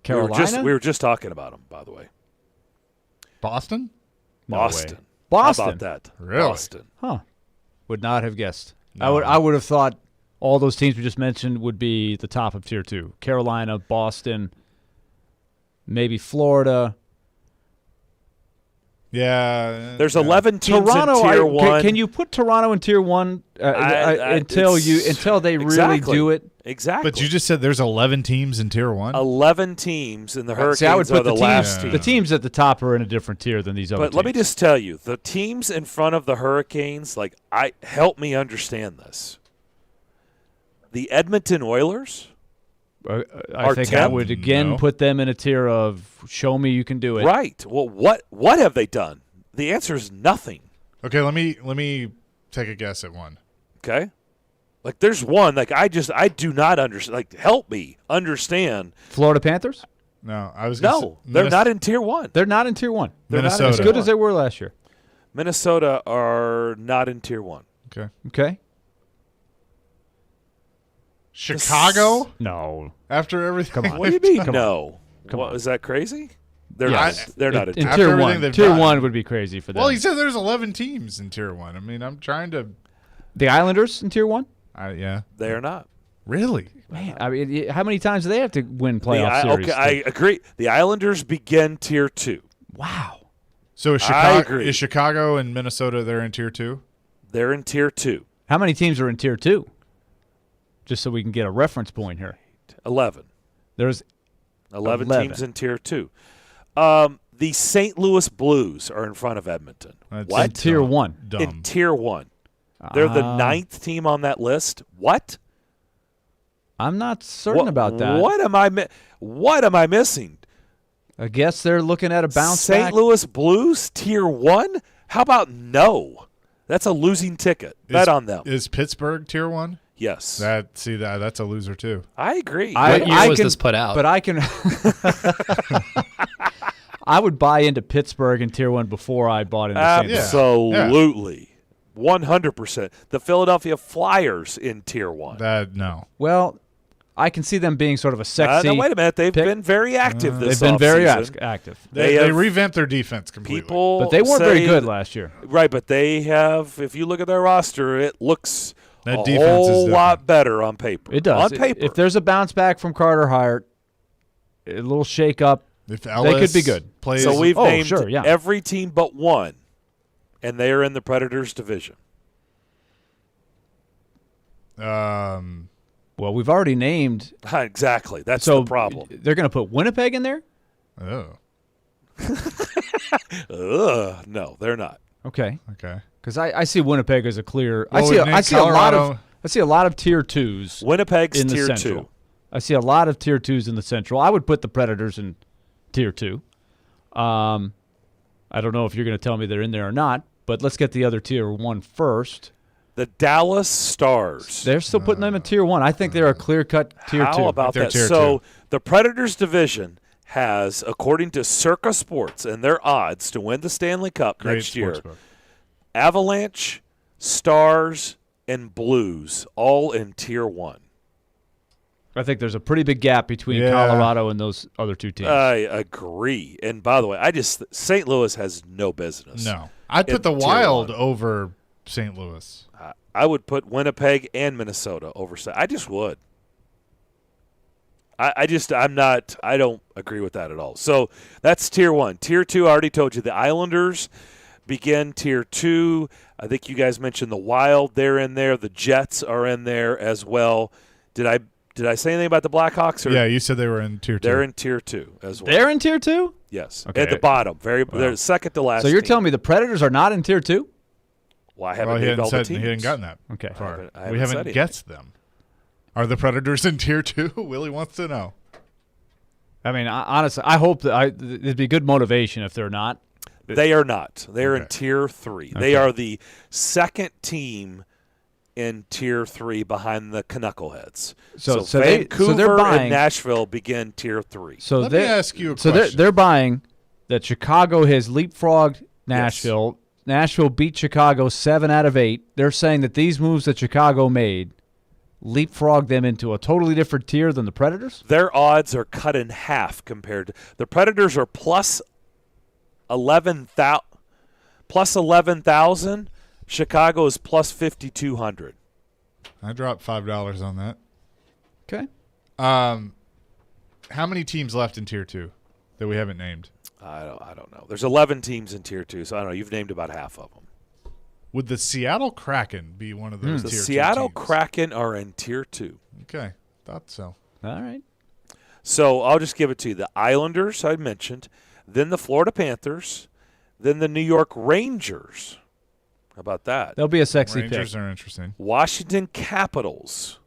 Carolina? We were just talking about them, by the way. Boston? Boston. Boston. How about that? Really? Boston. Huh. Would not have guessed. No. I would have thought all those teams we just mentioned would be the top of Tier 2. Carolina, Boston, maybe Florida. Yeah. There's 11 teams Toronto, in Tier 1. Can you put Toronto in Tier 1 until they really do it? Exactly. But you just said there's 11 teams in Tier 1? 11 teams, and the Hurricanes I would put are the last team. The teams at the top are in a different tier than these other teams. But let me just tell you, the teams in front of the Hurricanes, help me understand this. The Edmonton Oilers I think I would again put them in a tier of show me you can do it. Right. Well, what have they done? The answer is nothing. Okay, let me take a guess at one. Okay. There's one. I do not understand. Help me understand. Florida Panthers? No, I was. They're not in Tier 1. They're not in Tier 1. They're Minnesota. not as good as they were last year. Minnesota are not in Tier 1. Okay. Chicago? No. After everything? Come on. What do you mean? Come no. Come on. Is that crazy? They're Yes. not. They're not in in Tier 1. Tier 1 would be crazy for them. Well, he said there's 11 teams in Tier 1. I mean, I'm trying to. The Islanders in Tier 1? Yeah. They are not. Really? Man, I mean, how many times do they have to win playoff series? Okay, I agree. The Islanders begin Tier 2. Wow. So I agree. is Chicago and Minnesota, they're in Tier 2? They're in Tier 2. How many teams are in Tier 2? Just so we can get a reference point here. 11. There's 11 teams in Tier 2. The St. Louis Blues are in front of Edmonton. That's What? in Tier 1. Dumb. In Tier 1. They're the 9th team on that list. What? I'm not certain about that. What am I missing? I guess they're looking at a bounce back. St. Louis Blues Tier 1? How about no? That's a losing ticket. Bet on them. Is Pittsburgh Tier 1? Yes. That's a loser too. I agree. What year was this put out? But I can I would buy into Pittsburgh in Tier 1 before I bought into St. Louis. Absolutely. 100%. The Philadelphia Flyers in Tier 1. No. Well, I can see them being sort of a sexy. No, wait a minute. They've pick. been very active this They've been very offseason. active. They revamped their defense completely. People But they weren't very say good last year. Right, but they have, if you look at their roster, it looks That a defense is whole different. lot better on paper. It does. On paper. If there's a bounce back from Carter Hart, a little shake up, If they Ellis could be good. plays, So we've named sure, yeah. every team but one, and they are in the Predators division. Well, we've already named. Exactly. That's So the problem. they're going to put Winnipeg in there? Oh. No, they're not. Okay. Okay. Because I see Winnipeg as a clear. Well, I we've see named a lot of. Colorado. I see a lot of Tier 2s. Winnipeg's in the Tier Central. 2. I see a lot of Tier 2s in the Central. I would put the Predators in Tier 2. I don't know if you're going to tell me they're in there or not, but let's get the other Tier 1 first. The Dallas Stars. They're still putting them in Tier 1. I think they're a clear-cut Tier 2. How about that? So the Predators division has, according to Circa Sports and their odds to win the Stanley Cup Great next year, sportsbook. Avalanche, Stars, and Blues all in Tier 1. I think there's a pretty big gap between Yeah. Colorado and those other two teams. I agree. And by the way, St. Louis has no business. No. I'd in put the Tier Wild 1. over St. Louis. I would put Winnipeg and Minnesota over. I just would. I don't agree with that at all. So that's Tier 1. Tier 2, I already told you, the Islanders begin Tier 2. I think you guys mentioned the Wild. They're in there. The Jets are in there as well. Did I say anything about the Blackhawks? Or Yeah, you said they were in Tier 2. They're in Tier 2 as well. They're in Tier 2? Yes. Okay. At the bottom. They're second to last. So you're team. telling me the Predators are not in Tier 2? Well, I haven't Well, he named hadn't all the said teams. he hadn't gotten that Okay. far. I We haven't haven't said guessed them. Are the Predators in Tier 2? Willie wants to know. I mean, honestly, I hope that it'd be good motivation if they're not. They are not. They are in Okay. Tier 3. Okay. They are the second team in Tier 3 behind the Knuckleheads. So Vancouver they're buying, and Nashville begin Tier 3. So Let me ask you a so question. they're buying that Chicago has leapfrogged Nashville. Nashville beat Chicago 7 out of 8. They're saying that these moves that Chicago made leapfrog them into a totally different tier than the Predators? Their odds are cut in half compared to the Predators are plus 11,000. Chicago is plus 5,200. I dropped $5 on that. Okay. How many teams left in Tier 2 that we haven't named? I don't know. There's 11 teams in Tier 2, so I don't know. You've named about half of them. Would the Seattle Kraken be one of those The Tier 2 Seattle teams? Kraken are in Tier 2. Okay, thought so. All right. So I'll just give it to you. The Islanders, I mentioned, then the Florida Panthers, then the New York Rangers. How about that? They'll be a sexy Rangers pick. are interesting. Washington Capitals,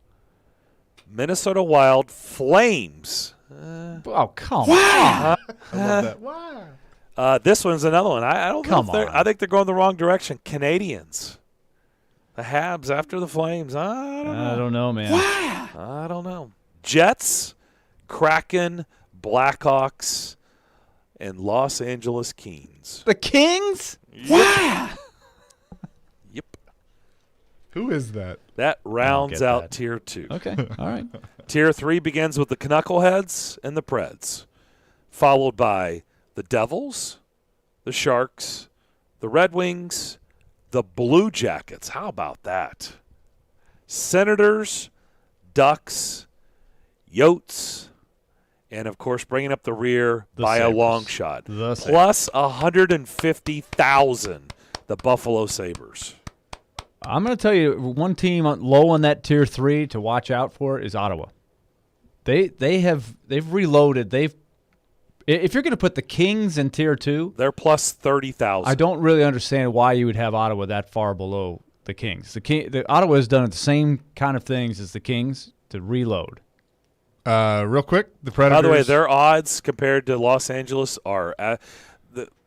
Minnesota Wild, Flames. Oh, come on. I love that. Wow. This one's another one. I don't know. Come If they're, on. I think they're going the wrong direction. Canadians. The Habs after the Flames. I don't know. Man. I don't know. Jets, Kraken, Blackhawks, and Los Angeles Kings. The Kings? Wow. Yep. Who is that? That rounds get out that. Tier 2. Okay. All right. Tier 3 begins with the Knuckleheads and the Preds, followed by the Devils, the Sharks, the Red Wings, the Blue Jackets. How about that? Senators, Ducks, Yotes, and, of course, bringing up the rear by a long shot. Plus 150,000, the Buffalo Sabres. I'm going to tell you, one team low on that tier 3 to watch out for is Ottawa. They've reloaded. If you're going to put the Kings in tier 2, they're plus 30,000. I don't really understand why you would have Ottawa that far below the Kings. Ottawa has done the same kind of things as the Kings to reload. Real quick, the Predators. By the way, their odds compared to Los Angeles are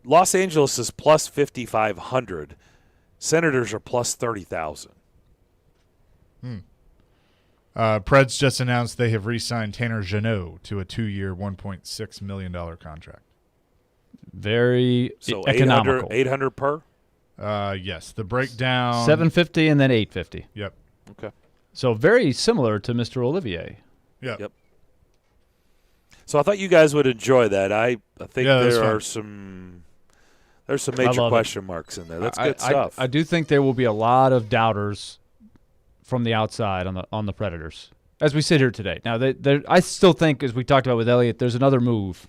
Los Angeles is plus 5,500. Senators are plus 30,000. Preds just announced they have re-signed Tanner Jeannot to a 2-year, $1.6 million contract. Very so economical. 800 per? Yes. The breakdown. $750 and then $850. Yep. Okay. So very similar to Mr. Olivier. Yep. So I thought you guys would enjoy that. I think there are there's some major question marks in there. That's good stuff. I do think there will be a lot of doubters from the outside on the Predators as we sit here today. Now, I still think, as we talked about with Elliott, there's another move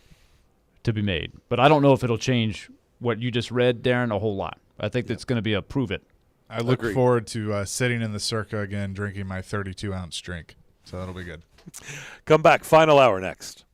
to be made, but I don't know if it'll change what you just read, Darren, a whole lot. I think that's going to be a prove it. I look forward to sitting in the Circa again, drinking my 32-ounce drink. So that'll be good. Come back. Final hour next.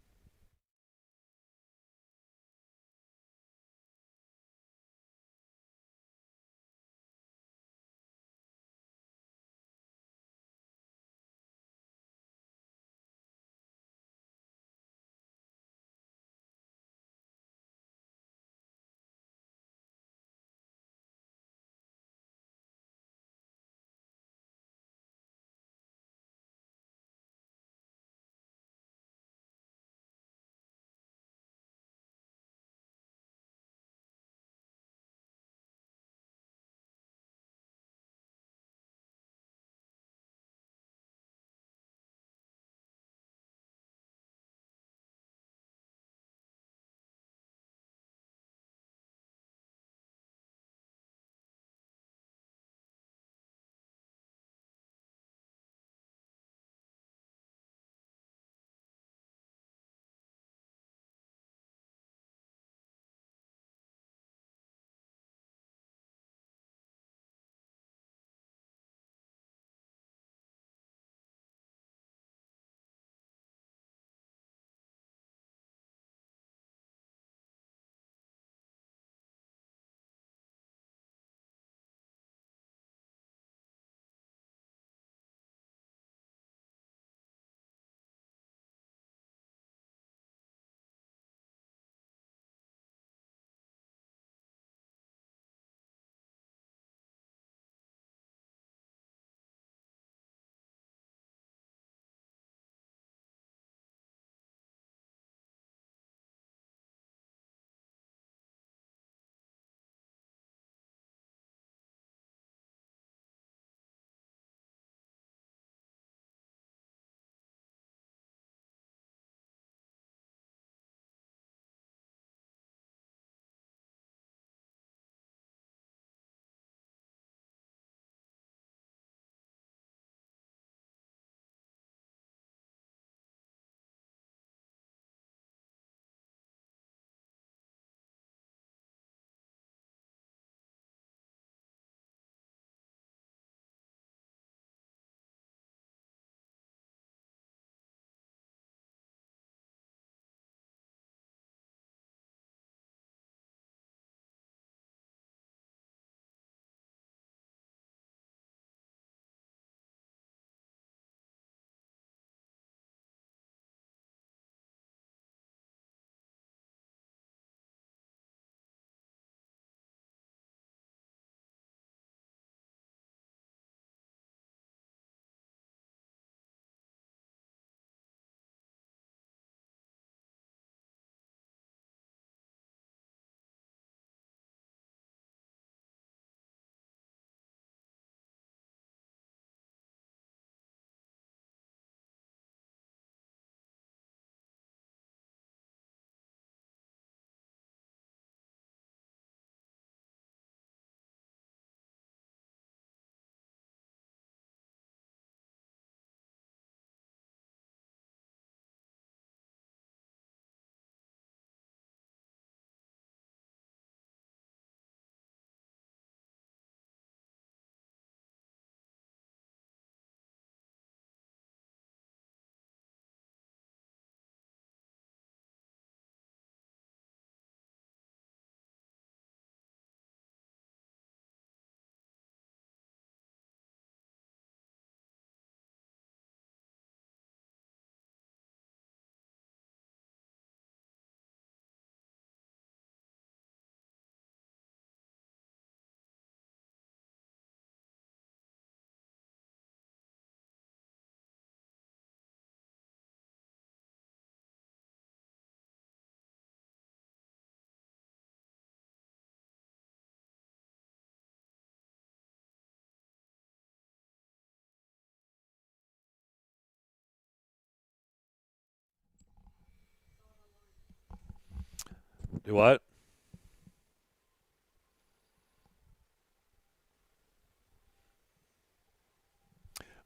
Do what?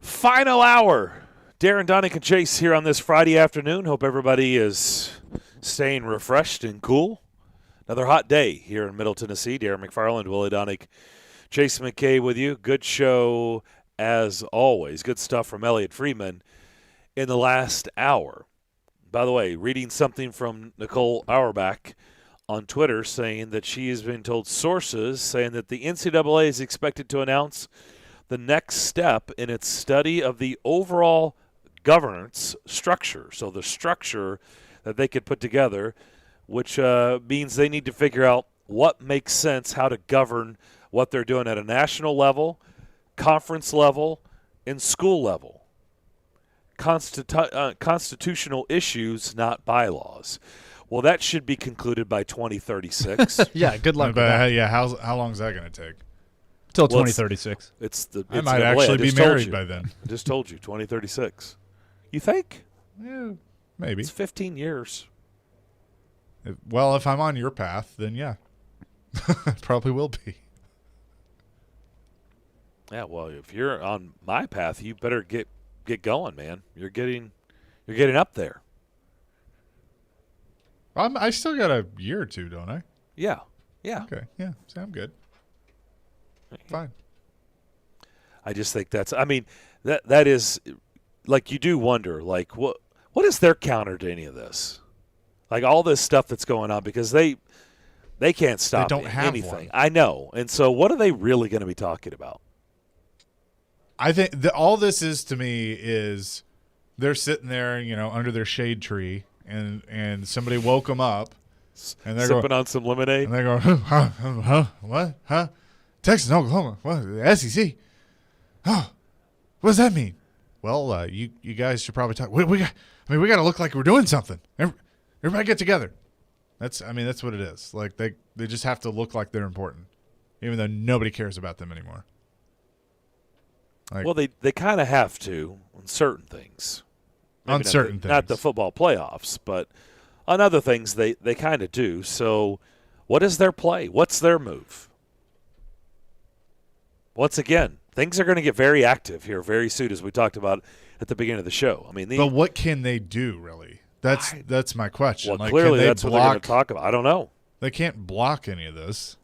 Final hour. Darren, Daunic, and Chase here on this Friday afternoon. Hope everybody is staying refreshed and cool. Another hot day here in Middle Tennessee. Darren McFarland, Willie Daunic, Chase McKay with you. Good show as always. Good stuff from Elliot Freeman in the last hour. By the way, reading something from Nicole Auerbach on Twitter saying that she has been told sources saying that the NCAA is expected to announce the next step in its study of the overall governance structure. So the structure that they could put together, which means they need to figure out what makes sense, how to govern what they're doing at a national level, conference level, and school level. Constitutional issues, not bylaws. Well, that should be concluded by 2036. Yeah, good luck with that. Yeah, how long is that going to take? Till 2036. I might actually be married by then. I just told you, 2036. You think? Yeah, maybe. It's 15 years. Well, if I'm on your path, then yeah. It probably will be. Yeah, well, if you're on my path, you better get going, man. You're getting up there. I still got a year or two, don't I? Yeah. Okay. Yeah. So I'm good. Fine. I just think that is like, you do wonder, like, what is their counter to any of this? Like, all this stuff that's going on, because they can't stop don't have anything. one. I know. And so what are they really going to be talking about? I think all this is, to me, is they're sitting there, under their shade tree, and somebody woke them up, and they're sipping on some lemonade, and they go, what, Texas, Oklahoma, what, the SEC, what does that mean? Well, you guys should probably talk. We got to look like we're doing something. Everybody get together. That's what it is. Like, they just have to look like they're important, even though nobody cares about them anymore. Like, well, they kind of have to on certain things. Maybe on certain things. Not the football playoffs, but on other things they kind of do. So what is their play? What's their move? Once again, things are going to get very active here very soon, as we talked about at the beginning of the show. But what can they do, really? That's my question. Well, clearly that's what they're going to talk about. I don't know. They can't block any of this.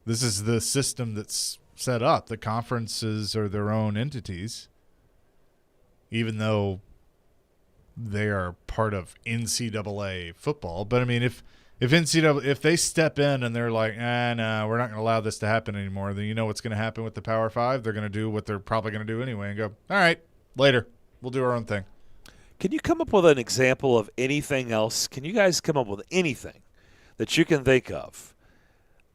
This is the system that's set up. The conferences are their own entities, even though they are part of NCAA football. But if they step in and they're like, no, we're not going to allow this to happen anymore, then you know what's going to happen with the Power Five. They're going to do what they're probably going to do anyway and go, all right, later, we'll do our own thing. Can you come up with an example of anything else? Can you guys come up with anything that you can think of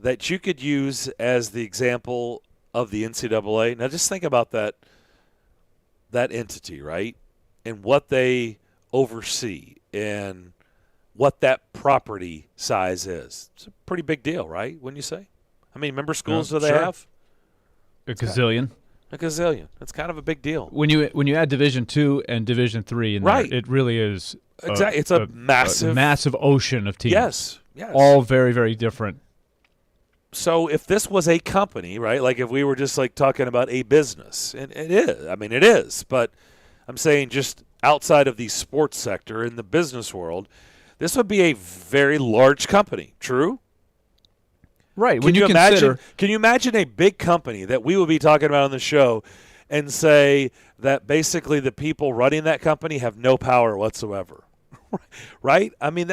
that you could use as the example of the NCAA? Now, just think about that entity, right, and what they oversee and what that property size is. It's a pretty big deal, right, wouldn't you say? How many member schools do they have? A gazillion. A gazillion. That's kind of a big deal. When you add Division II and Division III in right. there, it really is exactly. It's a massive ocean of teams. Yes. All very, very different. So if this was a company, right, like if we were just like talking about a business, and it is. I mean, it is. But I'm saying just outside of the sports sector, in the business world, this would be a very large company. True? Right. Can you imagine a big company that we would be talking about on the show and say that basically the people running that company have no power whatsoever? Right? I mean,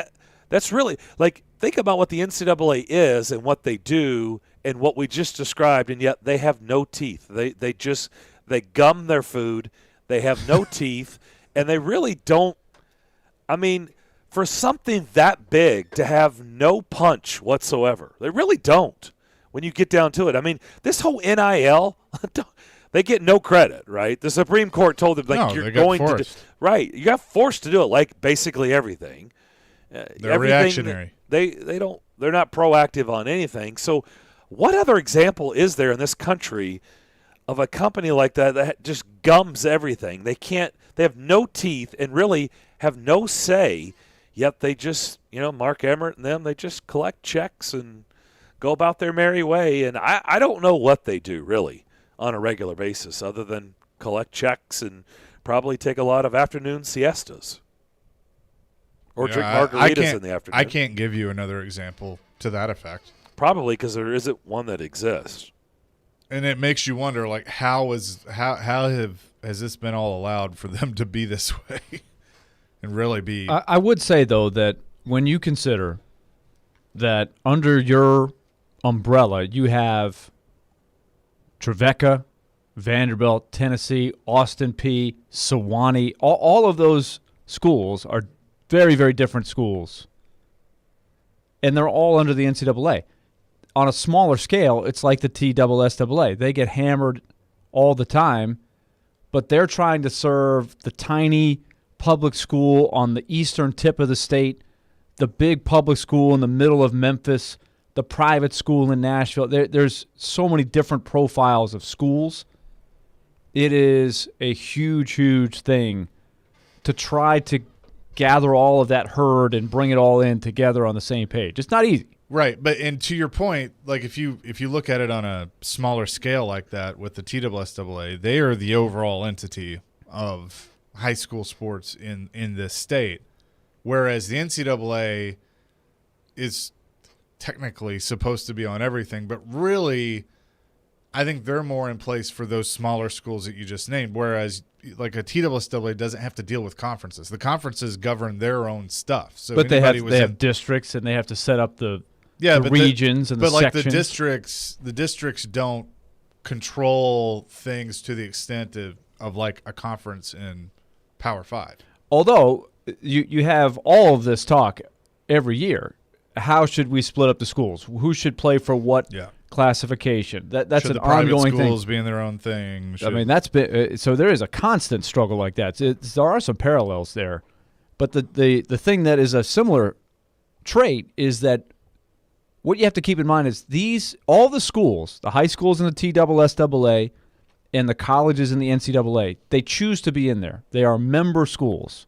that's really, like, think about what the NCAA is and what they do and what we just described, and yet they have no teeth. They gum their food. They have no teeth, and they really don't. I mean, for something that big to have no punch whatsoever, they really don't when you get down to it. I mean, this whole NIL, they get no credit, right? The Supreme Court told them, like, you're going to do, right. You got forced to do it, like basically everything. They're reactionary. They're not proactive on anything. So what other example is there in this country of a company like that just gums everything? They have no teeth and really have no say. Yet they just, Mark Emmert and them, they just collect checks and go about their merry way. And I don't know what they do, really, on a regular basis other than collect checks and probably take a lot of afternoon siestas or drink margaritas in the afternoon. I can't give you another example to that effect. Probably because there isn't one that exists. And it makes you wonder, like, how has this been all allowed for them to be this way and really be? I would say, though, that when you consider that under your umbrella you have Trevecca, Vanderbilt, Tennessee, Austin P, Sewanee, all of those schools are very, very different schools, and they're all under the NCAA. On a smaller scale, it's like the TSSAA. They get hammered all the time, but they're trying to serve the tiny public school on the eastern tip of the state, the big public school in the middle of Memphis, the private school in Nashville. There's so many different profiles of schools. It is a huge, huge thing to try to gather all of that herd and bring it all in together on the same page. It's not easy. Right, but and to your point, like if you look at it on a smaller scale like that with the TSSAA, they are the overall entity of high school sports in this state, whereas the NCAA is technically supposed to be on everything, but really I think they're more in place for those smaller schools that you just named, whereas like a TSSAA doesn't have to deal with conferences. The conferences govern their own stuff. So but they have districts and they have to set up the regions and the sections. But like the districts don't control things to the extent of like a conference in Power 5. Although you have all of this talk every year. How should we split up the schools? Who should play for what classification? That's should an the private ongoing thing. schools be in their own thing? I mean, that's been so there is a constant struggle like that. There are some parallels there, but the thing that is a similar trait is that what you have to keep in mind is all the schools, the high schools in the TSSAA and the colleges in the NCAA, they choose to be in there. They are member schools.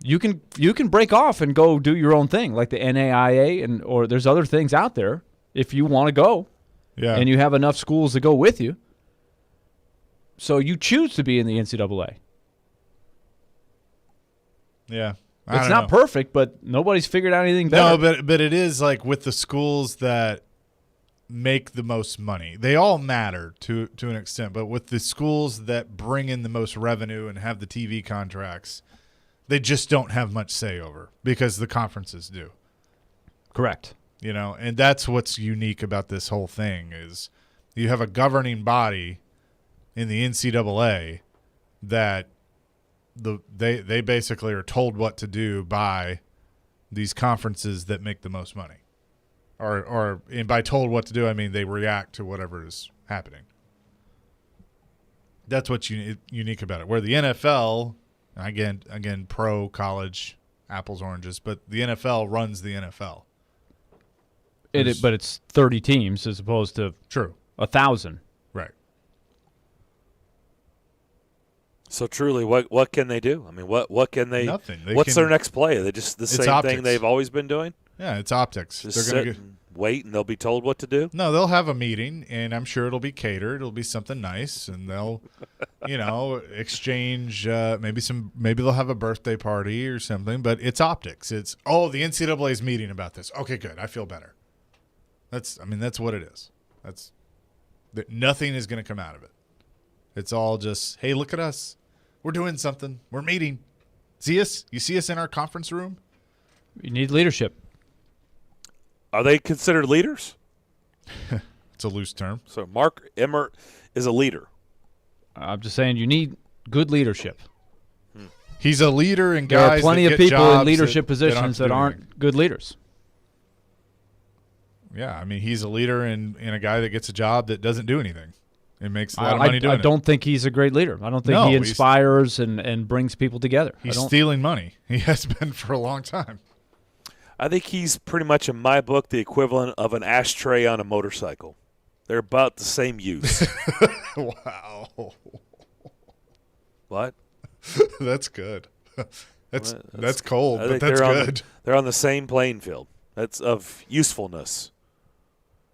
You can break off and go do your own thing, like the NAIA or there's other things out there if you want to go. Yeah. And you have enough schools to go with you. So you choose to be in the NCAA. Yeah. It's not perfect, but nobody's figured out anything better. No, but it is like with the schools that make the most money. They all matter to an extent, but with the schools that bring in the most revenue and have the TV contracts, they just don't have much say over because the conferences do. Correct. And that's what's unique about this whole thing is you have a governing body in the NCAA that they basically are told what to do by these conferences that make the most money. And by told what to do, I mean they react to whatever is happening. That's what's unique about it. Where the NFL, again, pro, college, apples, oranges, but the NFL runs the NFL. But it's 30 teams as opposed to 1,000. Right. So truly, what can they do? I mean, what can they? Nothing. What's their next play? Are they just the same optics. thing they've always been doing? Yeah, it's optics. Just sit and wait, and they'll be told what to do? No, they'll have a meeting, and I'm sure it'll be catered. It'll be something nice, and they'll, exchange maybe they'll have a birthday party or something, but it's optics. It's, the NCAA is meeting about this. Okay, good. I feel better. That's what it is. Nothing is going to come out of it. It's all just, hey, look at us. We're doing something. We're meeting. See us? You see us in our conference room? You need leadership. Are they considered leaders? It's a loose term. So Mark Emmert is a leader. I'm just saying you need good leadership. He's a leader, and there guys are plenty that of get people in jobs leadership that don't have positions to that do aren't anything. good leaders. Yeah, I mean, he's a leader and a guy that gets a job that doesn't do anything. It makes a lot of money doing it. I don't think he's a great leader. I don't think he inspires and brings people together. He's stealing money. He has been for a long time. I think he's pretty much, in my book, the equivalent of an ashtray on a motorcycle. They're about the same use. Wow. What? That's good. That's cold, I but think that's they're good. They're on the same playing field. That's of usefulness.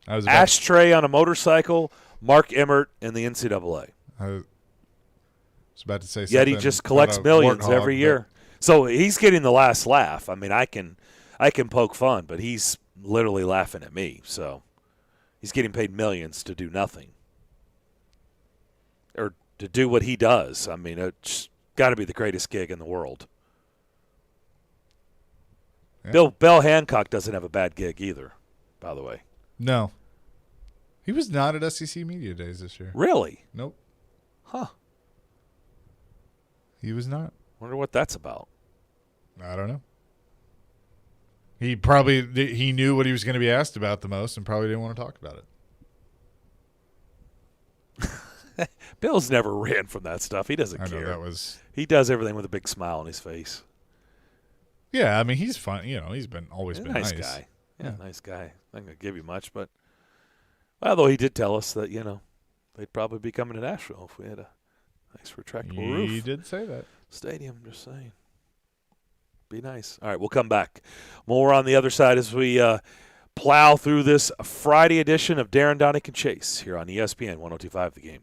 I was Ashtray on a motorcycle, Mark Emmert in the NCAA. I was about to say something. Yet he just collects about a millions warthog, every but- year. So he's getting the last laugh. I mean, I can poke fun, but he's literally laughing at me. So he's getting paid millions to do nothing. Or to do what he does. I mean, it's got to be the greatest gig in the world. Yeah. Bill Hancock doesn't have a bad gig either, by the way. No. He was not at SEC Media Days this year. Really? Nope. Huh. He was not. Wonder what that's about. I don't know. He knew what he was going to be asked about the most and probably didn't want to talk about it. Bill's never ran from that stuff. He doesn't care. He does everything with a big smile on his face. Yeah, I mean, he's fun. You know, he's always been nice. Guy. Yeah, nice guy. I'm not going to give you much, but although he did tell us that, they'd probably be coming to Nashville if we had a nice retractable roof. He did say that. Stadium, just saying. Be nice. All right, we'll come back. More on the other side as we plow through this Friday edition of Darren, Daunic, and Chase here on ESPN 102.5 The Game.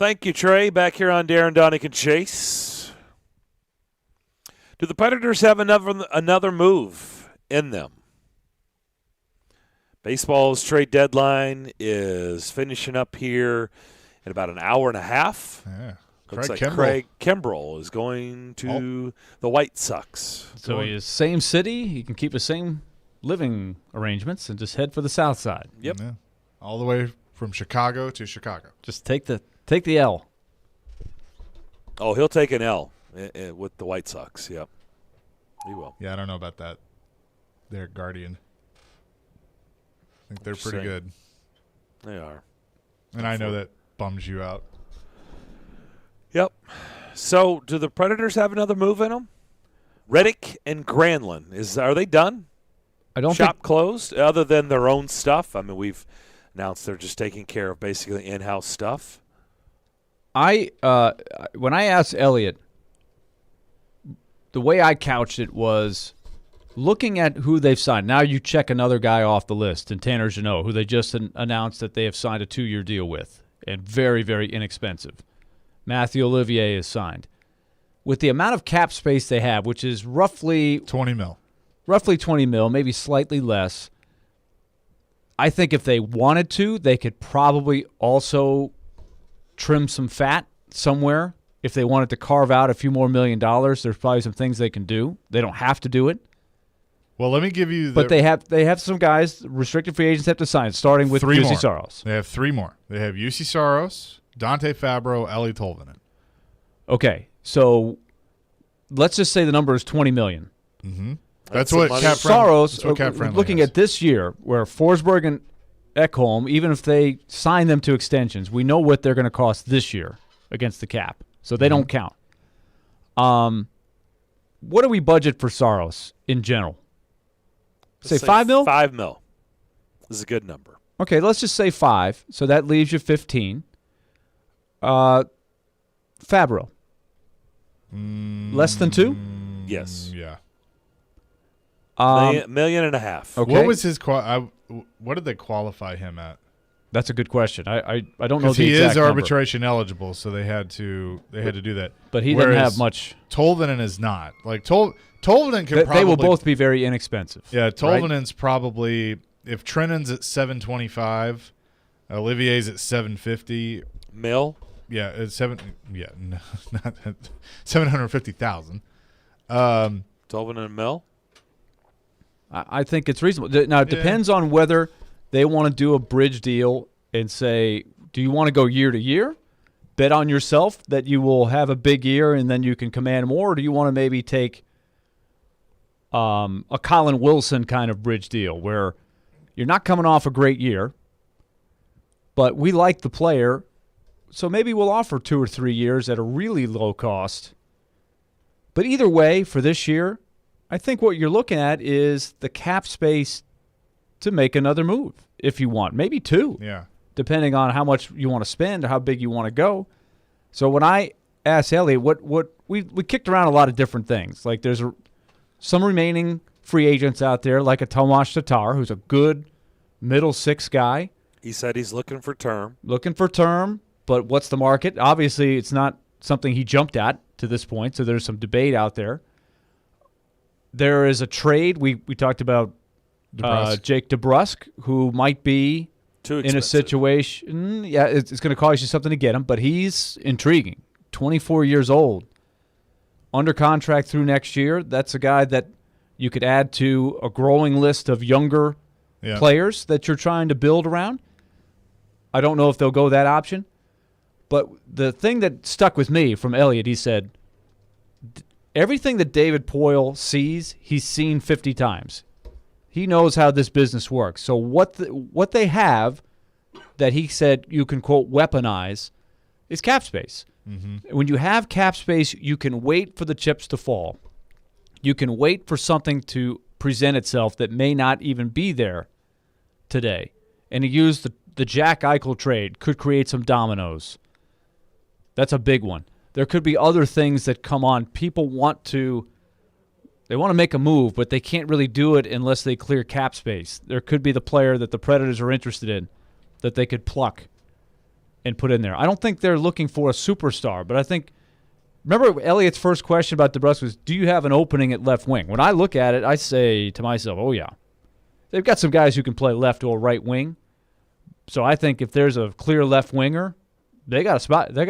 Thank you, Trey. Back here on Darren, Daunic, and Chase. Do the Predators have another move in them? Baseball's trade deadline is finishing up here in about an hour and a half. Yeah. Looks like Craig Kimbrell is going to the White Sox. So he is same city. He can keep the same living arrangements and just head for the south side. Yep. Yeah. All the way from Chicago to Chicago. Just take the L. Oh, he'll take an L with the White Sox. Yep. He will. Yeah, I don't know about that. They're Guardian. I think they're pretty good. They are. And I know that bums you out. Yep. So, do the Predators have another move in them? Reddick and Granlund, are they done? I don't Shop closed, other than their own stuff. I mean, we've announced they're just taking care of basically in-house stuff. When I asked Elliot, the way I couched it was looking at who they've signed. Now you check another guy off the list, and Tanner Jeannot, who they just announced that they have signed a 2-year deal with, and very, very inexpensive. Matthew Olivier is signed. With the amount of cap space they have, which is roughly $20 million. Roughly $20 million, maybe slightly less. I think if they wanted to, they could probably also trim some fat somewhere. If they wanted to carve out a few more $1 million, there's probably some things they can do. They don't have to do it. Well, let me give you But they have some guys, restricted free agents have to sign, starting with UC Saros. They have 3 more. They have UC Saros, Dante Fabro, Ellie Tolvanen. Okay, so let's just say the number is $20 million. Mm-hmm. That's what Cap Saros, Friendly looking has. at this year, where Forsberg and Ekholm, even if they sign them to extensions, we know what they're going to cost this year against the cap, so they don't count. What do we budget for Saros in general? Say $5 million? $5 million. This is a good number. Okay, let's just say 5, so that leaves you 15. Fabro. Less than 2? Yes. Yeah. Million and a half. Okay. What was his what did they qualify him at? That's a good question. I don't know the he exact is number. arbitration eligible, so they had to do that. But he doesn't have much. Tolvanen is not. Like Tolvanen can probably. They will both be very inexpensive. Yeah, Tolvanen's probably, if Trennan's at $725, Olivier's at $750. Mil? Yeah, it's not $750,000. Tolvanen and Mil? I think it's reasonable. Now, it depends on whether they want to do a bridge deal and say, do you want to go year to year, bet on yourself that you will have a big year and then you can command more, or do you want to maybe take a Colin Wilson kind of bridge deal where you're not coming off a great year, but we like the player, so maybe we'll offer 2 or 3 years at a really low cost. But either way, for this year, I think what you're looking at is the cap space to make another move if you want. Maybe 2. Yeah. Depending on how much you want to spend or how big you want to go. So when I asked Elliot, what we kicked around a lot of different things. Like there's some remaining free agents out there, like a Tomas Tatar, who's a good middle 6 guy. He said he's looking for term. But what's the market? Obviously, it's not something he jumped at to this point, so there's some debate out there. There is a trade. We talked about Jake DeBrusk, who might be in a situation. Yeah, it's going to cost you something to get him, but he's intriguing. 24 years old, under contract through next year. That's a guy that you could add to a growing list of younger players that you're trying to build around. I don't know if they'll go that option, but the thing that stuck with me from Elliot, he said, everything that David Poyle sees, he's seen 50 times. He knows how this business works. So what they have that he said you can, quote, weaponize is cap space. Mm-hmm. When you have cap space, you can wait for the chips to fall. You can wait for something to present itself that may not even be there today. And he used the Jack Eichel trade could create some dominoes. That's a big one. There could be other things that come on. People want to make a move, but they can't really do it unless they clear cap space. There could be the player that the Predators are interested in that they could pluck and put in there. I don't think they're looking for a superstar, but I think – remember Elliott's first question about DeBrusque was, do you have an opening at left wing? When I look at it, I say to myself, oh, yeah. They've got some guys who can play left or right wing. So I think if there's a clear left winger, they got a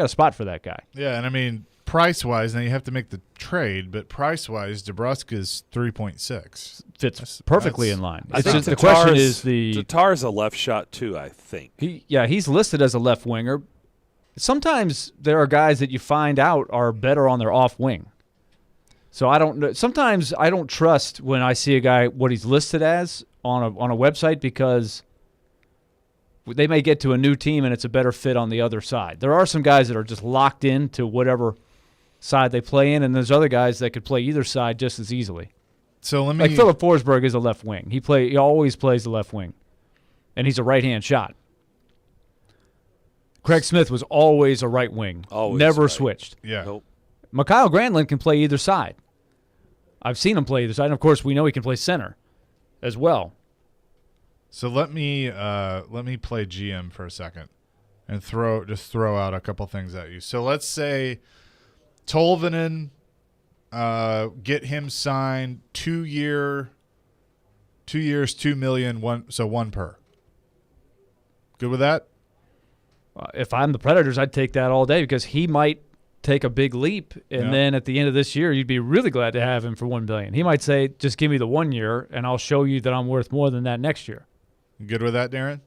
spot for that guy. Yeah, and I mean – price-wise, now you have to make the trade, but price-wise, DeBrusque is 3.6. Fits perfectly in line. I think the question is Tatar's a left shot too, I think. He's listed as a left winger. Sometimes there are guys that you find out are better on their off wing. So I don't know. Sometimes I don't trust when I see a guy what he's listed as on a website because they may get to a new team and it's a better fit on the other side. There are some guys that are just locked in to whatever side they play in, and there's other guys that could play either side just as easily. So let me like Philip Forsberg is a left wing. He always plays the left wing, and he's a right-hand shot. Craig Smith was always a right wing, never switched. Yeah. Nope. Mikhail Granlund can play either side. I've seen him play either side, and of course we know he can play center as well. So let me play GM for a second and throw out a couple things at you. So let's say Tolvanen, get him signed 2 years, $2 million, one per. Good with that? If I'm the Predators, I'd take that all day because he might take a big leap, and then at the end of this year, you'd be really glad to have him for $1 billion. He might say, "Just give me the 1 year, and I'll show you that I'm worth more than that next year." You good with that, Darren?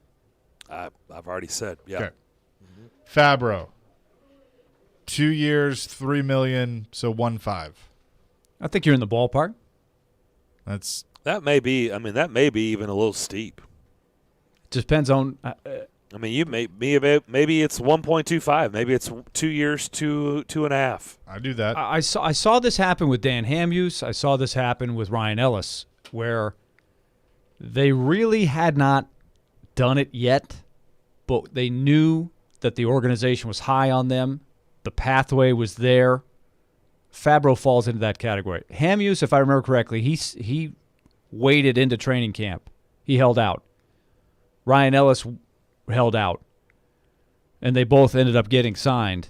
I've already said, yeah. Okay. Fabro, 2 years, $3 million, so 1.5. I think you're in the ballpark. That may be even a little steep. Just depends on. I mean, maybe it's 1.25. Maybe it's 2 years, 2.5. I do that. I saw this happen with Dan Hamhuis. I saw this happen with Ryan Ellis, where they really had not done it yet, but they knew that the organization was high on them. The pathway was there. Fabro falls into that category. Hamhuis, if I remember correctly, he waded into training camp. He held out. Ryan Ellis held out. And they both ended up getting signed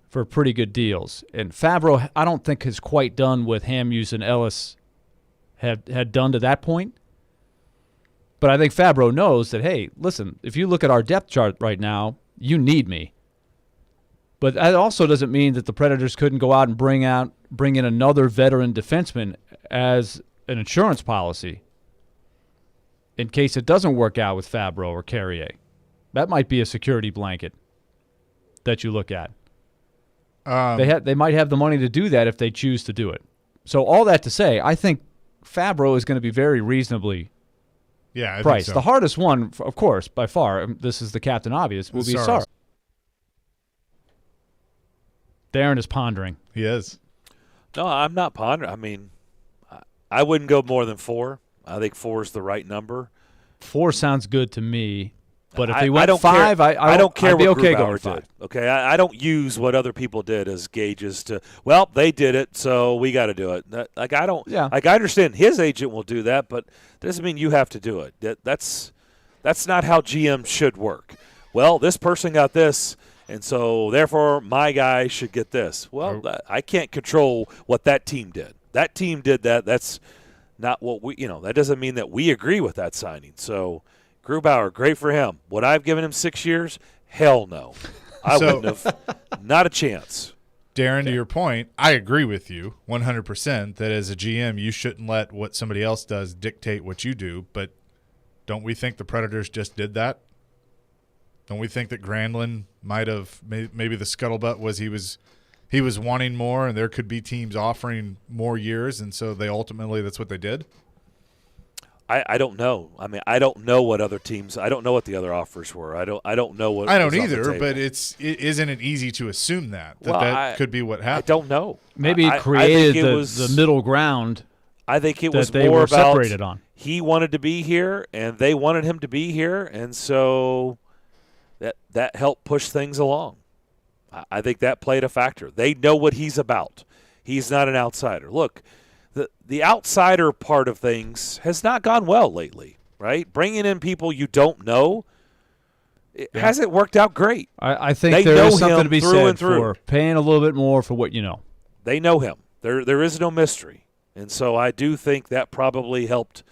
for pretty good deals. And Fabro, I don't think has quite done what Hamhuis and Ellis had done to that point. But I think Fabro knows that, hey, listen, if you look at our depth chart right now, you need me. But that also doesn't mean that the Predators couldn't go out and bring in another veteran defenseman as an insurance policy in case it doesn't work out with Fabro or Carrier. That might be a security blanket that you look at. They might have the money to do that if they choose to do it. So all that to say, I think Fabro is going to be very reasonably priced. Think so. The hardest one, of course, by far, this is the Captain Obvious, will be Saros. Darren is pondering. He is. No, I'm not pondering. I mean, I wouldn't go more than 4. I think 4 is the right number. 4 sounds good to me. But if they I went don't 5, care. I don't care I'd be what okay Grubauer going did. 5. Okay, I don't use what other people did as gauges to. Well, they did it, so we got to do it. Like I don't. Yeah. Like I understand his agent will do that, but it doesn't mean you have to do it. That's not how GM should work. Well, this person got this, and so therefore my guy should get this. Well, I can't control what that team did. That team did that. That's not what we. That doesn't mean that we agree with that signing. So. Grubauer, great for him. Would I have given him 6 years? Hell no. I wouldn't have. Not a chance. Darren, to your point, I agree with you 100% that as a GM, you shouldn't let what somebody else does dictate what you do. But don't we think the Predators just did that? Don't we think that Granlund might have maybe the scuttlebutt was he was wanting more and there could be teams offering more years, and so that's what they did? I don't know. I mean, I don't know what other teams. I don't know what the other offers were. I don't know what. I don't either. But isn't it easy to assume that could be what happened? I don't know. Maybe it created the middle ground. I think it was they more were about separated on. He wanted to be here, and they wanted him to be here, and so that helped push things along. I think that played a factor. They know what he's about. He's not an outsider. Look. The outsider part of things has not gone well lately, right? Bringing in people you don't know, it hasn't worked out great. I think They there know is something him to be through said and through. for paying a little bit more for what you know. They know him. There is no mystery. And so I do think that probably helped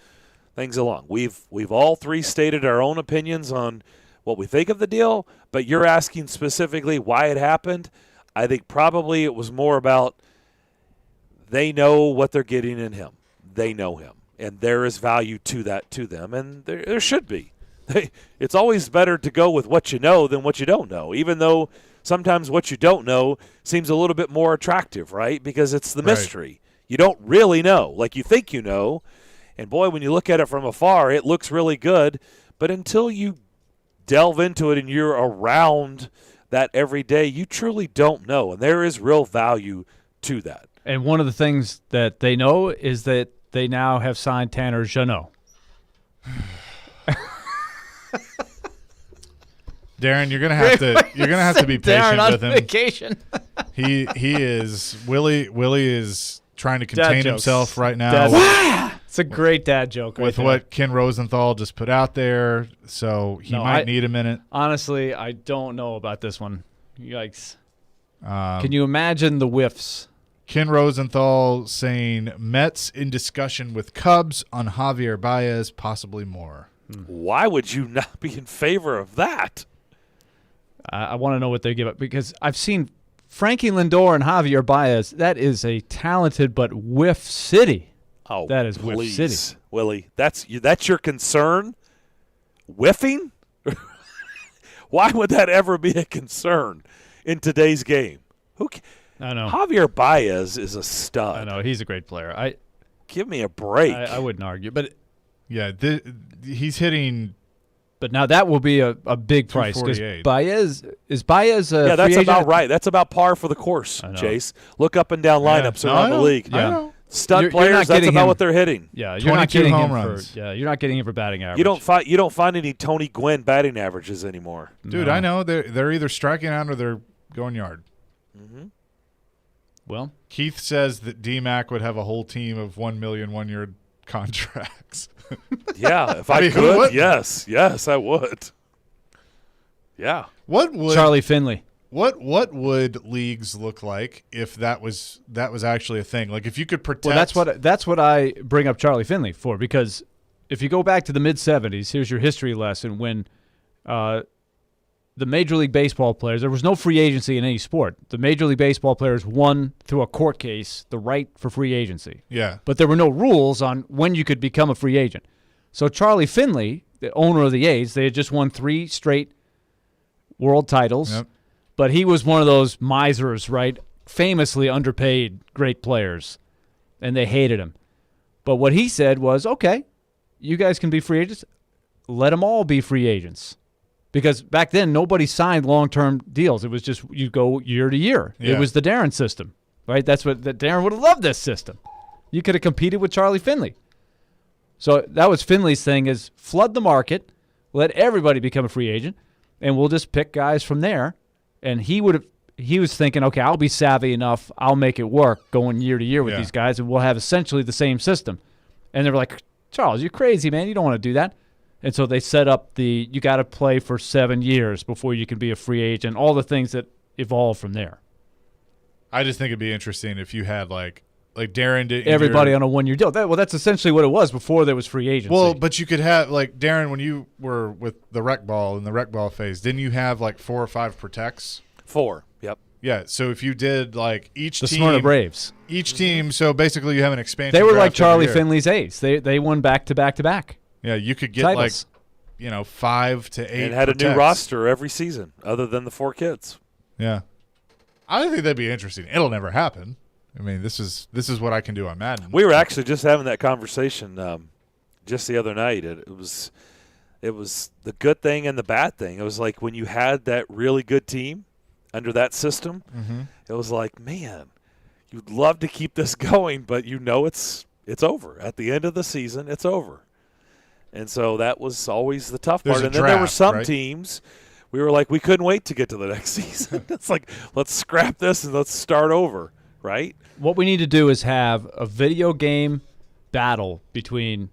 things along. We've all three stated our own opinions on what we think of the deal, but you're asking specifically why it happened. I think probably it was more about they know what they're getting in him. They know him, and there is value to that to them, and there should be. It's always better to go with what you know than what you don't know, even though sometimes what you don't know seems a little bit more attractive, right? Because it's the mystery. You don't really know. Like you think you know, and boy, when you look at it from afar, it looks really good, but until you delve into it and you're around that every day, you truly don't know, and there is real value to that. And one of the things that they know is that they now have signed Tanner Jeannot. Darren, you're gonna have to be patient with him. Vacation. he is Willie is trying to contain himself right now. It's a great dad joke with right what Ken Rosenthal just put out there, so he might need a minute. Honestly, I don't know about this one. Yikes! Can you imagine the whiffs? Ken Rosenthal saying Mets in discussion with Cubs on Javier Baez, possibly more. Why would you not be in favor of that? I want to know what they give up, because I've seen Frankie Lindor and Javier Baez. That is a talented but whiff city. Oh, that is whiff please, city. Willie. That's your concern? Whiffing? Why would that ever be a concern in today's game? I know. Javier Baez is a stud. I know. He's a great player. Give me a break. I wouldn't argue. But yeah, he's hitting. But now that will be a big price, because Baez is Baez a that's free about agent? Right. That's about par for the course, Chase. Look up and down lineups around the league. I know. Stud players, that's about what they're hitting. Yeah, you're not getting him you're not getting him for batting average. You don't find any Tony Gwynn batting averages anymore. Dude, I know they're either striking out or they're going yard. Mm-hmm. Well, Keith says that D-Mac would have a whole team of 1 million one-year contracts. Yeah, if I could, yes, I would. Yeah. What would Charlie Finley? What would leagues look like if that was actually a thing? Like if you could protect. Well, that's what I bring up Charlie Finley for, because if you go back to the mid-'70s, here's your history lesson. When the Major League Baseball players, there was no free agency in any sport. The Major League Baseball players won through a court case the right for free agency. Yeah. But there were no rules on when you could become a free agent. So Charlie Finley, the owner of the A's, they had just won 3 straight world titles. Yep. But he was one of those misers, right? Famously underpaid great players, and they hated him. But what he said was, okay, you guys can be free agents. Let them all be free agents. Because back then, nobody signed long-term deals. It was just you go year to year. Yeah. It was the Darren system, right? Darren would have loved this system. You could have competed with Charlie Finley. So that was Finley's thing, is flood the market, let everybody become a free agent, and we'll just pick guys from there. And he was thinking, okay, I'll be savvy enough, I'll make it work going year to year with these guys, and we'll have essentially the same system. And they were like, Charles, you're crazy, man. You don't want to do that. And so they set up you got to play for 7 years before you can be a free agent, all the things that evolve from there. I just think it'd be interesting if you had like Darren did. Everybody on a 1-year deal. That's essentially what it was before there was free agency. Well, but you could have, like, Darren, when you were with the rec ball in the rec ball phase, didn't you have like 4 or 5 protects? 4, yep. Yeah, so if you did like each the team. Smyrna Braves. Each team, so basically you have an expansion. They were draft like Charlie every year. Finley's A's. They won back to back to back. Yeah, you could get titles. 5 to 8 and had protects. a new roster every season other than the 4 kids. Yeah. I think that'd be interesting. It'll never happen. I mean, this is what I can do on Madden. We were actually just having that conversation just the other night. It was the good thing and the bad thing. It was like when you had that really good team under that system, it was like, man, you'd love to keep this going, but it's over. At the end of the season, it's over. And so that was always the tough part. And then there were some teams we were like, we couldn't wait to get to the next season. It's like, let's scrap this and let's start over, right? What we need to do is have a video game battle between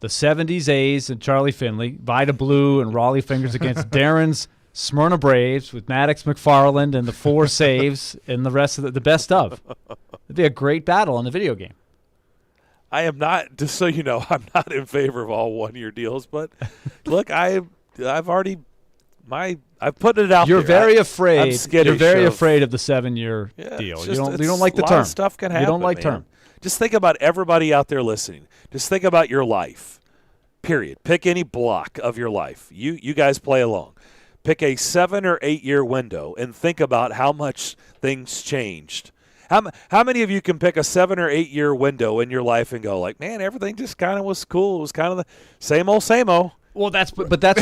the 70s A's and Charlie Finley, Vida Blue and Raleigh Fingers against Darren's Smyrna Braves with Maddox McFarland and the 4 saves and the rest of the best of. It'd be a great battle in the video game. I am not, just so you know, I'm not in favor of all one-year deals, but look, I've already I've put it out You're there. very afraid. You're very of afraid of the 7-year deal. You don't like the a lot term. Of stuff can happen. You don't like man. term. Just think about everybody out there listening. Just think about your life. Period. Pick any block of your life. You guys play along. Pick a 7 or 8 year window and think about how much things changed. How many of you can pick a 7 or 8 year window in your life and go like, man, everything just kind of was cool. It was kind of the same old, same old. Well, that's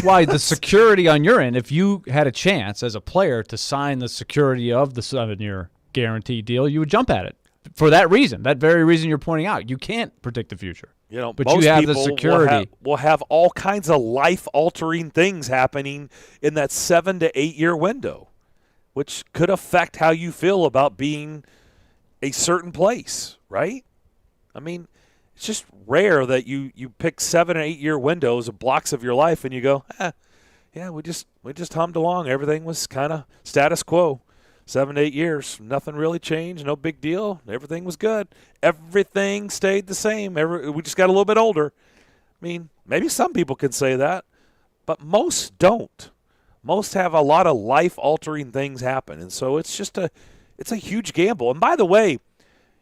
why the security on your end, if you had a chance as a player to sign the security of the 7-year guaranteed deal, you would jump at it for that reason, that very reason you're pointing out. You can't predict the future. You know, but most you have the people security. will have all kinds of life-altering things happening in that 7 to 8 year window, which could affect how you feel about being a certain place, right? I mean, it's just rare that you pick 7 or 8 year windows of blocks of your life and you go, yeah, we just hummed along. Everything was kind of status quo. 7 to 8 years, nothing really changed, no big deal. Everything was good. Everything stayed the same. We just got a little bit older. I mean, maybe some people can say that, but most don't. Most have a lot of life-altering things happen, and so it's a huge gamble. And by the way,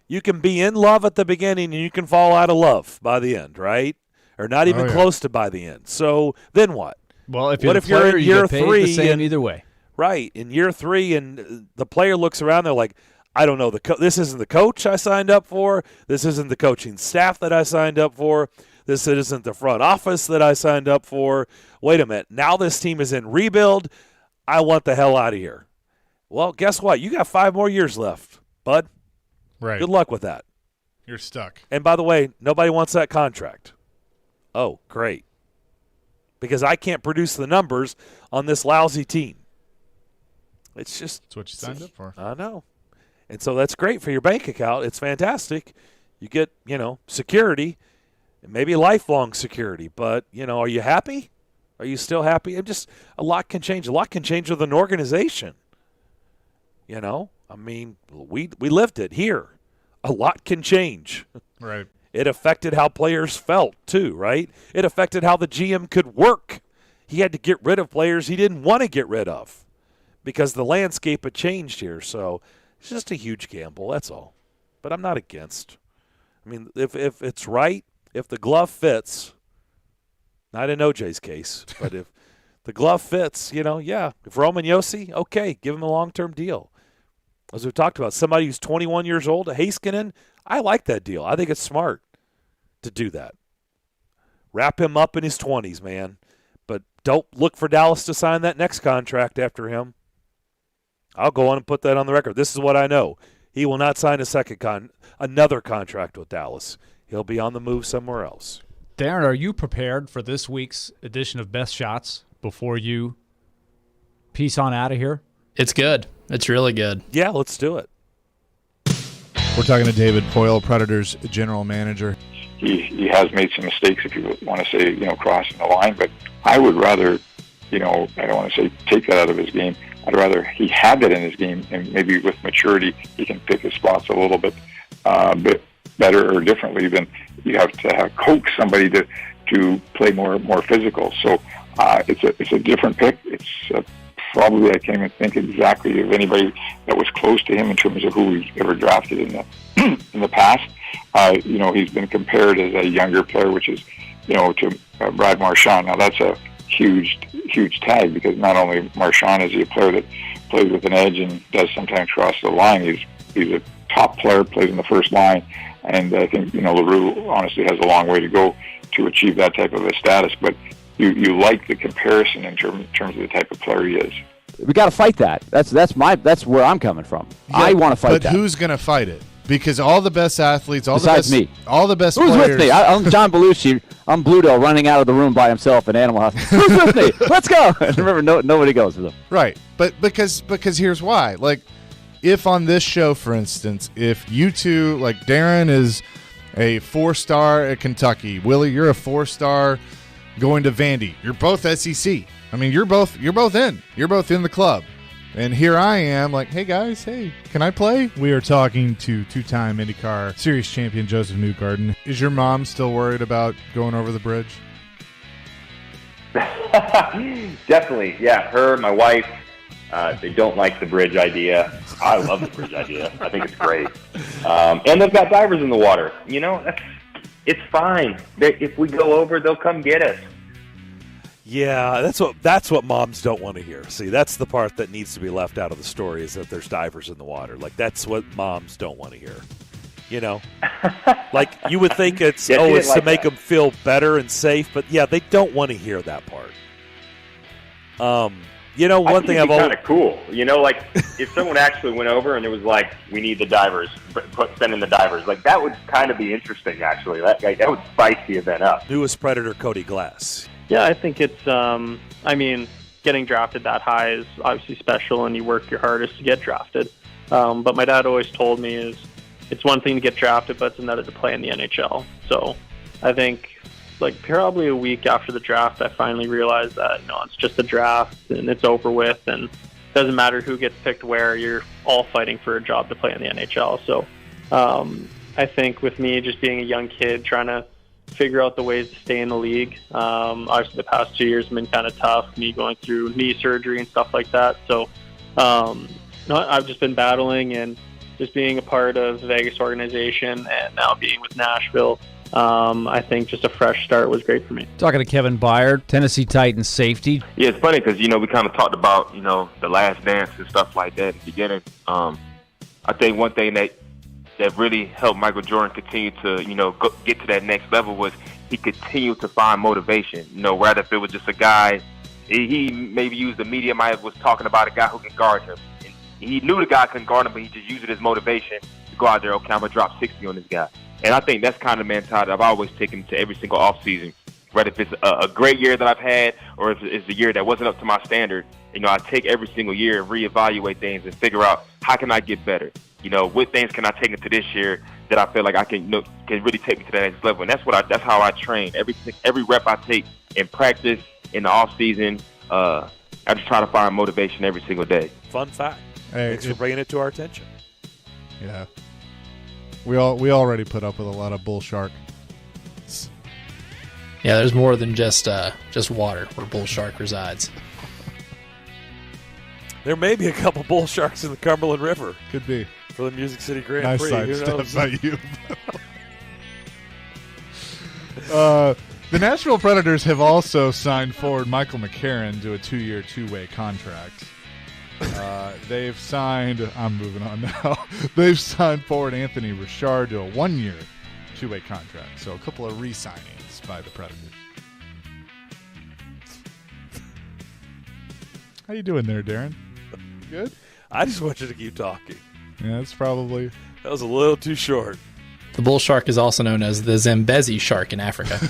you can be in love at the beginning and you can fall out of love by the end, right? Or not even close to by the end. So then what? Well, if you're in year 3, the same either way. Right, in year 3, and the player looks around, they're like, I don't know, this isn't the coach I signed up for. This isn't the coaching staff that I signed up for. This isn't the front office that I signed up for. Wait a minute, now this team is in rebuild. I want the hell out of here. Well, guess what? You got 5 more years left, bud. Right. Good luck with that. You're stuck. And by the way, nobody wants that contract. Oh, great. Because I can't produce the numbers on this lousy team. It's just that's what you signed up for. I know. And so that's great for your bank account. It's fantastic. You get, security, and maybe lifelong security. But, are you happy? Are you still happy? A lot can change. A lot can change with an organization. I mean, we lived it here. A lot can change. Right. It affected how players felt, too, right? It affected how the GM could work. He had to get rid of players he didn't want to get rid of because the landscape had changed here. So it's just a huge gamble, that's all. But I'm not against. I mean, if it's right, if the glove fits, not in OJ's case, but if the glove fits, if Roman Yossi, okay, give him a long-term deal. As we talked about, somebody who's 21 years old, Heiskanen, I like that deal. I think it's smart to do that. Wrap him up in his 20s, man. But don't look for Dallas to sign that next contract after him. I'll go on and put that on the record. This is what I know. He will not sign another contract with Dallas. He'll be on the move somewhere else. Darren, are you prepared for this week's edition of Best Shots before you peace on out of here? It's good. It's really good. Yeah, let's do it. We're talking to David Poyle, Predators general manager. He has made some mistakes, if you want to say, crossing the line, but I would rather, I don't want to say take that out of his game. I'd rather he had that in his game, and maybe with maturity he can pick his spots a little bit better or differently than you have to coax somebody to play more physical. So it's a different pick. It's probably I can't even think exactly of anybody that was close to him in terms of who we ever drafted in the past. He's been compared as a younger player, which is to Brad Marchand. Now that's a huge tag because not only Marchand is he a player that plays with an edge and does sometimes cross the line. He's a top player, plays in the first line, and I think LaRue honestly has a long way to go to achieve that type of a status. But you like the comparison in terms of the type of player he is. We got to fight that. That's where I'm coming from. Yeah, I want to fight that. But who's going to fight it? Because all the best athletes, besides me, all the best who's players. With me? I'm John Belushi. I'm Bluto running out of the room by himself in Animal House. Who's with me? Let's go. And remember, nobody goes with him. Right, but because here's why. Like, if on this show, for instance, if you two, like Darren is a 4-star at Kentucky. Willie, you're a 4-star going to Vandy. You're both SEC. I mean, you're both in. You're both in the club. And here I am like, hey, guys, hey, can I play? We are talking to 2-time IndyCar Series champion Joseph Newgarden. Is your mom still worried about going over the bridge? Definitely, yeah. Her, my wife, they don't like the bridge idea. I love the bridge idea. I think it's great. And they've got divers in the water. You know, it's fine. If we go over, they'll come get us. Yeah, that's what moms don't want to hear. See, that's the part that needs to be left out of the story is that there's divers in the water. Like, that's what moms don't want to hear. You know? Like, you would think it's, it's to make them feel better and safe, but yeah, they don't want to hear that part. You know, one thing I've always... kind of cool. You know, like, if someone actually went over and it was like, we need the divers, send in the divers, like, that would kind of be interesting, actually. That would spice the event up. Newest Predator, Cody Glass. Yeah, I think it's, I mean, getting drafted that high is obviously special, and you work your hardest to get drafted. But my dad always told me is it's one thing to get drafted, but it's another to play in the NHL. So I think, like, probably a week after the draft, I finally realized that, you know, it's just a draft, and it's over with, and it doesn't matter who gets picked where. You're all fighting for a job to play in the NHL. So I think with me just being a young kid trying to figure out the ways to stay in the league. Obviously, the past 2 years have been kind of tough, me going through knee surgery and stuff like that. So I've just been battling and just being a part of the Vegas organization and now being with Nashville. I think just a fresh start was great for me. Talking to Kevin Byard, Tennessee Titans safety. Yeah, it's funny because, you know, we kind of talked about, you know, the last dance and stuff like that in the beginning. I think one thing that really helped Michael Jordan continue to, you know, get to that next level was he continued to find motivation. You know, rather if it was just a guy, he maybe used the media was talking about a guy who can guard him. And he knew the guy couldn't guard him, but he just used it as motivation to go out there, okay, I'm going to drop 60 on this guy. And I think that's kind of the mentality I've always taken to every single offseason. Whether if it's a great year that I've had or if it's a year that wasn't up to my standard, you know, I take every single year and reevaluate things and figure out how can I get better. You know, what things can I take into this year that I feel like I can really take me to the next level, and that's how I train. Every rep I take in practice in the off season, I just try to find motivation every single day. Fun fact. Hey, thanks for bringing it to our attention. Yeah, we already put up with a lot of bull shark. Yeah, there's more than just water where bull shark resides. There may be a couple bull sharks in the Cumberland River. Could be. For the Music City Grand nice Prix. Side Who step knows? by you. The Nashville Predators have also signed forward Michael McCarron to a 2-year, 2-way contract. They've signed, I'm moving on now. They've signed forward Anthony Richard to a 1-year, 2-way contract. So a couple of re-signings by the Predators. How you doing there, Darren? Good? I just want you to keep talking. Yeah, it's probably... That was a little too short. The bull shark is also known as the Zambezi shark in Africa.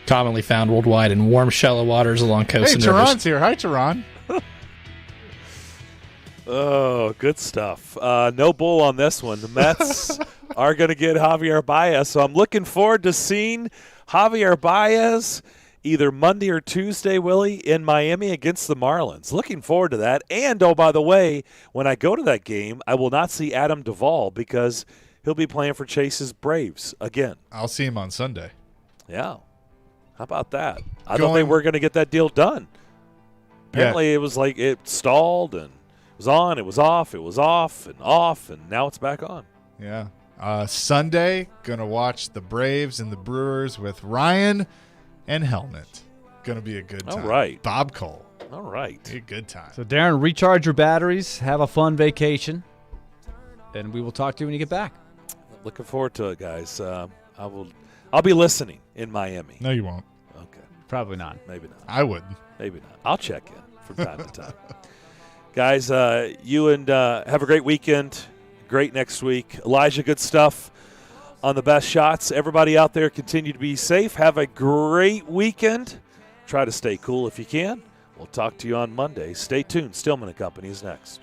Commonly found worldwide in warm, shallow waters along coasts and rivers. Hey, Tehran's here. Hi, Tehran. Oh, good stuff. No bull on this one. The Mets are going to get Javier Baez, so I'm looking forward to seeing Javier Baez either Monday or Tuesday, Willie, in Miami against the Marlins. Looking forward to that. And, oh, by the way, when I go to that game, I will not see Adam Duvall because he'll be playing for Chase's Braves again. I'll see him on Sunday. Yeah. How about that? I thought they were going to get that deal done. Apparently it was like it stalled and it was on, it was off, and now it's back on. Yeah. Sunday, going to watch the Braves and the Brewers with Ryan and Helmet. Going to be a good time. All right. Bob Cole. All right. Be a good time. So, Darren, recharge your batteries, have a fun vacation, and we will talk to you when you get back. Looking forward to it, guys. I'll be listening in Miami. No, you won't. Okay. Probably not. Maybe not. I wouldn't. Maybe not. I'll check in from time to time. Guys, you and have a great weekend. Great next week. Elijah, good stuff on the best shots. Everybody out there, continue to be safe. Have a great weekend. Try to stay cool if you can. We'll talk to you on Monday. Stay tuned. Stillman & Company is next.